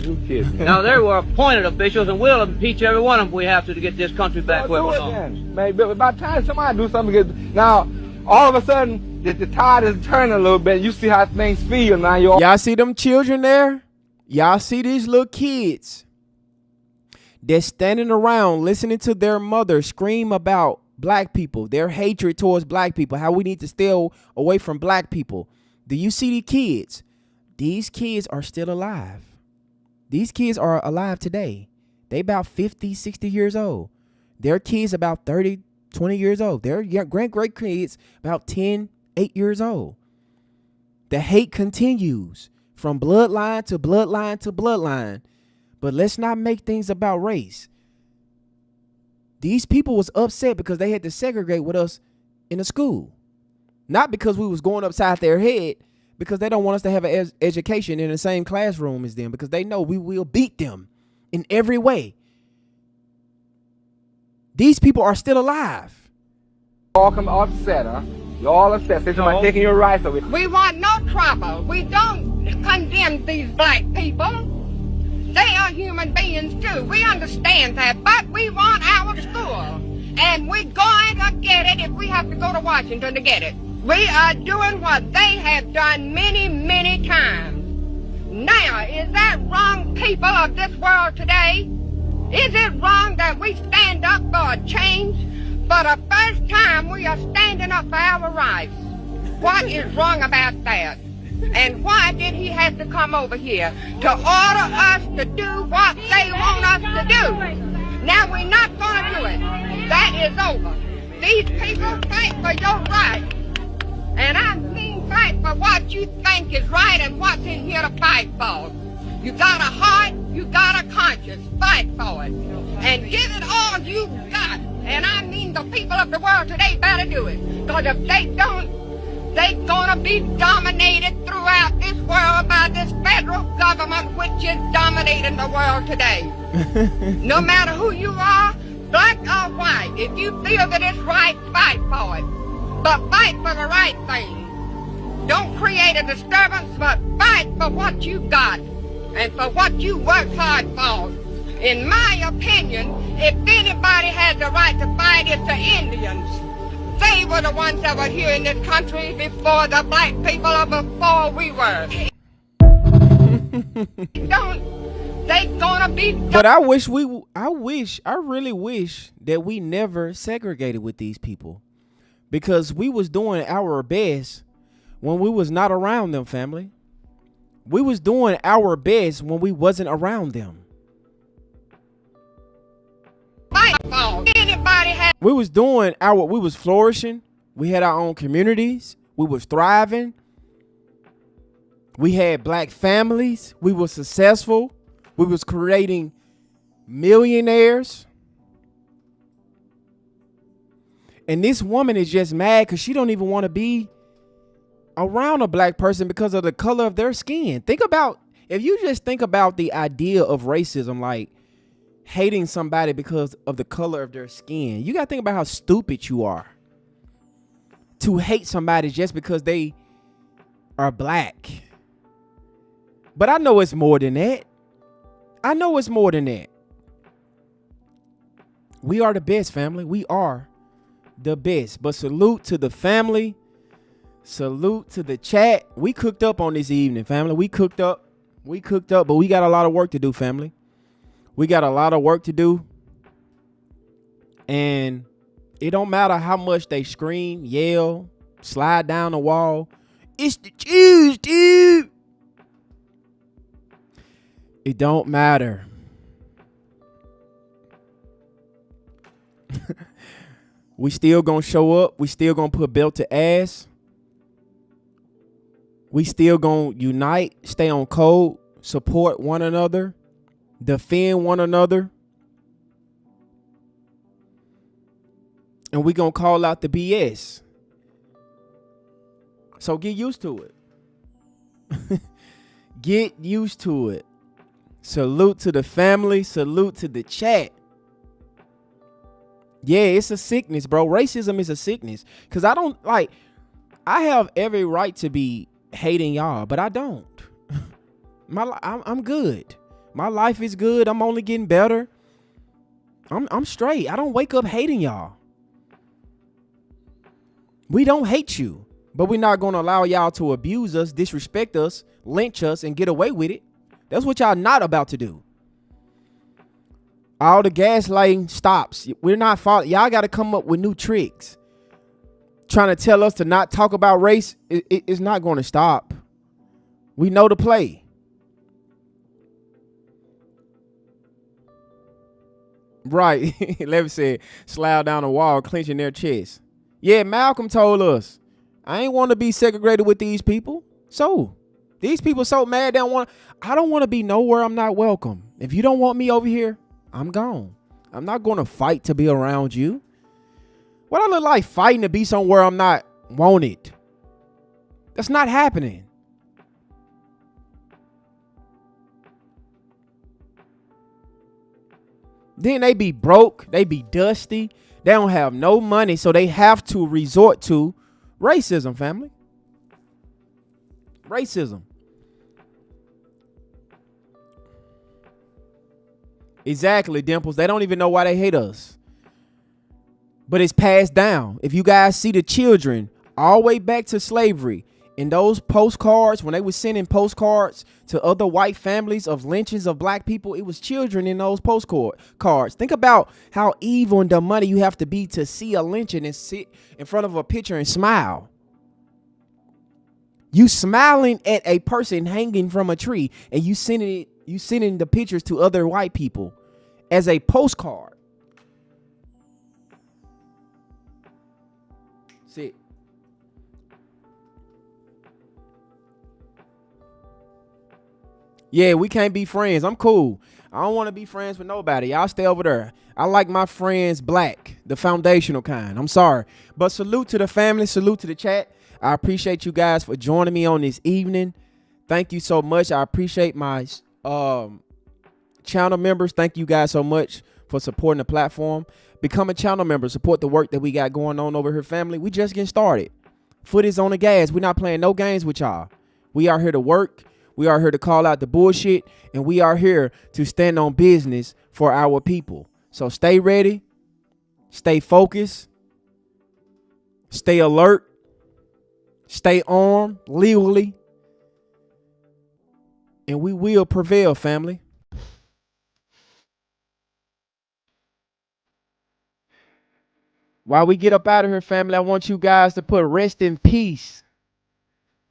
Now, they were appointed officials, and we'll impeach every one of them if we have to get this country back where it belongs. Maybe by the time somebody do something, now all of a sudden the tide is turning a little bit. You see how things feel now. Y'all see them children there? Y'all see these little kids? They're standing around listening to their mother scream about black people, their hatred towards black people, how we need to stay away from black people. Do you see the kids? These kids are still alive. These kids are alive today. They about 50, 60 years old. Their kids about 30, 20 years old. Their great kids about 10, 8 years old. The hate continues from bloodline to bloodline to bloodline. But let's not make things about race. These people was upset because they had to segregate with us in the school. Not because we was going upside their head, because they don't want us to have an education in the same classroom as them, because they know we will beat them in every way. These people are still alive. All come upset, huh? You're all upset. They're somebody taking your rights away. We want no trouble. We don't condemn these black people. They are human beings too. We understand that, but we want our school. And we're going to get it if we have to go to Washington to get it. We are doing what they have done many, many times. Now, is that wrong, people of this world today? Is it wrong that we stand up for a change? For the first time, we are standing up for our rights. What is wrong about that? And why did he have to come over here? To order us to do what they want us to do. Now we're not going to do it. That is over. These people fight for your rights. And I mean fight for what you think is right and what's in here to fight for. You got a heart, you got a conscience. Fight for it. And give it all you got. And I mean the people of the world today better do it. Because if they don't, they're gonna be dominated throughout this world by this federal government, which is dominating the world today. No matter who you are, black or white, if you feel that it's right, fight for it. But fight for the right thing. Don't create a disturbance, but fight for what you got and for what you worked hard for. In my opinion, if anybody has the right to fight, it's the Indians. They were the ones that were here in this country before the black people or before we were. They gonna be. But I really wish that we never segregated with these people, because we was doing our best when we was not around them, family. We was doing our best when we wasn't around them. We was flourishing. We had our own communities. We was thriving. We had black families. We were successful. We was creating millionaires. And this woman is just mad because she don't even want to be around a black person because of the color of their skin. If you just think about the idea of racism, like hating somebody because of the color of their skin, you got to think about how stupid you are to hate somebody just because they are black. But I know it's more than that. We are the best, family. We are the best. But salute to the family. Salute to the chat. We cooked up on this evening, family. We cooked up, but we got a lot of work to do, family. We got a lot of work to do. And it don't matter how much they scream, yell, slide down the wall. It's the Jews, dude. It don't matter. We still gonna show up. We still gonna put belt to ass. We still gonna unite, stay on code, support one another, defend one another. And we gonna call out the BS. So get used to it. Get used to it. Salute to the family. Salute to the chat. Yeah, it's a sickness, bro. Racism is a sickness. Because I have every right to be hating y'all, but I don't. I'm good. My life is good. I'm only getting better. I'm straight. I don't wake up hating y'all. We don't hate you, but we're not going to allow y'all to abuse us, disrespect us, lynch us, and get away with it. That's what y'all not about to do. All the gaslighting stops. We're not following. Y'all got to come up with new tricks. Trying to tell us to not talk about race is not going to stop. We know the play. Right. Levy said, slide down the wall, clenching their chest. Yeah, Malcolm told us, I ain't want to be segregated with these people. So, these people so mad they don't want. I don't want to be nowhere I'm not welcome. If you don't want me over here, I'm gone. I'm not going to fight to be around you. What I look like fighting to be somewhere I'm not wanted? That's not happening. Then they be broke. They be dusty. They don't have no money, so they have to resort to racism, family. Racism. Exactly, Dimples. They don't even know why they hate us. But it's passed down. If you guys see the children all the way back to slavery, in those postcards, when they were sending postcards to other white families of lynchings of black people, it was children in those postcards. Think about how evil and the money you have to be to see a lynching and sit in front of a picture and smile. You smiling at a person hanging from a tree, and you sending the pictures to other white people as a postcard. See. Yeah, we can't be friends. I'm cool. I don't want to be friends with nobody. Y'all stay over there. I like my friends black, the foundational kind. I'm sorry. But salute to the family. Salute to the chat. I appreciate you guys for joining me on this evening. Thank you so much. I appreciate my channel members. Thank you guys so much for supporting the platform. Become a channel member. Support the work that we got going on over here, family. We just getting started. Foot is on the gas. We're not playing no games with y'all. We are here to work. We are here to call out the bullshit, and we are here to stand on business for our people. So stay ready, stay focused, stay alert, stay armed legally, and we will prevail, family. While we get up out of here, family, I want you guys to put rest in peace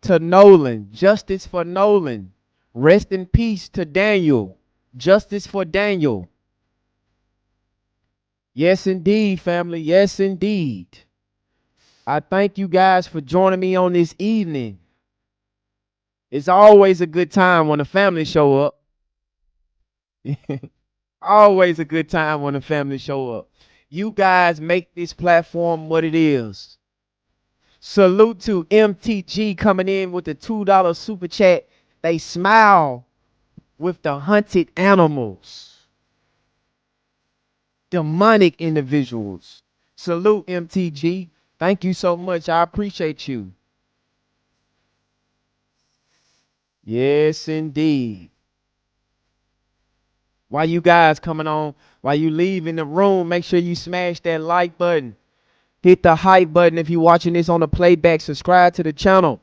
to Nolan. Justice for Nolan. Rest in peace to Daniel. Justice for Daniel. Yes, indeed, family. Yes, indeed. I thank you guys for joining me on this evening. It's always a good time when the family show up. Always a good time when the family show up. You guys make this platform what it is. Salute to MTG coming in with the $2 super chat. They smile with the hunted animals. Demonic individuals. Salute MTG. Thank you so much. I appreciate you. Yes, indeed. While you guys coming on, while you leaving the room, make sure you smash that like button. Hit the hype button if you're watching this on the playback. Subscribe to the channel.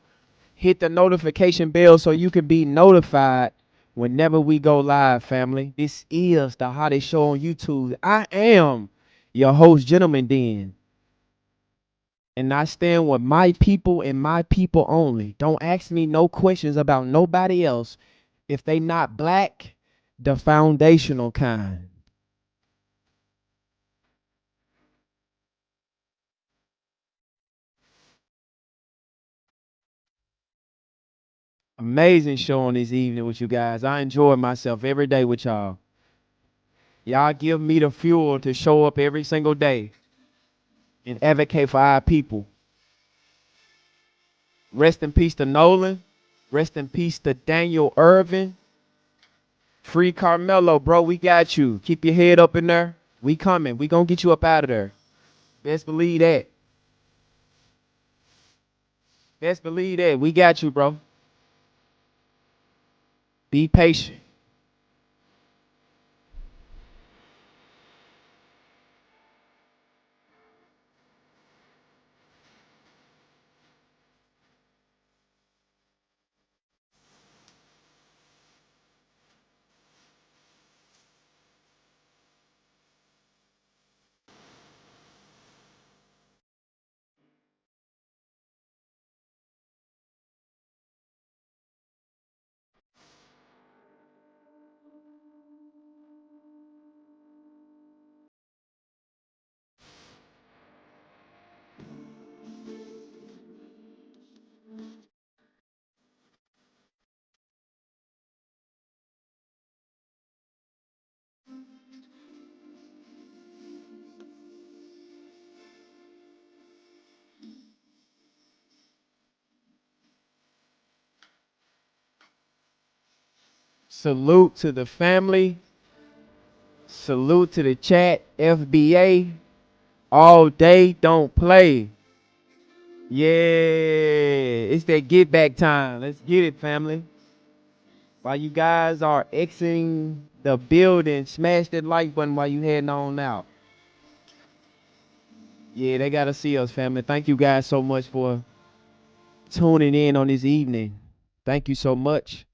Hit the notification bell so you can be notified whenever we go live, family. This is the hottest show on YouTube. I am your host, Gentleman Den. And I stand with my people and my people only. Don't ask me no questions about nobody else if they not black, the foundational kind. Amazing show on this evening with you guys. I enjoy myself every day with y'all. Y'all give me the fuel to show up every single day and advocate for our people. Rest in peace to Nolan. Rest in peace to Daniel Irvin. Free Carmelo, bro. We got you. Keep your head up in there. We coming. We gonna get you up out of there. Best believe that. Best believe that. We got you, bro. Be patient. Salute to the family. Salute to the chat. FBA. All day, don't play. Yeah, it's that get back time. Let's get it, family. While you guys are exiting the building, smash that like button while you heading on out. Yeah, they gotta see us, family. Thank you guys so much for tuning in on this evening. Thank you so much.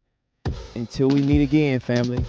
Until we meet again, family.